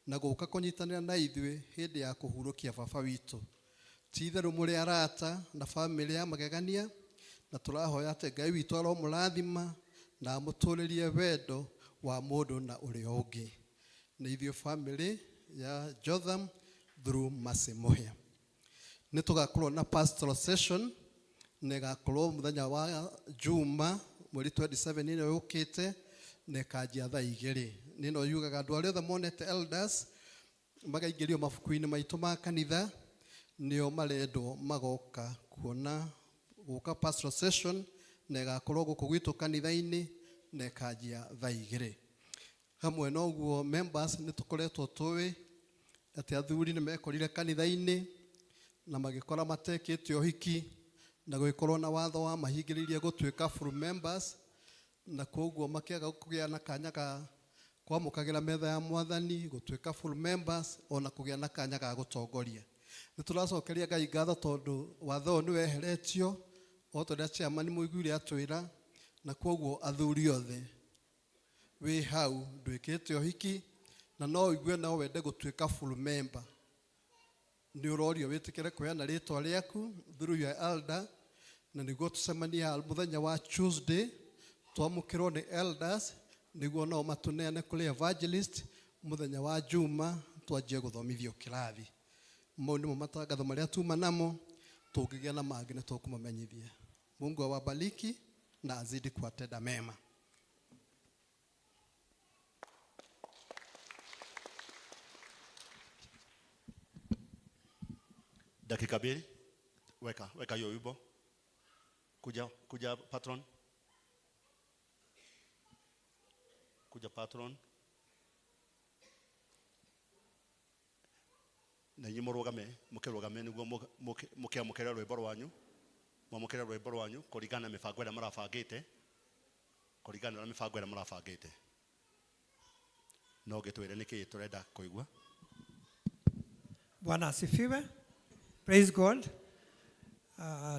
na gũka kũnyitanĩra na ithuĩ hĩndĩ ya kũhurũkia baba witũ. Ti-itherũ mũrĩ arata na family ya magegania, na tũrahoya atĩ Ngai witũ aromũrathima na amũtũrĩrie wendo wa mũndũ na ũrĩa ũngĩ. Nĩ ithuĩ family ya Jotham through Masimuhia. Nĩtũgakorwo na pastoral session negakorwo mũthenya wa Juma mweri 27 ĩno yũkĩte, na ĩkanjia thaa 2. Nĩno yugaga andũ arĩa othe monete elders magaingĩrio mabuku-inĩ maitũ ma kanitha nĩo marendwo magoka kuona gũka pastoral session, na ĩgakorwo gũkũ gwitũ kanitha-inĩ na ĩkanjia thaa 2. Hamwe na ũguo members nĩtũkoretwo tũĩ atĩ athuri nĩmekorire kanitha-inĩ na magĩkora matekĩte ũhiki na gũgĩkorwo na watho wa mahingĩrĩirie gũtuĩka full members, na koguo makĩaga kũgĩa na kanya ga kwamũkagĩra metha ya Mwathani, gũtuĩka full members, ona kũgĩa na kanya ga gũtongoria. nĩ tũracokeria Ngai ngatho tondũ watho nĩ weheretio o tondũ chairman mũiguire atwĩra na kwoguo athuri othe wĩ hau ndwĩkĩte ũhiki na no ũigue no wende gũtuĩka full member nĩ ũrorio wĩtĩkĩre kũheana rĩtwa rĩaku through your elder na nĩguo tũcemania mũthenya wa Tuesday twamũkĩrwo nĩ elders nĩguo nao matũneane kũrĩ evangelist mũthenya wa Juma twanjie gũthomithio kĩrathi. Mau nĩmo matangatho marĩa tuma namo, tũngĩgĩa na mangĩ nĩ tũkũmamenyithia. Mungu awabariki na azidi kuwatenda mema. Dakika mbili. Weka hiyo wimbo. Kuja patron. Kuja patron. Na nyinyi mũkĩrũgame nĩguo mũkĩamũkĩra rwĩmbo rwanyu, mwamũkĩra rwĩmbo rwanyu kũringana na mĩbango ĩrĩa marabangĩte. No gĩtwĩre nĩkĩ tũrenda kũigua. Bwana asifiwe. Praise God.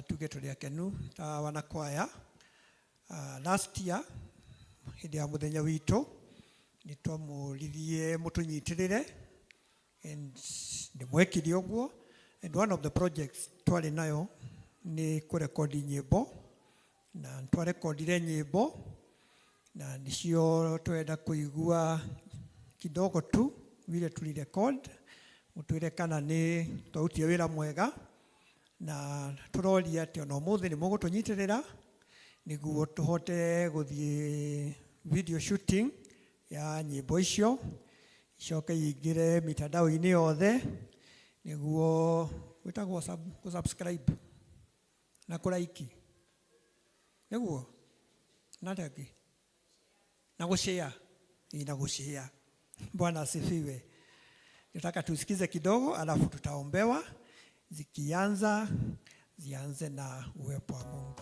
Tuge tũrĩ akenu ta wanakwaya. Last year hĩndĩ ya mũthenya witũ nĩ twamũririe mũtũnyitĩrĩre and ndimwekire ũguo, and one of the projects twarĩ nayo nĩ kũrekodi nyĩmbo na twarekondire nyĩmbo na nĩcio twenda kũigua kidogo tu vile tulirecord mũtwĩre kana nĩ twarutie wĩra mwega na tũroria atĩ ona ũmũthĩ nĩ mũgũtũnyitĩrĩra nĩguo tũhote gũthiĩ video shooting ya nyĩmbo icio icoke ingĩre mitandao-inĩ yothe nĩguo gwĩtagwo subscribe na kũlaiki nĩguo na rĩngĩ na gũshare na gũshare. Bwana asifiwe. Nataka tusikize kidogo alafu tutaombewa, zikianza zianze na uwepo wa Mungu.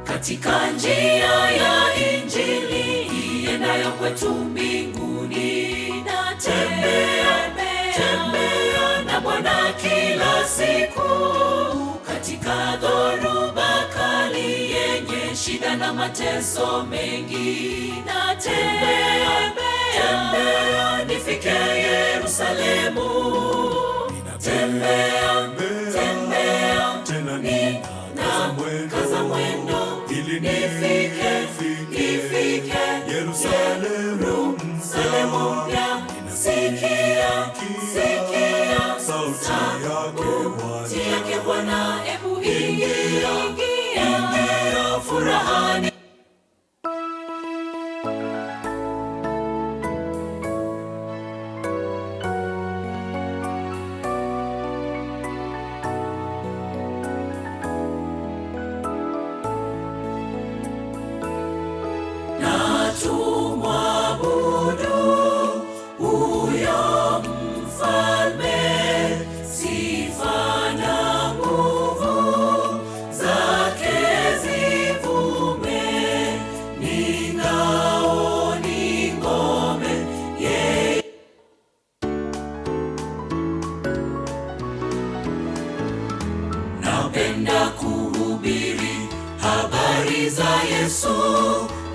Katika njia ya Injili iendayo kwetu mbinguni, natembea na Bwana kila siku. Katika dhoruba kali yenye shida na mateso mengi, natembea nifike Yerusalemu. Tembea tena nikaza mwendo ili nifike Yerusalemu mpya. Sikia sauti yake Bwana, ebu ingia furahani. Napenda kuhubiri habari za Yesu,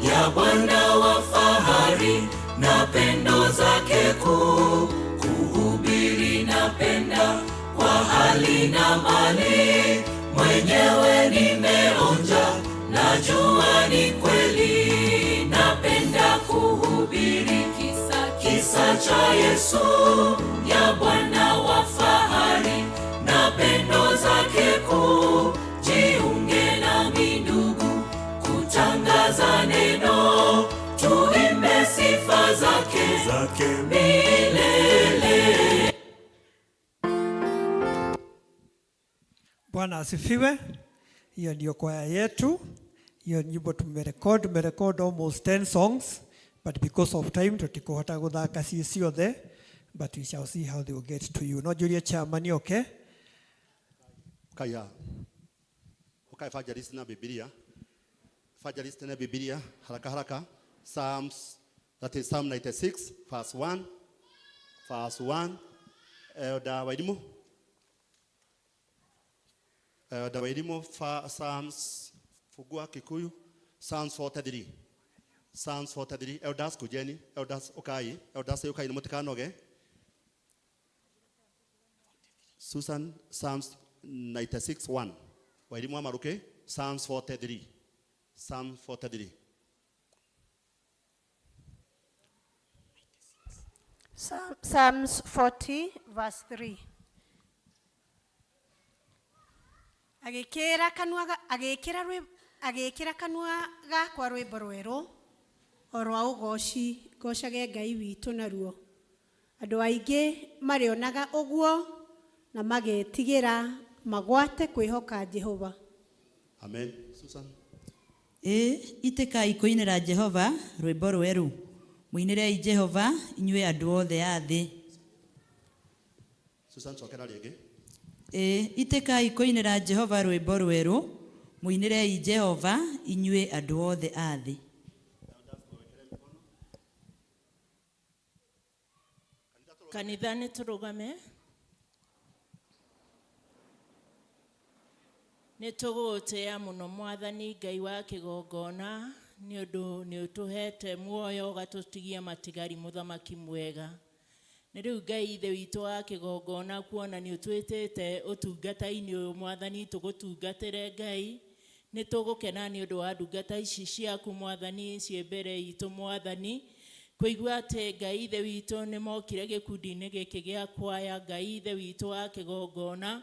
ya Bwana wa fahari na pendo zake kuu. Kuhubiri napenda kwa hali na mali, mwenyewe nimeonja, najua ni kweli. Napenda kuhubiri kisa cha Yesu, ya Bwana wa fahari na pendo zake kuu. Jiunge nami ndugu kutangaza neno, tuimbe sifa zake milele. Bwana asifiwe. Hiyo ndio kwaya yetu. Hiyo nyimbo tumerecord almost 10 songs, but because of time tutikuhota guthaka ciothe, but we shall see how they will get to you. No Julia Chamani, okay? Kaya. Okay, evangelist na Biblia. Evangelist na Biblia. Haraka haraka. Psalms, that is Psalm 96, verse 1. Verse 1. Elder Wairimu. Elder Wairimu, Psalms, Fugua Kikuyu. Psalms 43. Psalms 43. Elders kujeni. Elders okai. Elders yokai namutikanoge. Susan, Psalms 96, 1. Wairimu amaruke. Psalms 43. Psalm 43. Psalms 40 verse 3. Agikira kanua gakwa rwimbo rweru orwa ugoci ngocage Ngai witu naruo. Andu aingi marionaga uguo na magetigira magwate kwihoka Jehova. Amen. Susan. Itikai kuinira Jehova rwimbo rweru. Muinirei Jehova inyue andu othe a thi. Susan cokera ringi. Itikai kuinira Jehova rwimbo rweru. Muinirei Jehova inyue andu othe a thi. Kanitha nĩ tũrũgame. Nĩ tũgũtĩa mũno Mwathani Ngai wa kĩgongona nĩ ũndũ nĩ ũtũhete muoyo ũgatũtigia matigari mũthamaki mwega. Nĩ rĩu Ngai ithe witũ wa kĩgongona kuona nĩ ũtwĩtĩte ũtungata-inĩ ũyũ Mwathani tũgũtungatĩre Ngai. Nĩ tũgũkena nĩ ũndũ wa ndungata ici ciaku Mwathani ciĩ mbere itũ Mwathani. Kũigua atĩ Ngai ithe witũ nĩ mokire gĩkundi-inĩ gĩkĩ gĩa kwaya Ngai ithe witũ wa kĩgongona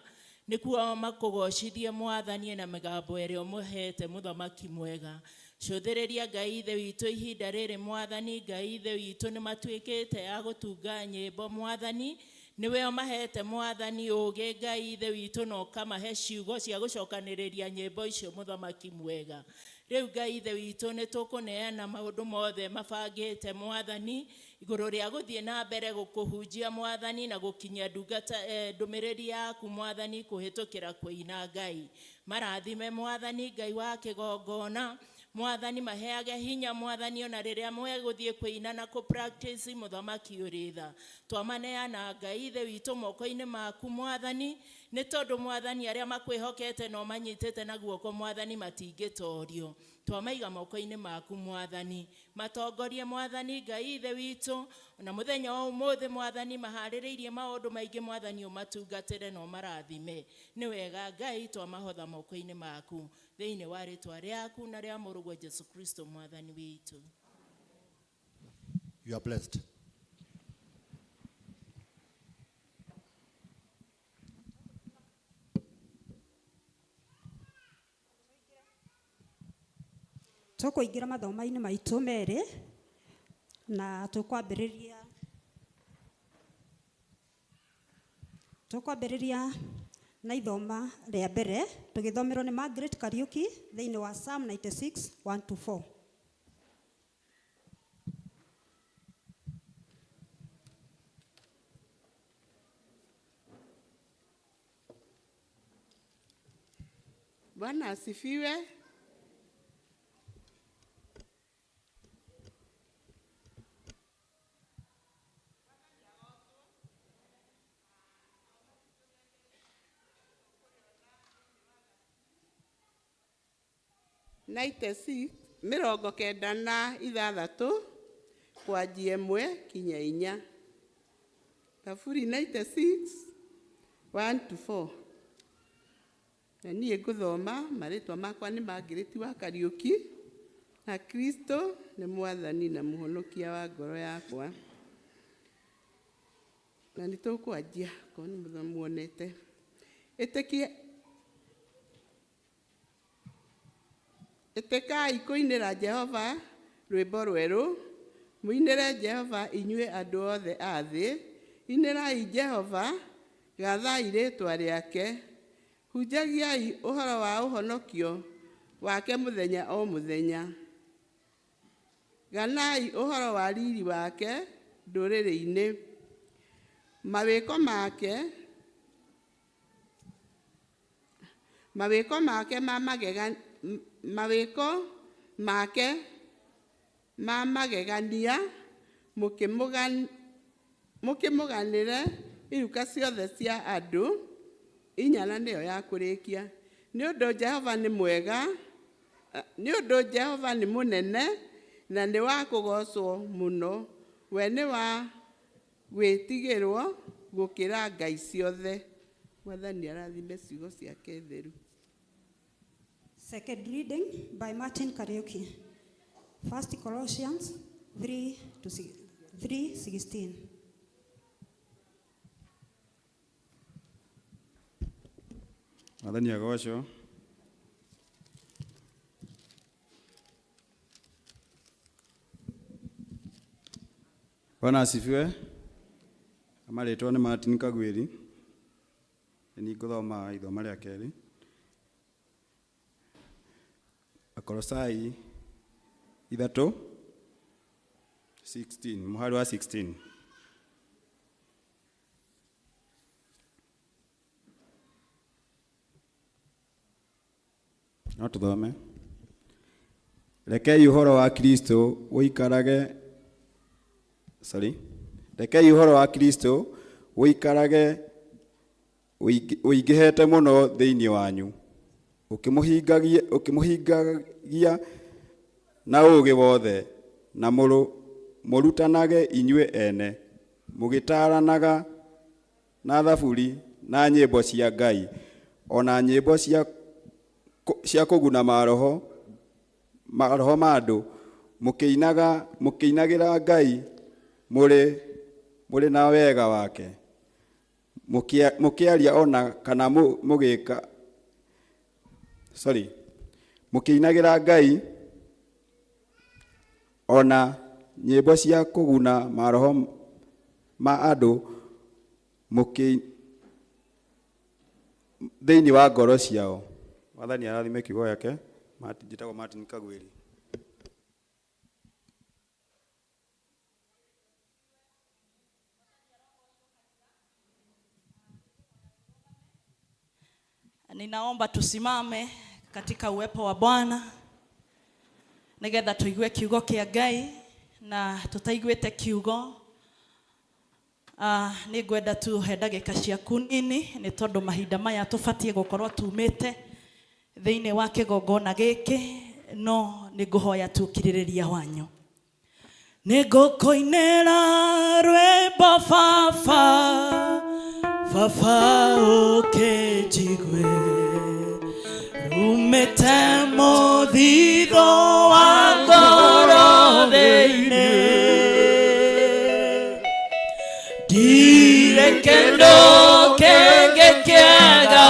nĩkuo makũgocithie Mwathani na mĩgambo ĩrĩa ũmũhete mũthamaki mwega. Cũthĩrĩria Ngai ithe witũ ihinda rĩrĩ Mwathani Ngai ithe witũ nĩ matuĩkĩte a gũtunga nyĩmbo Mwathani. Niwe ũmahete Mwathani ũũgĩ Ngai ithe witũ na ũkamahe ciugo cia gũcokanĩrĩria nyĩmbo icio mũthamaki mwega. Rĩu Ngai ithe witũ nĩ tũkũneana maũndũ mothe mabangĩte Mwathani igũrũ rĩa gũthiĩ na mbere gũkũhunjia Mwathani na gũkinyia ndũmĩrĩri yaku Mwathani kũhĩtũkĩra kũina Ngai. Marathime Mwathani Ngai wa kĩgongona. Mwathani maheage hinya Mwathani ona rĩrĩa mwegũthiĩ kũina na practice mũthamaki ũrĩ tha. Twamaneana Ngai ithe witũ moko-inĩ maku Mwathani nĩ tondũ Mwathani arĩa makwĩhokete na ũmanyitĩte na guoko Mwathani matingĩtorio. Twamaiga moko-inĩ maku Mwathani. Matongorie Mwathani Ngai ithe witũ na mũthenya wa ũmũthĩ Mwathani maharĩrĩirie maũndũ maingĩ Mwathani ũmatungatĩre na ũmarathime. Nĩ wega Ngai twamahotha moko-inĩ maku thĩinĩ wa rĩtwa rĩaku na rĩa mũrũgwo Jesu Kristo Mwathani witũ. You are blessed. Tũkũingĩra mathomo-inĩ maitũ merĩ na tũkwambĩrĩria na ithoma rĩa mbere tũgĩthomerwo nĩ Margaret Kariuki thĩinĩ wa Psalm 96, 1-4. Bwana asifiwe. Mĩrongo kenda na ithathatũ kwanjia 1 kinya 4. Thaburi 96, 1-4. Na niĩ ngũthoma marĩtwa makwa nĩ Margaret wa Kariuki na Kristo nĩ Mwathani na mũhonokia wa ngoro yakwa. Na nĩ tũkwanjia korwo nĩ muonete. Ĩtĩkai kũinĩra Jehova rwĩmbo rwerũ. Mũinĩre Jehova inyue andũ othe a thĩ. Inĩrai Jehova, gathai rĩtwa rĩake. Hunjagiai ũhoro wa ũhonokio wake mũthenya o mũthenya. Ganai ũhoro wa riri wake ndũrĩrĩ-inĩ. Mawĩko make mawĩko make ma magegania mũkĩmũganĩre iruka ciothe cia andũ. 4 nĩyo ya kũrĩkia. Nĩ ũndũ Jehova nĩ mwega, nĩ ũndũ Jehova nĩ mũnene na nĩ wa kũgocwo mũno. We nĩ wa gwĩtigĩrwo gũkĩra ngai ciothe. Mwathani arathime ciugo ciake theru. Second reading by Martin Kariuki. 1 Colossians 3:16. Mwathani agocwo. Bwana asifiwe. Amarĩtwo nĩ Martin Kagwĩri. Nĩ ngũthoma ithoma rĩa kerĩ. Akolosai 3:16, mũhari wa 16. No tuthome. Rekei ũhoro wa Kristo ũikarage ũingĩhete mũno thĩinĩ wanyu, ũkĩmũhingagia na ũũgĩ wothe, na mũrutanage inyuĩ ene, mũgĩtaaranaga na thaburi na nyĩmbo cia Ngai, ona nyĩmbo cia kũguna maroho ma andũ, mũkĩinagĩra Ngai mũrĩ na wega wake, mũkĩaria ona kana mũkĩinagĩra Ngai ona nyĩmbo cia kũguna maroho ma andũ thĩinĩ wa ngoro ciao. Mwathani arathime kiugo yake. Njĩtagwo Martin Kagwĩri. Ninaomba tusimame katika uwepo wa Bwana nigetha tuigue kiugo kia Ngai na tutaiguĩte kiugo. Nĩ ngwenda tuhe ndagĩka ciaku nini nĩ tondũ mahinda maya tũbatie gũkorwo tumĩte thĩinĩ wa kĩgongona gĩkĩ, no nĩ ngũhoya tukirĩrĩria wanyu. Nĩ ngũkũinĩra rwĩmbo Baba ũkĩnjigue, rumĩte mũthitho wa ngoro thĩinĩ, ndirĩ kĩndũ kĩngĩ kĩega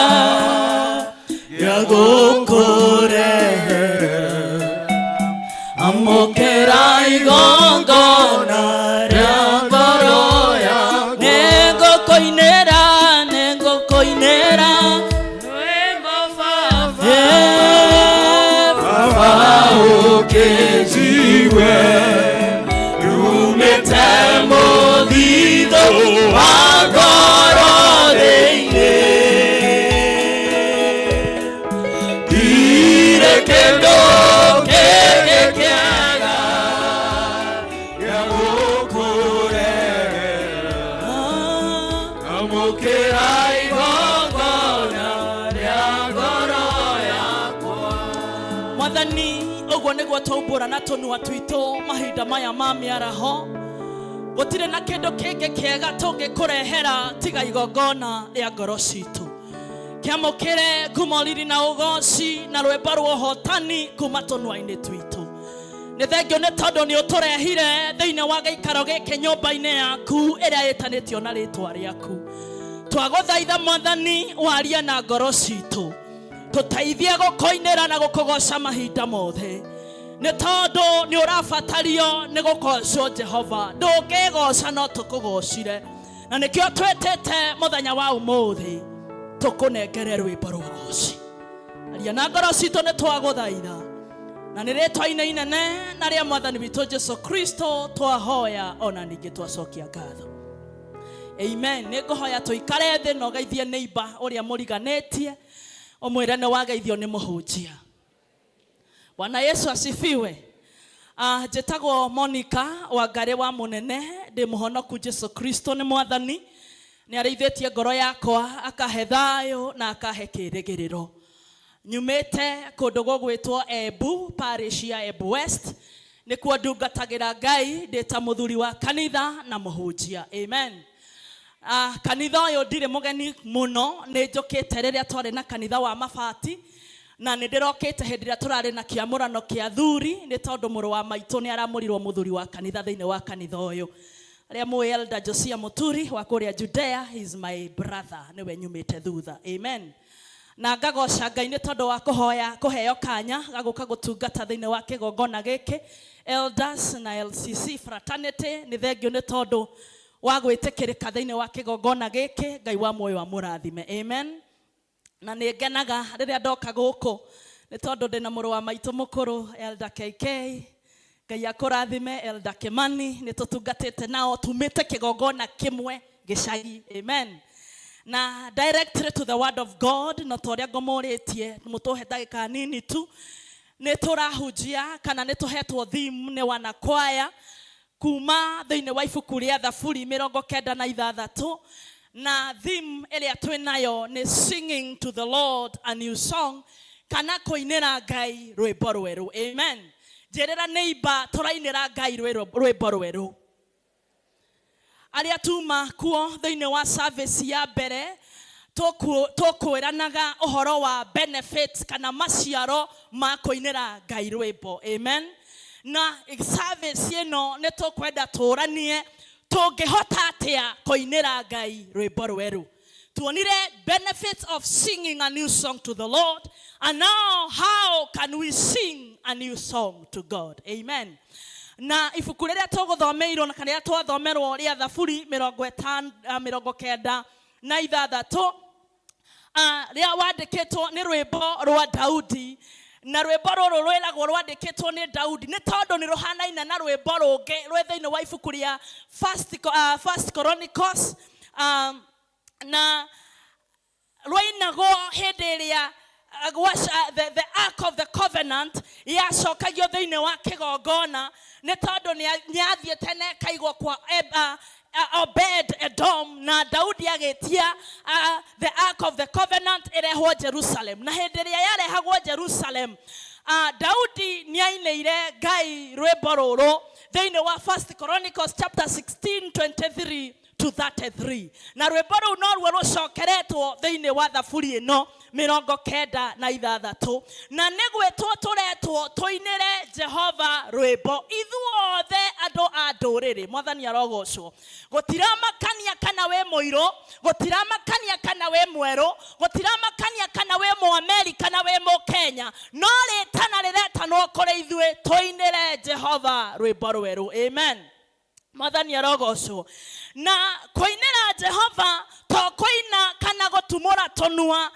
gĩa gũkũrehera, amũkĩra igongona rĩa ngoro yaku. Nĩ ngũkũinĩra rwĩmbo Baba ũkĩnjigue, rumĩte mũthitho wa ngoro thĩinĩ, ndirĩ kĩndũ kĩngĩ kĩega gĩa gũkũrehera, amũkĩra igongona rĩa ngoro yakwa. Mwathani, ũguo nĩguo twaũmbũrana tũnua twitũ mahinda maya ma mĩaraho. Gũtirĩ na kĩndũ kĩngĩ kĩega tũngĩkũrehera tiga igongona rĩa ngoro citũ. Kĩamũkĩre ngumo riri na ũgooci na rwĩmbo rwa ũhotani kuma tũnua-inĩ twitũ. Nĩ thengio nĩ tondũ nĩ ũtũrehire thĩinĩ wa gĩikaro gĩkĩ nyũmba-inĩ yaku ĩrĩa ĩtanĩtio na rĩtwa rĩaku. Twagũthaitha Mwathani, warie na ngoro citũ, tũteithie gũkũinĩra na gũkũgoca mahinda mothe, nĩ tondũ nĩ ũrabatario nĩ gũgocwo Jehova. Ndũngĩgoca no tũkũgocire, na nĩkĩo twĩtĩte mũthenya wa ũmũthĩ tũkũnengere rwĩmbo rwa ũgoci. Aria na ngoro citũ nĩ twagũthaitha, na nĩ rĩtwa-inĩ inene na rĩa Mwathani witũ Jesu Kristo twahoya ona ningĩ twacokia ngatho. Amen. Nĩ ngũhoya tũikare thĩ na ũgeithie neighbor ũrĩa mũriganĩtie, omwire ne wageithio ni muhunjia. Bwana Yesu asifiwe. Jetagwo Monica Wangari wa Munene, ndi muhonoku Jesu Kristo ni mwathani, ni areithitie ngoro yakwa akahe thayo na akahe kirigiriro. Nyumite kundu gugwitwo Embu, parish ya Embu West, ni kuo ndungatagira Ngai ndita muthuri wa kanitha na muhunjia. Amen. Kanitha uyu ndire mugeni muno, ni njukite riria twari na kanitha wa mabati, na nä ndä rokete hä ndä ä rä a tå rarä na kä amå kä a thuri nä tondå må rå wa maitå nä aramå må thuri wa kanitha thä inä wa kanitha å yå. Arä a mwä Elder Josia Muturi wa kå rä a Judea, he is my brother, nä we nyumä te thutha. Amen. Na ngagoca Ngai nä tondå wa kå heo kanya gagå ka gå tungata thä inä wa kä gongona gä kä. Elders na LCC fraternity nä thengio nä tondå wa gwä tä kä rä ka thä inä wa kä gongona gä kä. Ngai wa muoyo wa må rathime. Amen. Na nä ngenaga rä rä a ndoka gå kå nä tondå ndä na må rå wa maitå må kå rå Elder KK. Ngai akå rathime. Elder Kimani nä tå tungatä te nao tumä te kä gongona kä mwe gä cagi. Amen. Na directly to the word of God, no to rä a ngomå rä tie må tå he ndagä ka nini tu, nä tå rahunjia kana nä tå hetwo theme nä wanakwaya kuma thä inä wa ibuku rä a Thaburi 96. Na theme ĩrĩa twĩ nayo nĩ singing to the Lord a new song, kana kũinĩra Ngai rwĩmbo rwerũ. Amen. Njĩrĩra neighbor tũrainĩra Ngai rwĩmbo rwerũ. Arĩa tuma kuo thĩinĩ wa service ya mbere tũkwĩranaga ũhoro wa benefits kana maciaro ma kũinĩra Ngai rwĩmbo. Amen. Na service ĩno nĩ tũkwenda tũranie tũngĩhota atĩa kũinĩra Ngai rwĩmbo rwerũ. Tuonire benefits of singing a new song to the Lord, and now how can we sing a new song to God. Amen. Na ibuku rĩrĩa tũgũthomeirwo na kana rĩrĩa twathomerwo rĩa Thaburi 96 rĩa wandĩkĩtwo nĩ rwĩmbo rwa Daudi. Na rwĩmbo rũrũ rwĩragwo rwandĩkĩtwo nĩ Daudi nĩ tondũ nĩ rũhanaine na rwĩmbo rũngĩ rwĩ thĩinĩ wa ibuku rĩa First Chronicles, na rwainagwo hĩndĩ ĩrĩa the Ark of the Covenant yacokagio thĩinĩ wa kĩgongona, nĩ tondũ nĩathiĩte na ĩkaigwo kwa Obed Edom, na Daudi agĩtia the Ark of the Covenant ĩrehwo Jerusalem. Na hĩndĩ ĩrĩa yarehagwo Jerusalem, Daudi nĩainĩire Ngai rwĩmbo rũrũ thĩinĩ wa First Chronicles chapter 16:23 to 33. Na rwĩmbo rũu no ruo rũcokeretwo thĩinĩ wa Thaburi ĩno 96. Na nĩ gwĩtwo tũretwo tũinĩre Jehova rwĩmbo ithuothe andũ a ndũrĩrĩ. Mwathani arogocwo. Gũtiramakania kana we mũirũ, gũtiramakania kana we mwerũ, gũtiramakania kana we Mũameri kana we Mũkenya, no rĩtana rĩretanwo kũrĩ ithuĩ tũinĩre Jehova rwĩmbo rwerũ. Amen. Mwathani arogocwo. Na kũinĩra Jehova to kũina kana gũtumũra tũnua,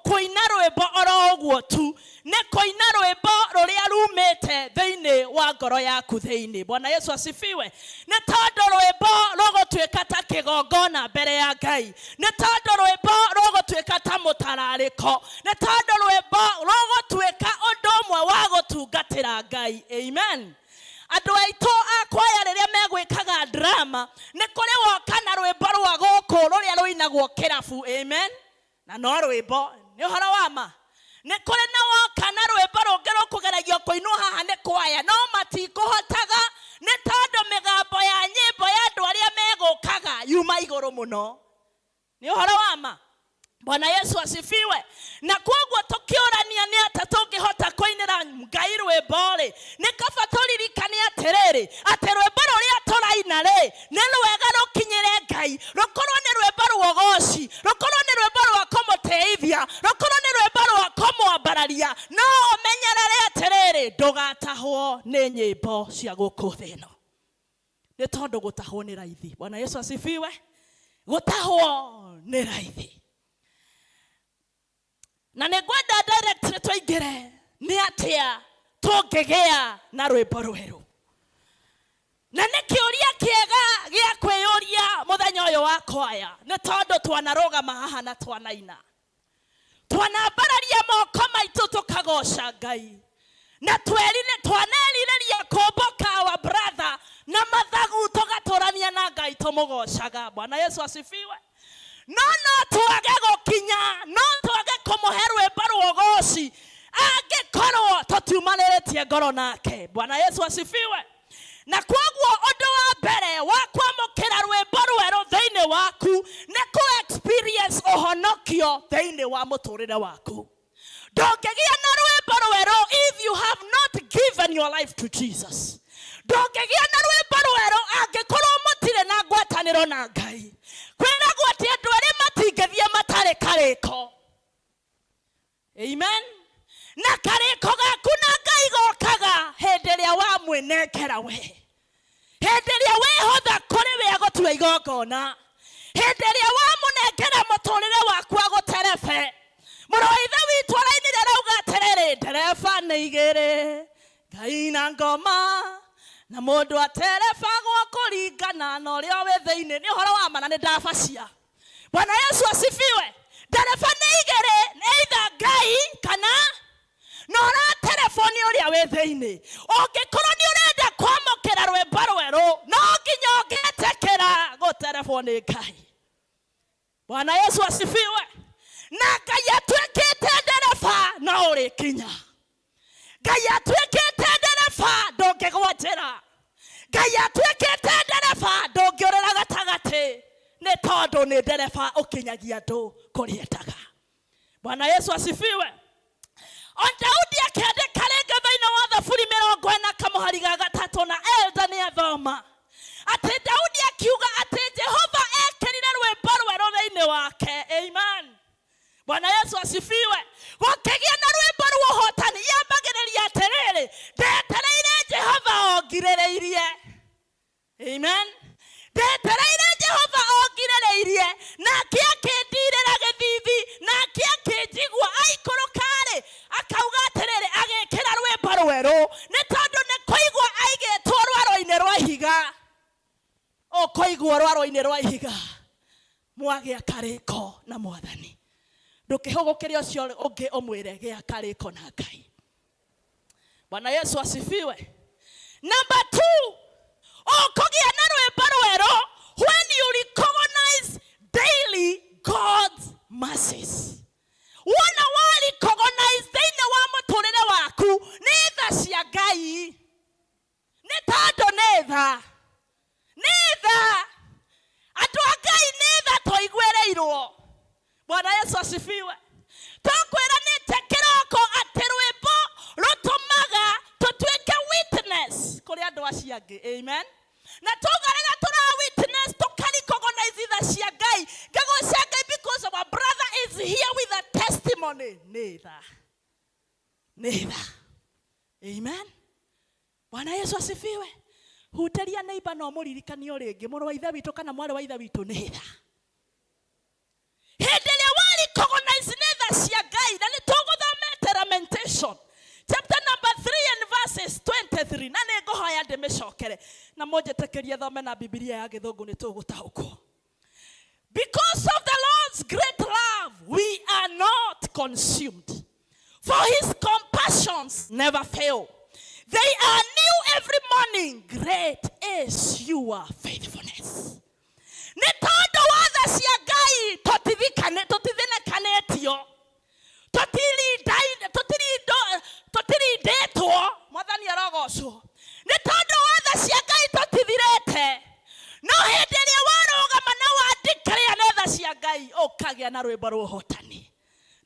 kũina rwĩmbo oro ũguo tu, nĩ kũina rwĩmbo rũrĩa rumĩte thĩinĩ wa ngoro yaku thĩinĩ. Bwana Yesu asifiwe. Nĩ tondũ rwĩmbo rũgũtuĩka ta kĩgongona mbere ya Ngai, nĩ tondũ rwĩmbo rũgũtuĩka ta mũtararĩko, nĩ tondũ rwĩmbo rũgũtuĩka ũndũ ũmwe wa gũtungatĩra Ngai. Amen. Andũ aitũ a kwaya rĩrĩa megwĩkaga drama, nĩ kũrĩ woka na rwĩmbo rwa gũkũ rũrĩa rũinagwo kĩrabu. Amen. Na no rwĩmbo nĩ ũhoro wa ma. Nĩ kũrĩ na woka na rwĩmbo rũngĩ rũkũgeragio kũinwo haha nĩ kwaya, no matikũhotaga nĩ tondũ mĩgambo ya nyĩmbo ya andũ arĩa megũkaga yuma igũrũ mũno. Nĩ ũhoro wa ma. Bwana Yesu asifiwe. Na kwoguo tũkĩũrania nĩ atĩ tũngĩhota kũinĩra Ngai rwĩmbo-rĩ, nĩ kaba tũririkane atĩrĩrĩ, atĩ rwĩmbo rũrĩa tũraina rĩ nĩ rwega rũkinyĩre Ngai, rũkorwo nĩ rwĩmbo rwa ũgooci, rũkorwo nĩ rwĩmbo rwa kũmũtĩithia, rũkorwo nĩ rwĩmbo rwa kũmwambararia, no ũmenyerere atĩrĩrĩ ndũgatahwo nĩ nyĩmbo cia gũkũ thĩ ĩno. Nĩ tondũ gũtahwo nĩ raithi. Bwana Yesu asifiwe. Gũtahwo nĩ raithi. Na nĩngwenda directly tũingĩre nĩ atĩa tũngĩgĩa na rwĩmbo rwerũ. Na nĩ kĩũria kĩega gĩa kwĩyũria mũthenya ũyũ wa kwaya, nĩ tondũ twanarũgama haha na twanaina. twanambararia moko maitũ tũkagoca Ngai na twanerirĩria kũmbũka wa brother na mathagu tũgatũrania na Ngai tũmũgocaga. Bwana Yesu asifiwe. No twage gũkinya, no twage kũmũhe rwĩmbo rwa ũgoci angĩkorwo tũtiumanĩrĩtie ngoro nake. Bwana Yesu asifiwe. Na kwoguo ũndũ wa mbere wa kwamũkĩra rwĩmbo rwerũ thĩinĩ waku nĩ kũ experience ũhonokio thĩinĩ wa mũtũrĩre waku. Ndũngĩgĩa na rwĩmbo rwerũ if you have not given your life to Jesus. Ndũngĩgĩa na rwĩmbo rwerũ angĩkorwo mũtirĩ na ngwatanĩro na Ngai. Kwĩragwo atĩ andũ arĩa matingĩthiĩ matarĩ karĩko. Amen. Na karĩko gaku na Ngai gokaga hĩndĩ ĩrĩa wamwĩnengera we. Hĩndĩ ĩrĩa wĩhotha kũrĩ we agũtua igongona. Hĩndĩ ĩrĩa wamũnengera mũtũrĩre waku agũterebe. Mũrũ wa ithe witũ arainire arauga atĩrĩrĩ, ndereba nĩ igĩrĩ, Ngai na ngoma, na mũndũ aterebagwo kũringana na ũrĩa wĩ thĩinĩ. Nĩ ũhoro wa ma na nĩ ndabacia. Bwana Yesu asifiwe. Ndereba nĩ igĩrĩ, nĩ either Ngai kana no telefoni ũrĩa wĩ thĩinĩ. Ũngĩkorwo nĩ ũrenda kwamũkĩra rwĩmbo rwerũ, no nginya ũngĩetĩkĩra gũterebwo nĩ Ngai. Bwana Yesu asifiwe. Na Ngai atuĩkĩte ndereba no ũrĩkinya. Ngai atuĩkĩte ndereba ndũngĩgwa njĩra. Ngai atuĩkĩte ndereba ndũngĩũrĩra gatagatĩ, nĩ tondũ nĩ ndereba ũkinyagia andũ kũrĩa endaga. Bwana Yesu asifiwe. Daudi akĩandĩka rĩngĩ thĩinĩ wa Thaburi 40:3 na Elda nĩ athoma atĩ Daudi akiuga atĩ Jehova ekĩrire rwĩmbo rwerũ thĩinĩ wake. Amen. Bwana Yesu asifiwe. Gũkĩgĩa na rwĩmbo rwa ũhotani yambagĩrĩria atĩrĩrĩ, ndetereire Jehova ongirĩrĩirie. Amen. Ndetereire Jehova ongirĩrĩirie, nake akĩndirĩra gĩthithi, nake akĩnjigua. Aikũrũkarĩ akauga atĩrĩrĩ, agĩkĩra rwĩmbo rwerũ nĩ tondũ nĩ kũigua aigĩtwo rwaro-inĩ rwa ihiga. Ũkũigwo rwaro-inĩ rwa ihiga mwagĩa karĩko na Mwathani. Ndũkĩhũgũkĩre ũcio ũngĩ ũmwĩre gĩa karĩko na Ngai. Bwana Yesu asifiwe. Number 2, ũkũgĩa na rwĩmbo rwerũ when you recognize daily God's mercies. Wona wa recognize thĩinĩ wa mũtũrĩre waku nĩ tha cia Ngai. Nĩ tondũ nĩ tha. Nĩ tha. Andũ a Ngai nĩ tha tũiguĩrĩirwo. Bwana Yesu asifiwe. Tũkwĩranĩte kĩroko atĩ rwĩmbo rũtũmaga tũtuĩke witness kũrĩ andũ acio angĩ. Amen. Na tũgarĩra tũra witness tũkaricognize tha cia Ngai. Ngagũcia Ngai because our brother is here with a testimony. Nĩ tha. Nĩ tha. Amen. Bwana Yesu asifiwe. Hutaria neighbor no mũririkanio rĩngĩ, mũrũ wa ithe witũ kana mwarĩ wa ithe witũ nĩ tha. Hĩndĩ ĩrĩa wa recognize nĩ tha cia Ngai, na nĩ tũgũthomete Lamentation chapter number 3 and verses 23. Na nĩ ngũhoya ndĩmĩcokere na mũnjĩtĩkĩrie thome na Biblia ya Gĩthũngũ nĩ tũgũtaũkwo. Because of the Lord's great love, we are not consumed, for his compassions never fail. They are new every morning. Great is your faithfulness. Nĩ tondũ wa tha cia Ngai tũtithinĩkanĩtio, tũtirindĩtwo. Mwathani arogocwo. Nĩ tondũ wa tha cia Ngai tũtithirĩte. No hĩndĩ ĩrĩa warũgama na wandĩkĩrĩa nĩ tha cia Ngai ũkagĩa na rwĩmbo rwa ũhotani.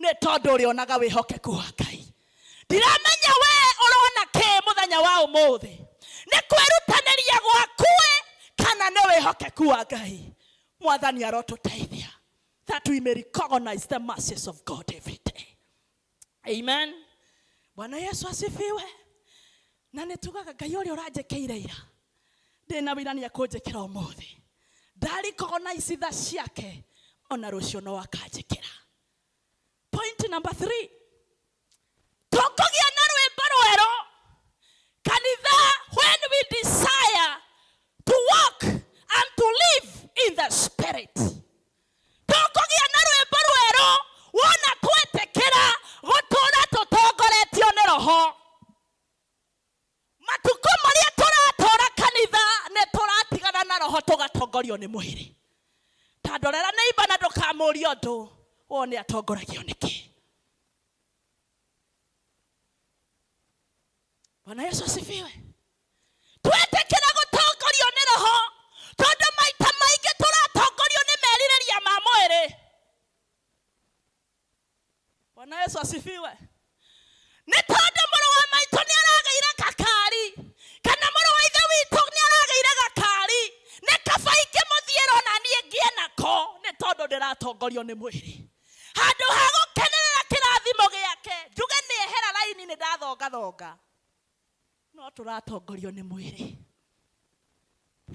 Nĩ tondũ ũrĩonaga wĩhokeku wa Ngai. Ndiramenya we ũrona kĩ mũthenya wa ũmũthĩ. Nĩ kwĩrutanĩria gwaku kana nĩ wĩhokeku wa Ngai. Mwathani arotũteithia that we may recognize the mercies of God every day. Amen. Bwana Yesu asifiwe. Na nĩ tugaga Ngai ũrĩa ũranjĩkĩire ira ndĩna wĩra nĩ akũnjĩkĩra ũmũthĩ. Ndaricognize tha ciake ona rũciũ no akanjĩkĩra. Point number 3. Tũkũgĩa na rwĩmbo rwerũ kanitha when we desire to walk and to live in the spirit. Tũkũgĩa na rwĩmbo rwerũ wona twetĩkĩra roho tugatongorio ni mwiri. Tandorera neighbor na ndukamuria ndu wone atongoragio niki. Bwana Yesu asifiwe. Twetekera gutongorio ni roho tondu maita maingi turatongorio ni meririria ma mwiri. Bwana Yesu asifiwe. Ni tondu muru wa maitu ni aragaire gakari kana muru wa ithe witu ni aragaire gakari ni kaba ingi muthiero na nie ngie nako ni tondu ndiratongorio ni mwiri. Handu ha gukenerera kirathimo giake njuge ni ehera laini ni ndathonga no turatongorio ni mwiri.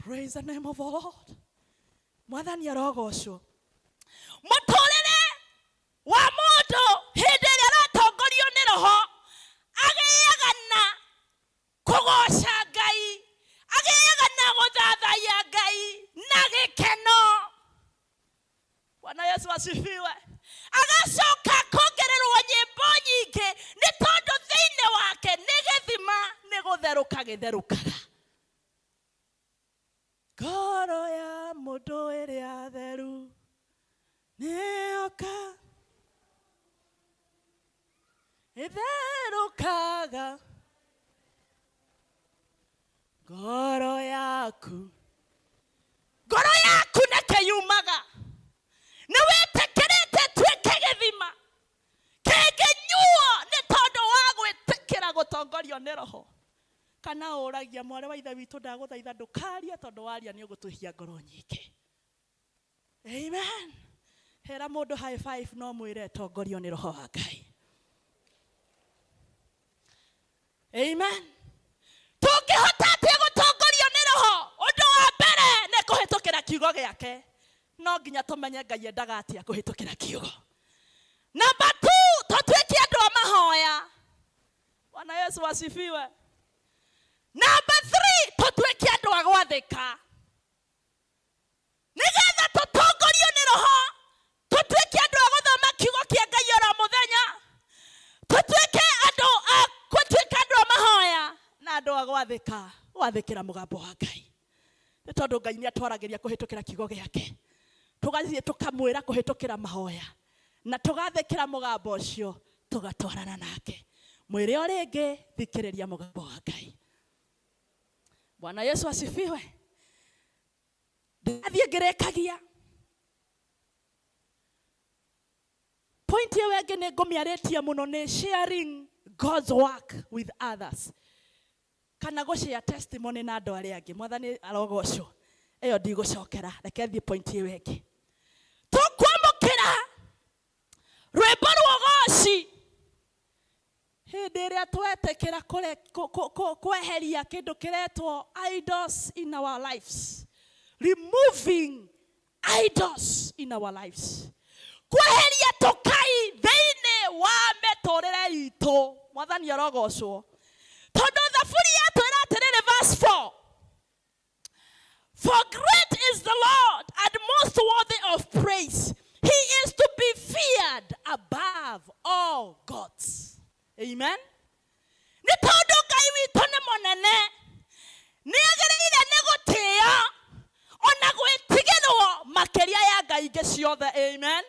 Praise the name of the Lord. Mwathani arogocwo. Muturire wa mundu hindi ria aratongorio ni roho agiaga na kugoca Ngai, agiaga na guthathaiya Ngai na gikeno. Bwana Yesu asifiwe. Agacoka kongererwo nyimbo nyingi ni tondu thiini wake ni githima ni gutheruka githerukaga. Ngoro ya mundu iria theru nioka itherukaga. Ngoro yaku neke yumaga ni witikirite twike githima kinginyuo ni tondu wa gwitikira gutongorio ni roho. Kana uragia mware wa ithe witu ndaguthaitha ndukaria tondu waria ni ugutuhia ngoro nyingi. Amen. Hera mundu high five no mwire tongorio ni roho wa Ngai. Amen. Tungihota atia gutongorio ni roho undu wa mbere ni kuhitukira kiugo giake. No nginya tumenye Ngai endaga atia kuhitukira kiugo. Number 2, tutwike andu a mahoya. Bwana Yesu asifiwe. Number 3, tutwike andu a gwathika. Nigetha tutongorio ni roho, tutwike andu a guthoma kiugo kia Ngai ora muthenya. Tutwike andu a mahoya na andu a gwathikira mugambo wa Ngai. Ni tondu Ngai ni atwaragiria kuhitukira kiugo giake. Tugathie tukamwira kuhitukira mahoya na tugathikira mugambo ucio tugatwarana nake. Mwire o ringi thikiriria mugambo wa Ngai. Bwana Yesu asifiwe. Ndathie ngirekagia. Point ya wengi ni ngumiaritie muno ni sharing God's work with others. Kana gushare testimony na andu aria angi. Mwathani arogocwo. Eyo ndigũcokera. Reke thie point ya wengi. Tukwamukira rwimbo rwa goci hindi ĩrĩa twetekera kweheria kĩndũ kĩretwo idols in our lives. Removing idols in our lives. Kweheria tukai thĩinĩ wa mĩtũrĩre itũ. Mwathani arogocwo. Tondu thaburi yetu ĩratirĩrĩ verse 4. For great is the Lord and most worthy of praise. He is to be feared above all gods. Amen. Ni tondu Ngai witu ni munene. Ni agĩrĩire nĩ gũtĩĩa ona gwĩtigĩrwo makĩria ya ngai ingĩ ciothe. Amen.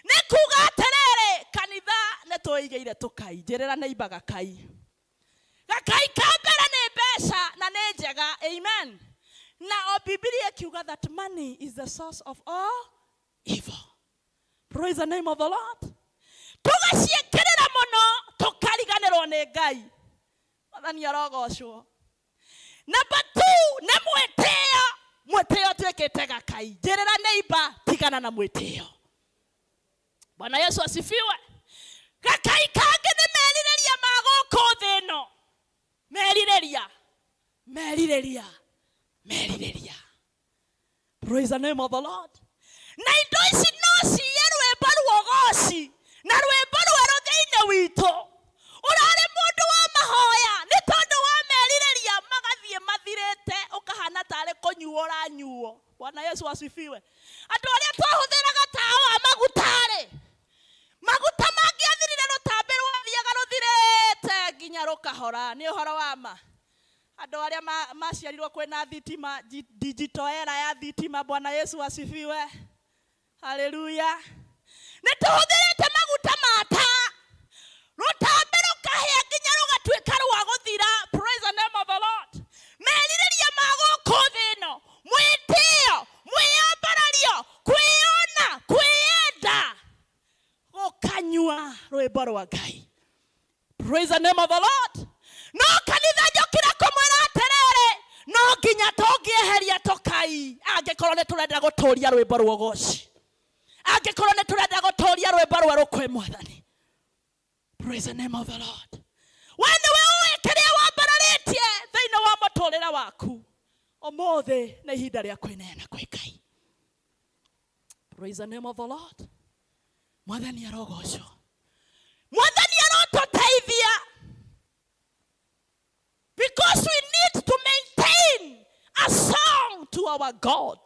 Nĩ kuga atĩrĩrĩ, kanitha nĩ twĩigĩire tũkai. Njĩrĩra neighbor gakai. Gakai ka mbere nĩ mbeca na nĩ njega. Amen. Now, Biblia kiuga that money is the source of all evil. Praise the name of the Lord. Tugaciĩkĩrĩra mũno tũkariganĩrwo nĩ Ngai. Mwathani arogocwo. Number 2, nĩ mwĩtĩo. Mwĩtĩo twĩkĩte gakai. Njĩrĩra neighbor tigana na mwĩtĩo. Bwana Yesu asifiwe. Gakai kangĩ nĩ merirĩria ma gũkũ thĩ ĩno. Merirĩria. Praise the name of the Lord. Na indo ici no ciye rwĩmbo rwa goci na rwĩmbo rwerũ thĩinĩ witũ. Ũrarĩ mũndũ wa mahoya nĩ tondũ wa merirĩria magathiĩ mathirĩte ũkahana tarĩ kũnyuo ũranyuo. Bwana Yesu asifiwe. Andũ arĩa twahũthĩraga tawa magutarĩ. Maguta mangĩathirire rũtambĩ rwathiaga rũthirĩte nginya rũkahora. Nĩ ũhoro wa ma. Andũ arĩa maciarirwo kwĩna thitima, digital era ya thitima, Bwana Yesu asifiwe. Haleluya. Nĩtũhũthĩrĩte maguta ma taa. Rũtambe rũkahĩa nginya rũgatuĩka rwa gũthira. Praise the name of the Lord. Merirĩria ma gũkũ thĩ ĩno, mwĩtĩo, mwĩyambarario, kwĩona, kwĩenda, gũkanyua rwĩmbo rwa Ngai. Praise the name of the Lord. No kanitha njũkĩra kũmwĩra atĩrĩrĩ, no nginya tũngĩeheria tũkai angĩkorwo nĩ tũrenda gũtũũria rwĩmbo rwa ũgooci, angĩkorwo nĩ tũrenda gũtũũria rwĩmbo rwerũ kwĩ Mwathani. Praise the name of the Lord. We nĩwe ũĩ kĩrĩa wambararĩtie thĩinĩ wa mũtũũrĩre waku. Ũmũthĩ nĩ ihinda rĩa kwĩneana kwĩ Ngai. Praise the name of the Lord. Mwathani arogocwo. Mwathani arotũteithia. Because we need to maintain a song to our God.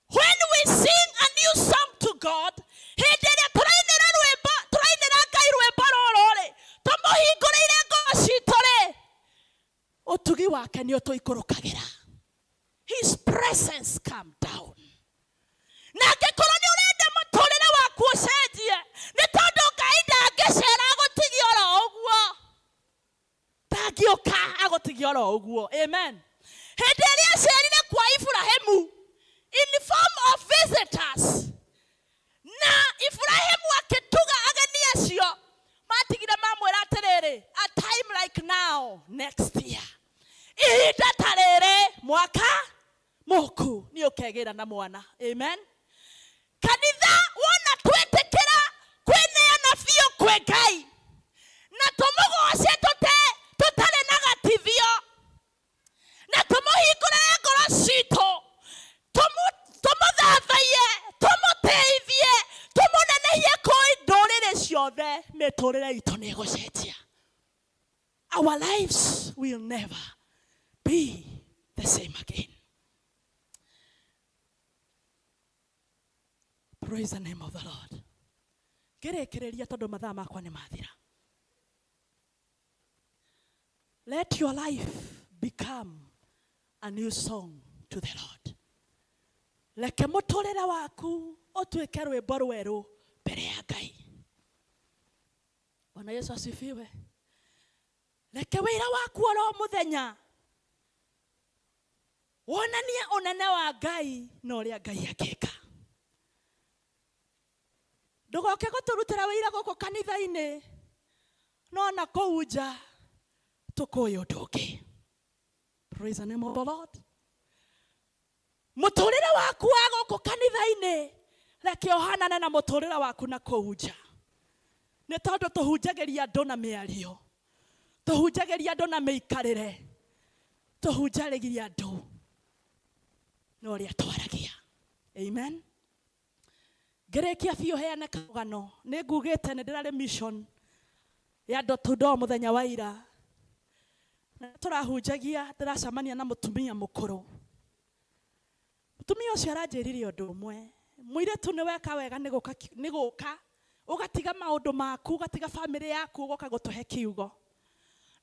When we sing a new song to God, His presence come down. Amen. In the form of visitors. Na Ibrahimu akituga ageni acio matigire mamwira atiriri, a time like now next year. Ihinda tarere mwaka muku ni ukegira na mwana. Amen. Kanitha wona twetekera kweneana biũ kwĩ Ngai. Na tũmũgoce tutare na gatithio. Na tũmũhingũrĩre ngoro citũ. Tũmũthathaiye, tũmũteithie, tũmũnenehie kũrĩ ndũrĩrĩ ciothe, mĩtũrĩre itũ nĩ ĩgũcenjia. Our lives will never be the same again. Praise the name of the Lord. Ngerekereria tondũ mathaa makwa nĩ mathira. Let your life become a new song to the Lord. Leke mũtũrĩre waku ũtuĩke rwĩmbo rwerũ mbere ya Ngai. Bwana Yesu asifiwe. Leke wĩra waku oro mũthenya wonanie ũnene wa Ngai na ũrĩa Ngai angĩka. Ndũgoke gũtũrutĩra wĩra gũkũ kanitha-inĩ no na kũu nja tũkũĩ ũndũ ũngĩ. Praise the name of the Lord. Mũtũrĩre waku wa gũkũ kanitha-inĩ reke ũhanane na mũtũrĩre waku na kũu nja. Nĩ tondũ tũhunjagĩria andũ na mĩario, tũhunjagĩria andũ na mĩikarĩre, tũhunjagĩria andũ na ũrĩa twaragia. Amen. Ngerekia biũ heane karũgano. Nĩ ngugĩte nĩ ndĩrarĩ mission ya Door mũthenya wa ira. Na tũrahunjagia ndĩracemania na mũtumia mũkũrũ. Mũtumia ũcio aranjĩrire ũndũ ũmwe. Mũirĩtu nĩ weka wega nĩ gũka ũgatiga maũndũ maku, ũgatiga family yaku, ũgoka gũtũhe kiugo.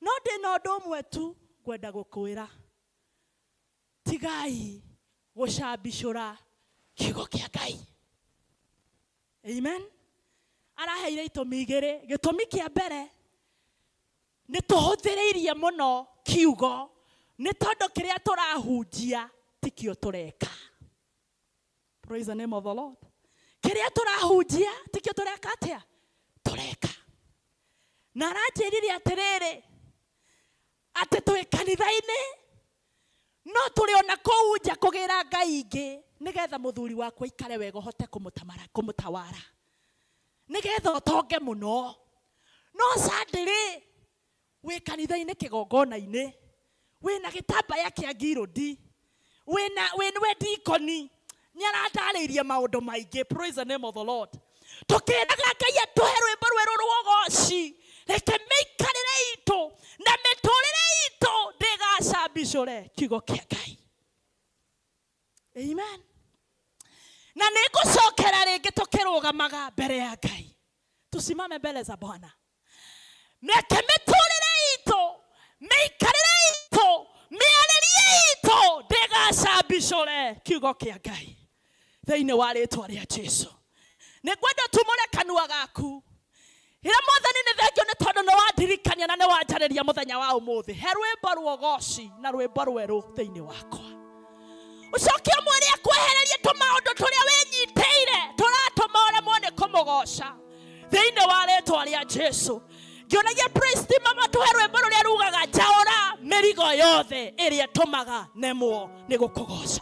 No ndĩna ũndũ ũmwe tu ngwenda gũkwĩra. Tigai gũcambicũra kiugo kĩa Ngai. Amen. Araheire itũmi igĩrĩ. Gĩtũmi kĩa mbere nĩ tũhũthĩrĩirie mũno kiugo nĩ tondũ kĩrĩa tũrahunjia tikio tũreka. Praise the name of the Lord. Kĩrĩa tũrahunjia tikio tũreka atĩa? Tũreka. Na aranjĩrire atĩrĩrĩ atĩ twĩ kanitha-inĩ no tũrĩ ona kũu nja kũgĩra Ngai ingĩ nĩgetha mũthuri wakwa aikare wega ũhote kũmũtawara, nĩgetha ũtonge mũno. No sadly wĩ kanitha-inĩ kĩgongona-inĩ wĩna gĩtambaya kĩa ngirũndi, wĩna dikoni nĩ arandarĩirie maũndũ maingĩ. Praise the name of the Lord. Tũkĩraga Ngai atũhe rwĩmbo rwerũ rwa ũgooci, reke mĩikarĩre itũ na mĩtũrĩre itũ ndĩgacambicũre kiugo kĩa Ngai. Amen. Na nĩngũcokera rĩngĩ tũkĩrũgamaga mbere ya Ngai. Tusimame mbele za Bwana. meke miturire itu meikarire itu miarerie itu ndigacambicure kiugo kia Ngai thiini wa ritwa ria Jesu. Nĩngwenda tumũre kanua gaku. Ira Mwathani nĩ thengio nĩ tondũ nĩ wandirikania na nĩ wanjarĩria mũthenya wa ũmũthĩ. He rwĩmbo rwa ũgooci na rwĩmbo rwerũ thĩinĩ wakwa. Ucoke mwĩre akwehererie tũmaũndũ tũrĩa wĩnyitĩire tũratũma ũremwo nĩ kũmũgoca thĩinĩ wa rĩtwa rĩa Jesu. Ngĩonagia praise team matũhe rwĩmbo rũrĩa rugaga njaũra mĩrigo yothe ĩrĩa ĩtũmaga nemwo nĩ gũkũgoca.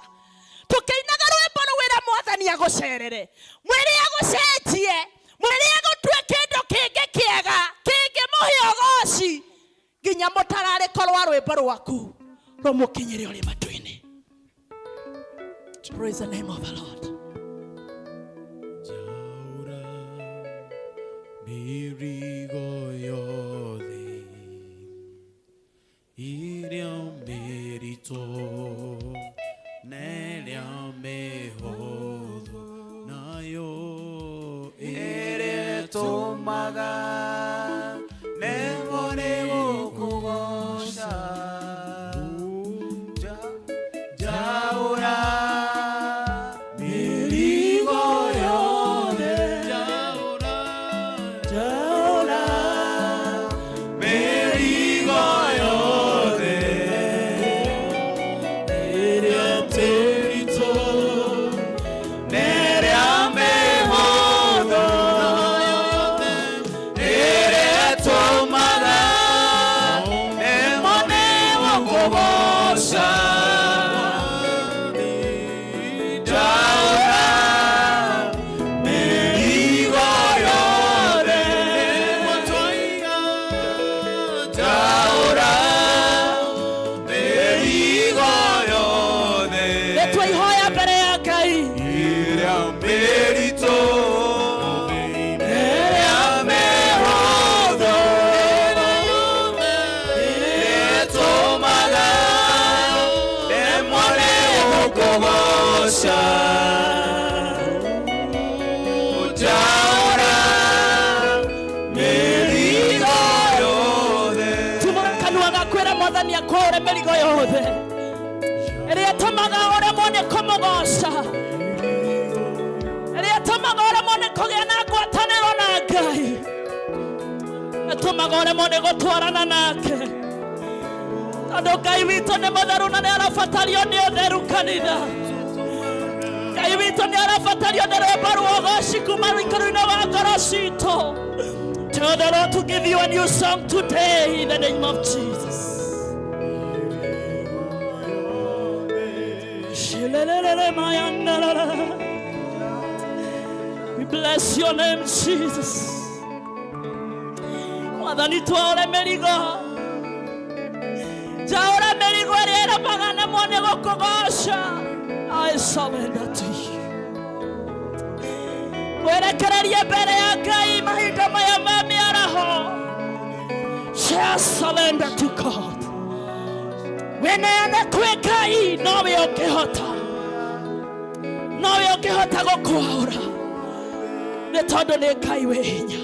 Tũkĩinaga rwĩmbo rũwĩra Mwathani agũcerere, mwĩre agũcenjie, mwĩre agũtue kĩndũ kĩngĩ kĩega kĩngĩmũhe ũgooci nginya mũtararĩko rwa rwĩmbo rwaku rũmũkinyĩre ũrĩ matũ-inĩ. Praise the name of the Lord. Njaũra mĩrigo yothe ĩrĩa mĩritũ na ĩrĩa mĩhũthũ nayo ĩrĩa ĩtũmaga nemwo nĩ gũkũgoca. Njaũra mĩrigo yothe, njaũra mĩrigo yothe ĩrĩa mĩritũ na ĩrĩa mĩhũthũ ĩrĩa ĩtũmaga nemwo nĩ gũkũgoca. Mwathani akũre mĩrigo yothe ĩrĩa ĩtũmaga ũremwo nĩ kũmũgoca, ĩrĩa ĩtũmaga ũremwo nĩ kũgĩa na ngwatanĩro na Ngai, ĩtũmaga ũremwo nĩ gũtwarana nake. Tondũ Ngai witũ nĩ mũtheru na nĩ arabatario nĩ ũtheru kanitha. Ngai witũ nĩ arabatario nĩ rwĩmbo rwa ũgooci kuma rũikaro-inĩ wa ngoro citũ. Tell the Lord to give you a new song today in the name of Jesus. We bless your name, Jesus. Mwathani twaũre mĩrigo, njaũra mĩrigo ĩrĩa ĩremaga nemwo nĩ gũkũgoca. I surrender to you. Werekererie mbere ya Ngai mahinda maya ma mĩaraho. Just surrender to God. Weneane kwĩ Ngai, nowe ũngĩhota, nowe ũngĩhota gũkwaũra nĩ tondũ nĩ Ngai wĩ hinya.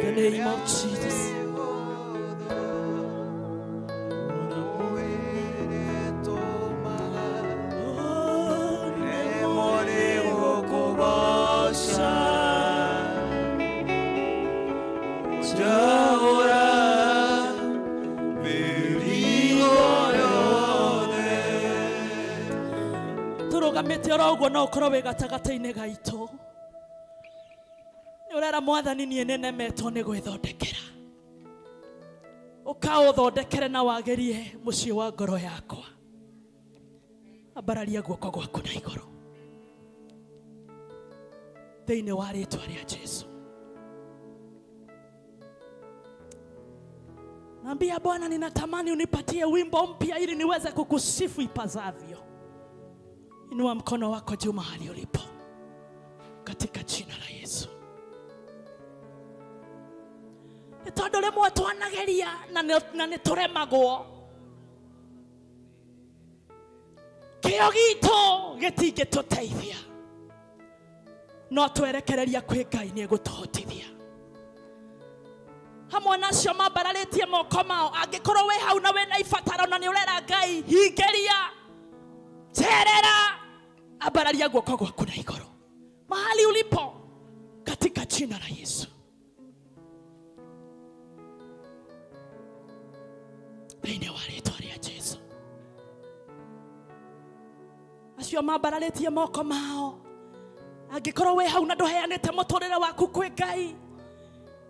In the name of Jesus. Tũrũgamĩte oro ũguo no ũkorwo wĩ gatagatĩ-inĩ gaitũ. Nĩ ũrera Mwathani niĩ nĩnemetwo nĩ gwĩthondekera. Ũkaũthondekere na wagĩrie mũciĩ wa ngoro yakwa. Ambararia guoko gwaku na igũrũ thĩinĩ wa rĩtwa rĩa Jesu. Naambia Bwana, ninatamani unipatie wimbo mpya ili niweze kukusifu ipasavyo. Inua mkono wako juu mahali ulipo katika jina la Yesu. tondu rimwe twanageria na nĩ tũremagwo. Kĩo gitũ gĩtingĩtũteithia, no twerekereria kwĩ Ngai nĩ egũtũhotithia. Hamwe nacio mambararĩtie moko mao, angĩkorwo wĩ hau na wĩna ibataro na nĩ ũrera Ngai, hingĩria, terera, ambararia guoko gwaku na igũrũ mahali ulipo, katika jina la Yesu. Thĩinĩ wa rĩĩtwa rĩa Jesũ, acio mambararĩtie moko mao, angĩkorwo wĩ hau na ndũheanĩte mũtũrĩre waku kwĩ Ngai,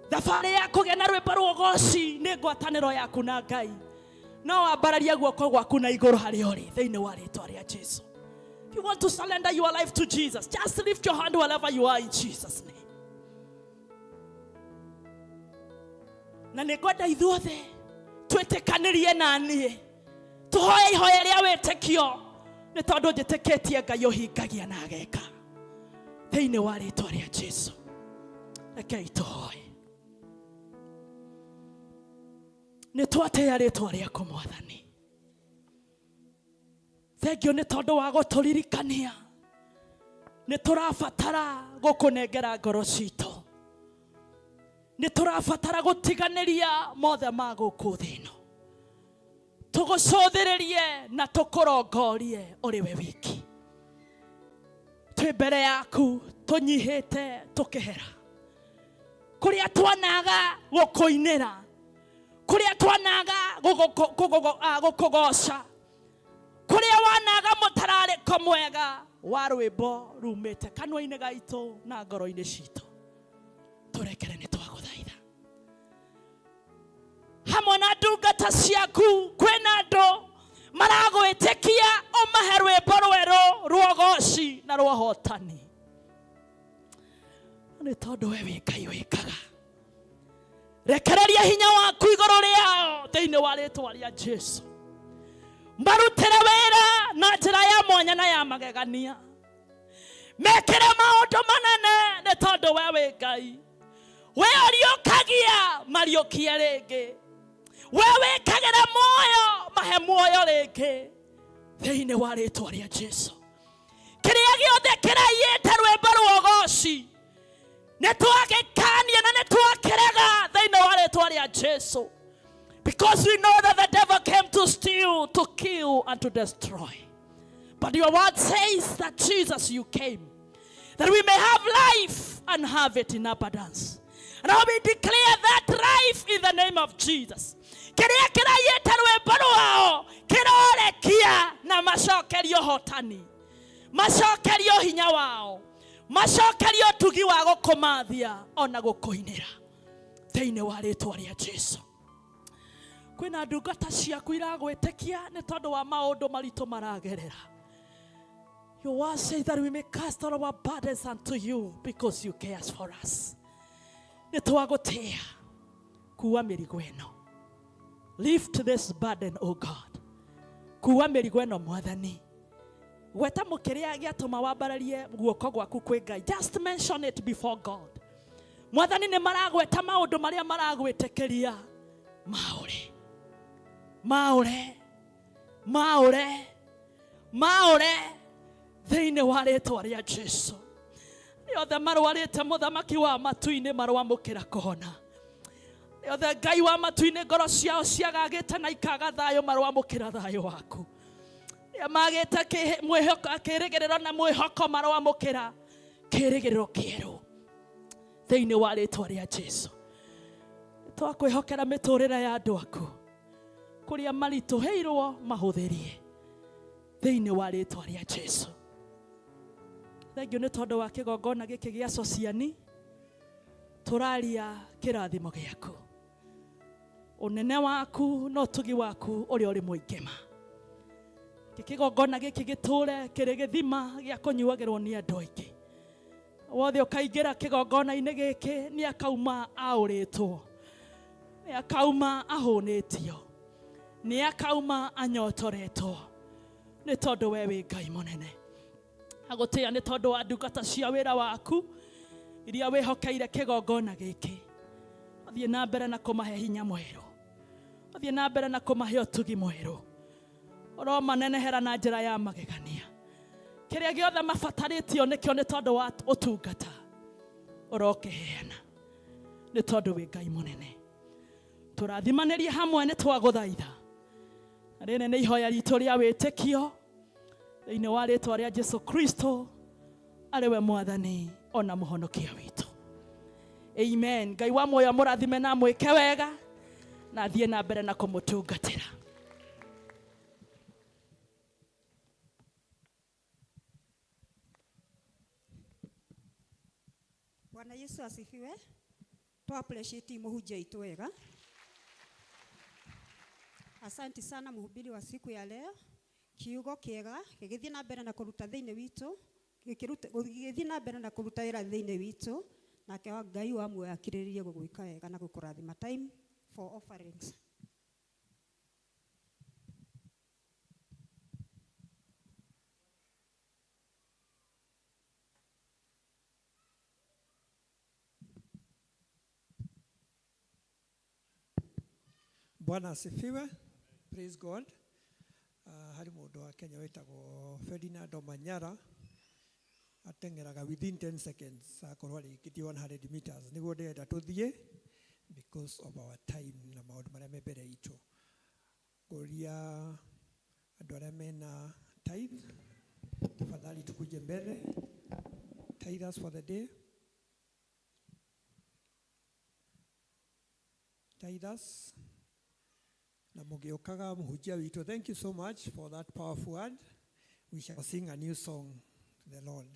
thabarĩ ya kũgĩa na rwĩmbo rwa ũgooci nĩ ngwatanĩro yaku na Ngai, no wambararia guoko gwaku na igũrũ harĩa ũrĩ, thĩinĩ wa rĩĩtwa rĩa Jesũ. If you want to surrender your life to Jesus, just lift your hand wherever you are in Jesus' name. Na nĩngwenda ithuothe twĩtĩkanĩrie na niĩ, tũhoe ihoya rĩa wĩtĩkio, nĩ tondũ njĩtĩkĩtie Ngai ũhingagia na ageka, thĩinĩ wa rĩĩtwa rĩa Jesũ. Rekei tũhoe. Nĩ twatĩĩa rĩĩtwa rĩaku Mwathani. Thengiũ nĩ tondũ wa gũtũririkania nĩ tũrabatara gũkũnengera ngoro citũ, nĩ tũrabatara gũtiganĩria mothe ma gũkũ thĩ ĩno, tũgũcũthĩrĩrie na tũkũrongorie ũrĩ we wiki. Twĩ mbere yaku tũnyihĩte tũkĩhera, kũrĩa twanaga gũkũinĩra, kũrĩa twanaga gũkũgoca, kũrĩa wanaga mũtararĩko mwega wa rwĩmbo rumĩte kanua-inĩ gaitũ na ngoro-inĩ citũ, tũrekere nĩ twagũthaitha. Hamwe na ndungata ciaku kwĩna andũ maragwĩtĩkia ũmahe rwĩmbo rwerũ rwa ũgooci na rwa ũhotani, nĩ tondũ we wĩ Ngai wĩkaga. Rekereria hinya waku igũrũ rĩao thĩinĩ wa rĩĩtwa rĩa Jesũ. Marutĩre wĩra na njĩra ya mwanya na ya magegania, mekĩre maũndũ manene nĩ tondũ we wĩ Ngai. We ũriũkagia mariũkie rĩngĩ, we wĩkagĩra muoyo mahe muoyo rĩngĩ, thĩinĩ wa rĩĩtwa rĩa Jesũ. Kĩrĩa gĩothe kĩraiyĩte rwĩmbo rwa ũgooci nĩ twagĩkania na nĩ twakĩrega thĩinĩ wa rĩĩtwa rĩa Jesũ, because we know that the devil came to steal, to kill and to destroy. But your word says that Jesus, you came that we may have life and have it in abundance. And now we declare that life in the name of Jesus. Kĩrĩa kĩraiyĩte rwĩmbo rwao kĩrorekia na macokerio hotani, macokerio hinya wao, macokerio tugi wa gũkũmathia ona gũkũinĩra, thĩinĩ wa rĩĩtwa rĩa Jesũ. Kwĩna ndungata ciaku iragwĩtĩkia nĩ tondũ wa maũndũ maritũ maragerera. Your word says that we may cast all our burdens unto you because you care for us. Nĩ twagũtĩa kuua mĩrigo ĩno. Lift this burden, O God. Kuua mĩrigo ĩno Mwathani. Gweta mũkĩrĩa gĩatũma wambararie guoko gwaku kwĩ Ngai. Just mention it before God. Mwathani nĩ maragweta maũndũ marĩa maragwĩtĩkĩria maũre. Maũre, maũre, maũre thĩinĩ wa rĩĩtwa rĩa Jesũ. Nĩothe marwarĩte mũthamaki wa matu-inĩ marwamũkĩra kũhona. Nĩothe Ngai wa matu-inĩ ngoro ciao ciagagĩte na ikaga thayũ marwamũkĩra thayũ waku. Nĩa magĩte kĩĩrĩgĩrĩro na mwĩhoko marwamũkĩra kĩĩrĩgĩrĩro kĩerũ thĩinĩ wa rĩĩtwa rĩa Jesũ. Twakwĩhokera mĩtũrĩre ya andũ aku kũrĩa maritũhĩirwo mahũthĩrie thĩinĩ wa rĩĩtwa rĩa Jesũ. Thengiũ nĩ tondũ wa kĩgongona gĩkĩ gĩa Sociani, tũraria kĩrathimo gĩaku. Ũnene waku na ũtugi waku ũrĩa ũrĩ mũingĩ ma. Kĩgongona gĩkĩ gĩtũre kĩrĩ gĩthima gĩa kũnyuagĩrwo nĩ andũ aingĩ. Wothe ũkaingĩra kĩgongona-inĩ gĩkĩ nĩ akauma aũrĩtwo, nĩ akauma ahũnĩtio, nĩ akauma anyotoretwo, nĩ tondũ we wĩ Ngai mũnene. Agũtĩa nĩ tondũ wa ndungata cia wĩra waku iria wĩhokeire kĩgongona gĩkĩ. Ũthiĩ na mbere na kũmahe hinya mwerũ. Ũthiĩ na mbere na kũmahe ũtugi mwerũ. Ũromanenehera na njĩra ya magegania. Kĩrĩa gĩothe mabatarĩtio nĩkĩo nĩ tondũ wa ũtungata. Ũrokeheana. Nĩ tondũ wĩ Ngai mũnene. Tũrathimanĩrie hamwe nĩ twagũthaitha. Na rĩrĩ nĩ ihoya ritũ rĩa wĩtĩkio thĩinĩ wa rĩĩtwa rĩa Jesũ Kristo arĩ we Mwathani ona mũhonokia witũ. Amen. Ngai wa muoyo mũrathime na mwĩke wega na thiĩ na mbere na kũmũtungatĩra. Bwana Yesu asifiwe. To appreciate muhunjia itu wega. Asante sana mhubiri wa siku ya leo. Kiugo kiega gĩgĩthiĩ na mbere na kũruta thĩinĩ witũ, gĩgĩthiĩ na mbere na kũruta wĩra thĩinĩ witũ, nake Ngai wa muoyo akirĩrĩrie gũgwĩka wega na gũkũrathima. Time for offerings. Bwana asifiwe. Praise God. Hari mũndũ wa Kenya wĩtagwo Ferdinand Omanyala ateng'eraga within 10 seconds akorwo arĩkĩtie 100 meters. Nĩguo ndĩrenda tũthiĩ because of our time na maũndũ marĩa me mbere itũ. Ngũria andũ arĩa mena tithe tafadhali tukuje mbele. Tithers for the day. Tithers. Namugiokaga muhujia wito. Thank you so much for that powerful word. We shall sing a new song to the Lord.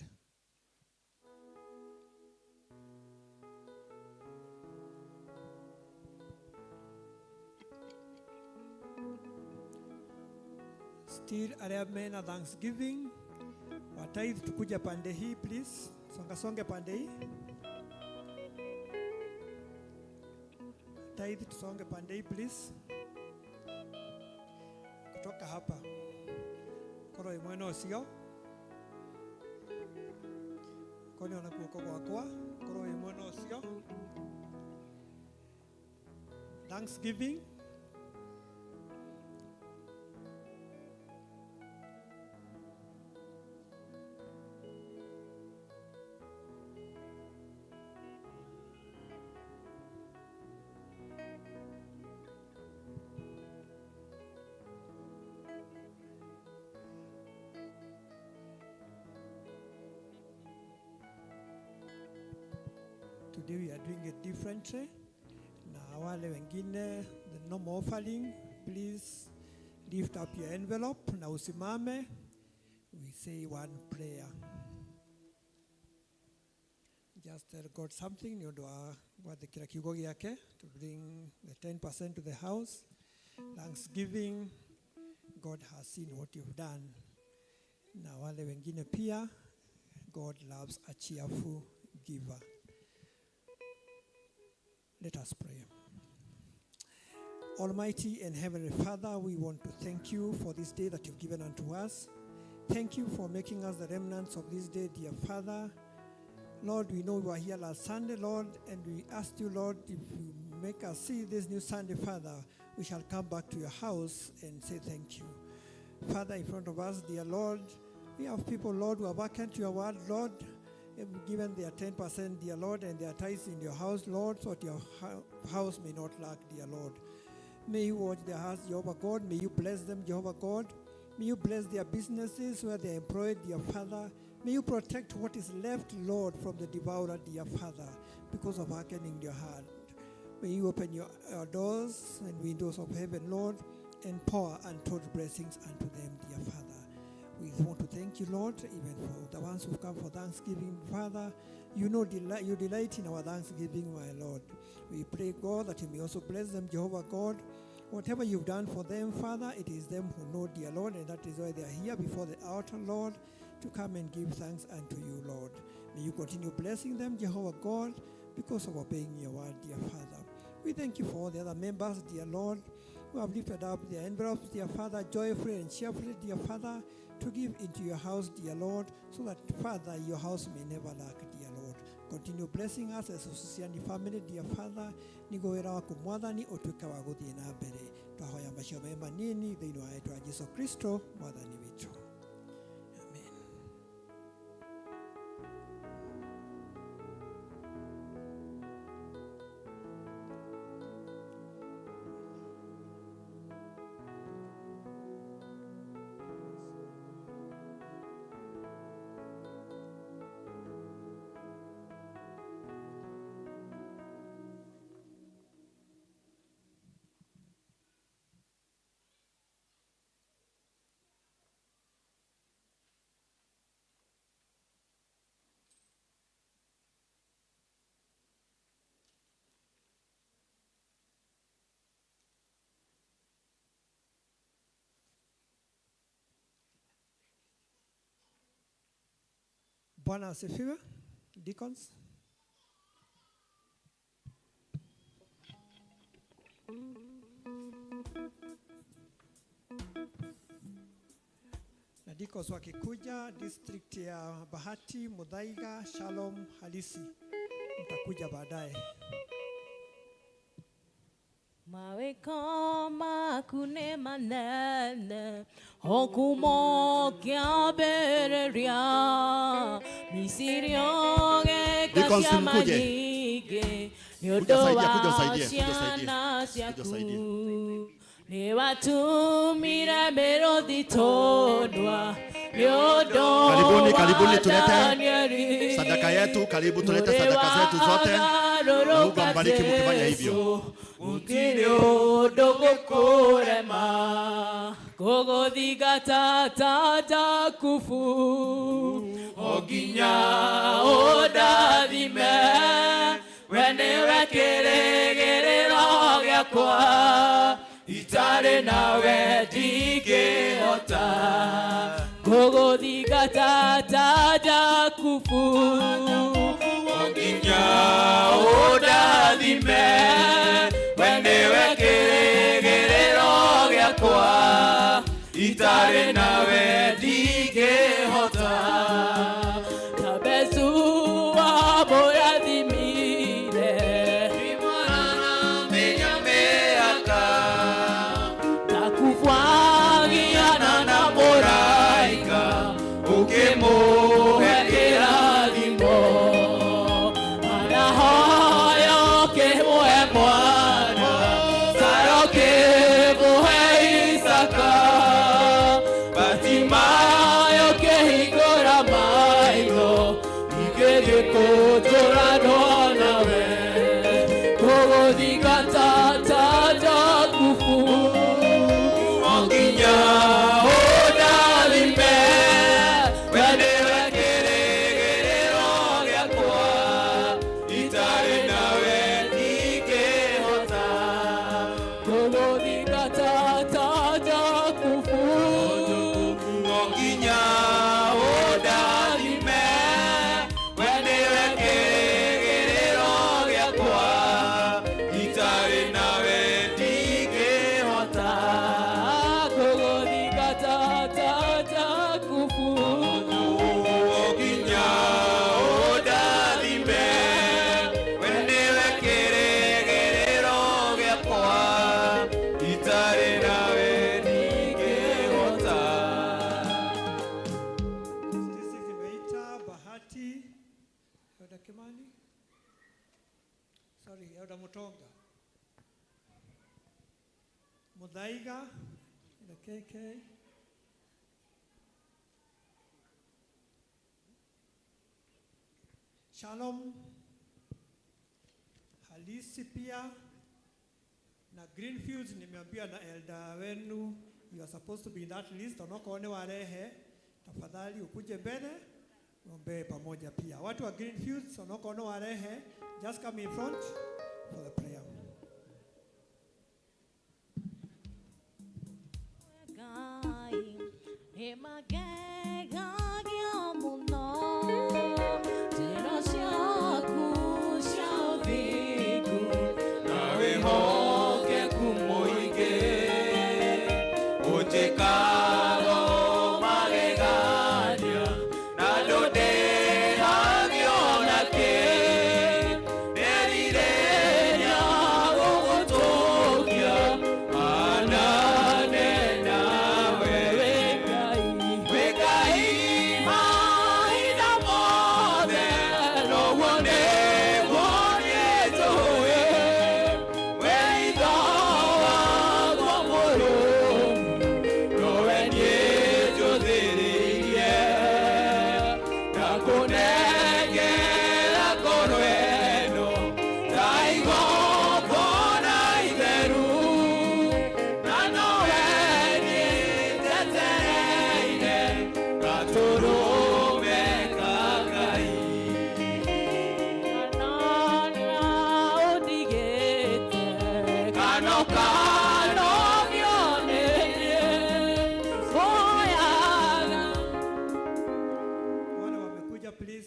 Still arabmena Thanksgiving. Watithe tukuja pande hii please. Songa pande hii. Tithe tusonge pande hii please. Kutoka hapa koro imwena ucio koni ona kuoko gwakwa koro imwena ucio. Thanksgiving. Today we are doing it differently. Na wale wengine, the normal offering, please lift up your envelope na usimame. We say one prayer. Just tell God something. Ndio wathikira kiugo giake to bring the 10% to the house. Thanksgiving. God has seen what you've done. Na wale wengine pia, God loves a cheerful giver. Let us pray. Almighty and Heavenly Father, we want to thank you for this day that you've given unto us. Thank you for making us the remnants of this day, dear Father. Lord, we know we were here last Sunday, Lord, and we asked you, Lord, if you make us see this new Sunday, Father, we shall come back to your house and say thank you. Father, in front of us, dear Lord, we have people, Lord, who are hearkened to your word, Lord, given their 10%, dear Lord, and their tithes in your house, Lord, so that your house may not lack, dear Lord. May you watch their hearts, Jehovah God. May you bless them, Jehovah God. May you bless their businesses where they are employed, dear Father. May you protect what is left, Lord, from the devourer, dear Father, because of hearkening your heart. May you open your doors and windows of heaven, Lord, and pour untold blessings unto them, dear Father. We want to thank you, Lord, even for the ones who've come for Thanksgiving. Father, you know you delight in our Thanksgiving, my Lord. We pray, God, that you may also bless them, Jehovah God. Whatever you've done for them, Father, it is them who know, dear Lord, and that is why they are here before the altar, Lord, to come and give thanks unto you, Lord. May you continue blessing them, Jehovah God, because of obeying your word, dear Father. We thank you for all the other members, dear Lord, who have lifted up their envelopes, dear Father, joyfully and cheerfully, dear Father, to give into your house, dear Lord, so that, Father, your house may never lack, dear Lord. Continue blessing us as a Society family, dear Father. Nigo wera waku mwathani utuike wa guthie na mbere. Twahoya macio me manini thiini wa etwa Jesu Kristo mwathani witu. Bwana asifiwe. Deacons. Na deacons wakikuja district ya Bahati, Muthaiga, Shalom, Halisi. Mtakuja baadaye. Maweko makune manene Hokumo kiabereria Misirio gekasya manige Nyodowa siana siaku Ni watumire merodhi tonwa Karibuni tulete sadaka yetu, karibu tulete sadaka zetu zote. Mungu ambariki mkifanya hivyo. Utirio dogo kurema Gogo diga tata kufu Oginya odadime Wene wekeregerero gyakwa Itare nawe digehota Gogo diga tata kufu Oginya odadime Wende wekeregerero gyakwa Itare nawe digehota Tabesu aboya dimire Imana minyameaka Takufuagiana na Moraika Ukemuhekera dimo Anahoyo kemoe mwana Saroke mohe Isaka Batimayo kehigora mailo Igege kotora nawe Kogo digata tata kufu Oginya odalime Wende wekeregerero gyakwa Itare nawe digehota Kogo digata tata kufu Oginya odalime Wende wekeregerero gyakwa Itare nawe digehota Kogo digata tata kufu Oginya odalime Wende wekeregerero gyakwa Itare nawe digehota District imeita Bahati. Yoda Kimani. Sorry, Yoda Mutonga. Muthaiga, the KK. Shalom, Halisi pia na Greenfields. Nimeambiwa na elder wenu, you are supposed to be in that list. Onokoone warehe, tafadhali ukuje mbele ombe pamoja pia. Watu wa Greenfields, onokoone warehe, just come in front for the prayer. Nawe hoke kumoige Utekago magegania Na dode hagiona ke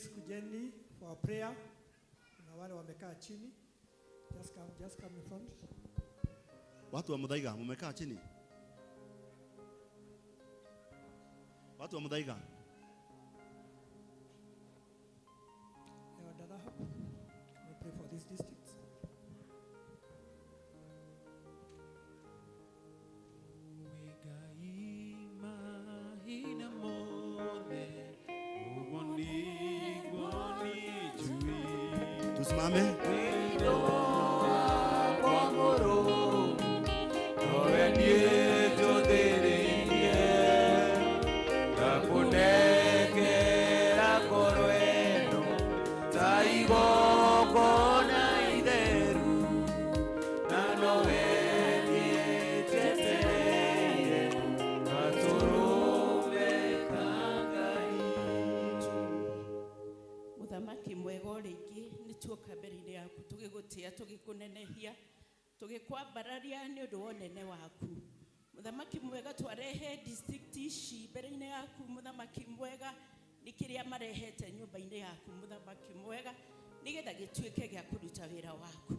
Ladies, kujeni for a prayer. Na wale wamekaa chini. Just come in front. Watu wa Muthaiga mmekaa chini. Watu wa Muthaiga. We pray for this district. Tusimame. Muthamaki mwega ũrĩngĩ nĩ tuoka mbere-inĩ yaku tũgĩgũtĩa tũgĩkũnenehia tũgĩkwambararia nĩ ũndũ wa ũnene waku. Muthamaki mwega twarehe district ici mbere-inĩ yaku. Muthamaki mwega nĩ kĩrĩa marehete nyũmba-inĩ yaku. Muthamaki mwega nĩgetha gĩtuĩke gĩa kũruta wĩra waku.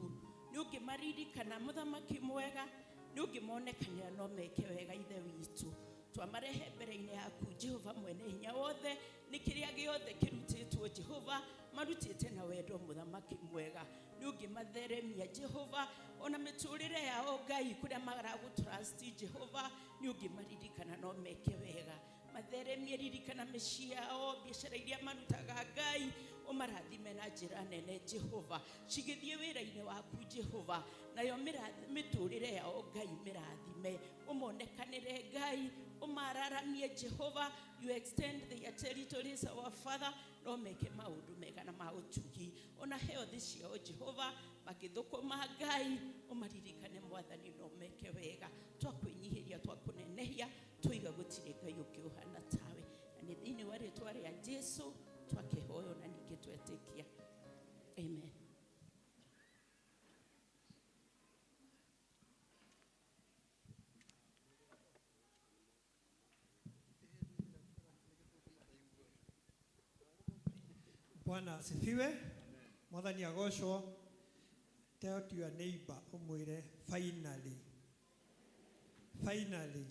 Nĩ ũngĩmaririkana Muthamaki mwega, nĩ ũngĩmonekanĩra no meke wega ithe witũ. Twamarehe mbere-inĩ yaku Jehova mwene hinya wothe, nĩ kĩrĩa gĩothe kĩrutĩtwo Jehova marutĩte na wendo Muthamaki mwega. Nĩ ũngĩmatheremia Jehova, ona mĩtũrĩre yao Ngai kũrĩa maragũtrust Jehova, nĩ ũngĩmaririkana no meke wega. Matheremie ririkana mĩciĩ yao, biacara iria marutaga Ngai, ũmarathime na njĩra nene Jehova. Cigĩthiĩ wĩra-inĩ waku Jehova, nayo mĩtũrĩre yao Ngai mĩrathime. Ũmonekanĩre Ngai, ũmararamie Jehova. You extend their territories, our Father, no meke maũndũ mega na ma ũtugi. Ona health ciao Jehova, magĩthũkũma Ngai, ũmaririkane Mwathani no meke wega. Twakwĩnyihĩria, twakũnenehia, twiga gũtirĩ Ngai ũngĩ ũhana tawe. Na nĩ thĩinĩ wa rĩĩtwa rĩa Jesũ twakĩhoya na ningĩ twetĩkia. Amen. Bwana asifiwe. Mwathani agocwo. Tell to your neighbor, umwire finally. Finally.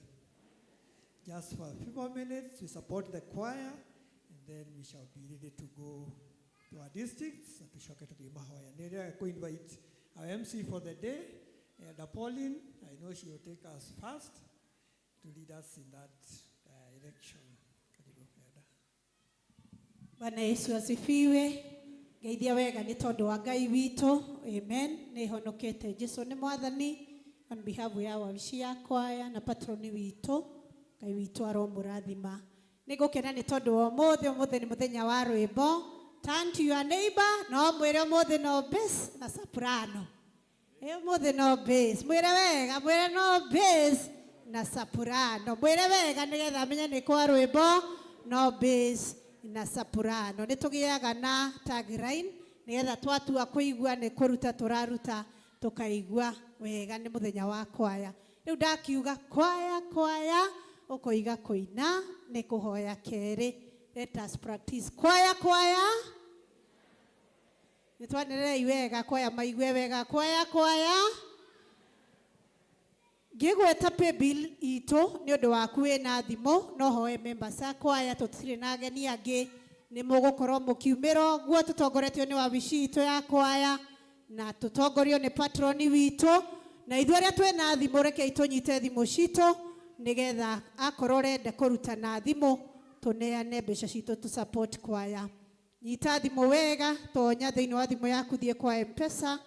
Just for a few more minutes, we support the choir, and then we shall be ready to go to our districts and to shock it to the Mahoya. I go invite our MC for the day, Elder Pauline. I know she will take us first to lead us in that direction. Bwana Yesu asifiwe. Ngeithia wega nĩ tondũ wa Ngai witũ. Amen. Nĩ honokete Jesũ nĩ Mwathani. On behalf ya wabici ya kwaya na patroni witũ, Ngai witũ aromũrathima. Nĩ ngũkena nĩ tondũ wa ũmũthĩ nĩ mũthenya wa rwĩmbo. Turn to your neighbor, no mwĩre ũmũthĩ no bass na soprano. Ũmũthĩ no bass. Mwĩre wega, mwĩre no bass na soprano. Mwĩre wega nĩgetha amenye nĩ kwa rwĩmbo no bass na soprano. Nĩ tũgĩaga na tagline nĩgetha twatua kũigua nĩ kũruta tũraruta tũkaigua wega nĩ mũthenya wa kwaya. Rĩu ndakiuga kwaya ũkoiga kũina nĩ kũhoya kerĩ. Let us practice kwaya. Nĩ twanĩrĩrai wega kwaya maigue wega kwaya. Ngĩgweta paybill itũ nĩ ũndũ waku wĩna thimũ no hoe members a kwaya tũtirĩ na ageni angĩ nĩ mũgũkorwo mũkiumĩra ũguo tũtongoretio nĩ wabici itũ ya kwaya na tũtongorio nĩ patroni witũ na ithuĩ arĩa twĩna thimũ rekei tũnyite thimũ citũ nĩgetha akorwo ũrenda kũruta na thimũ tũneane mbeca citũ tũ support kwaya. Nyita thimũ wega tonya thĩinĩ wa thimũ yaku thiĩ kwa M-Pesa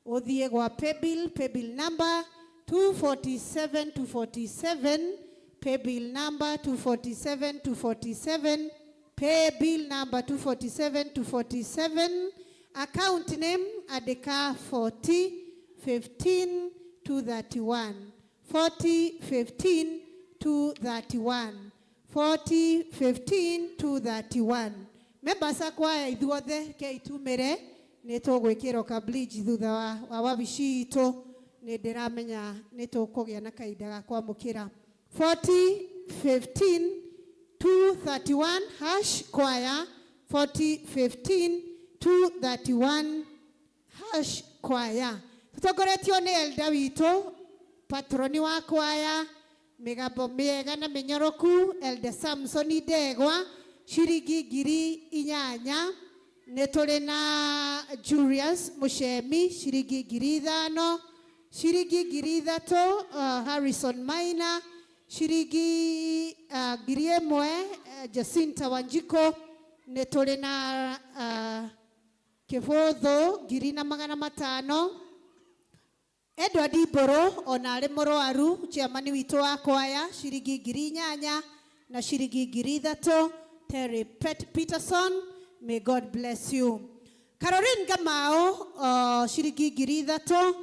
ũthiĩ gwa paybill number 247 paybill number 247 paybill number 247 account name andĩka 4015 231 4015 231 4015 231. Members a kwaya ithuothe kei tumĩre nĩ tũgwĩkĩra kabridge thutha wa wabici itũ nĩ ndĩramenya nĩ tũkũgĩa na kahinda ga kwamũkĩra 4015 231 hash kwaya 4015 231 hash kwaya. Tutogoretio ni elda wito, patroni wa kwaya, migambo miega na minyoroku, elda Samson Degwa, shiringi ngiri inyanya. Netole na Julius Mushemi, shiringi ngiri 5, shiringi ngiri 3, Harrison Maina, shiringi ngiri 1, Jacinta Wanjiko. Netole na Kivotho ngiri na 500. Edward Iboro ona ari murwaru, chairman witu wa kwaya, shiringi ngiri 8 na shiringi ngiri 3. Terry Peterson, may God bless you. Caroline Gamao, shiringi ngiri 3.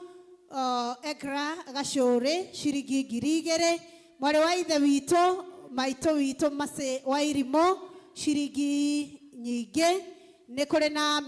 Ekra Gashore, shiringi ngiri 2. Mware wa ithe wito, maito wito Mase Wairimo, shiringi nyingi. Nikore na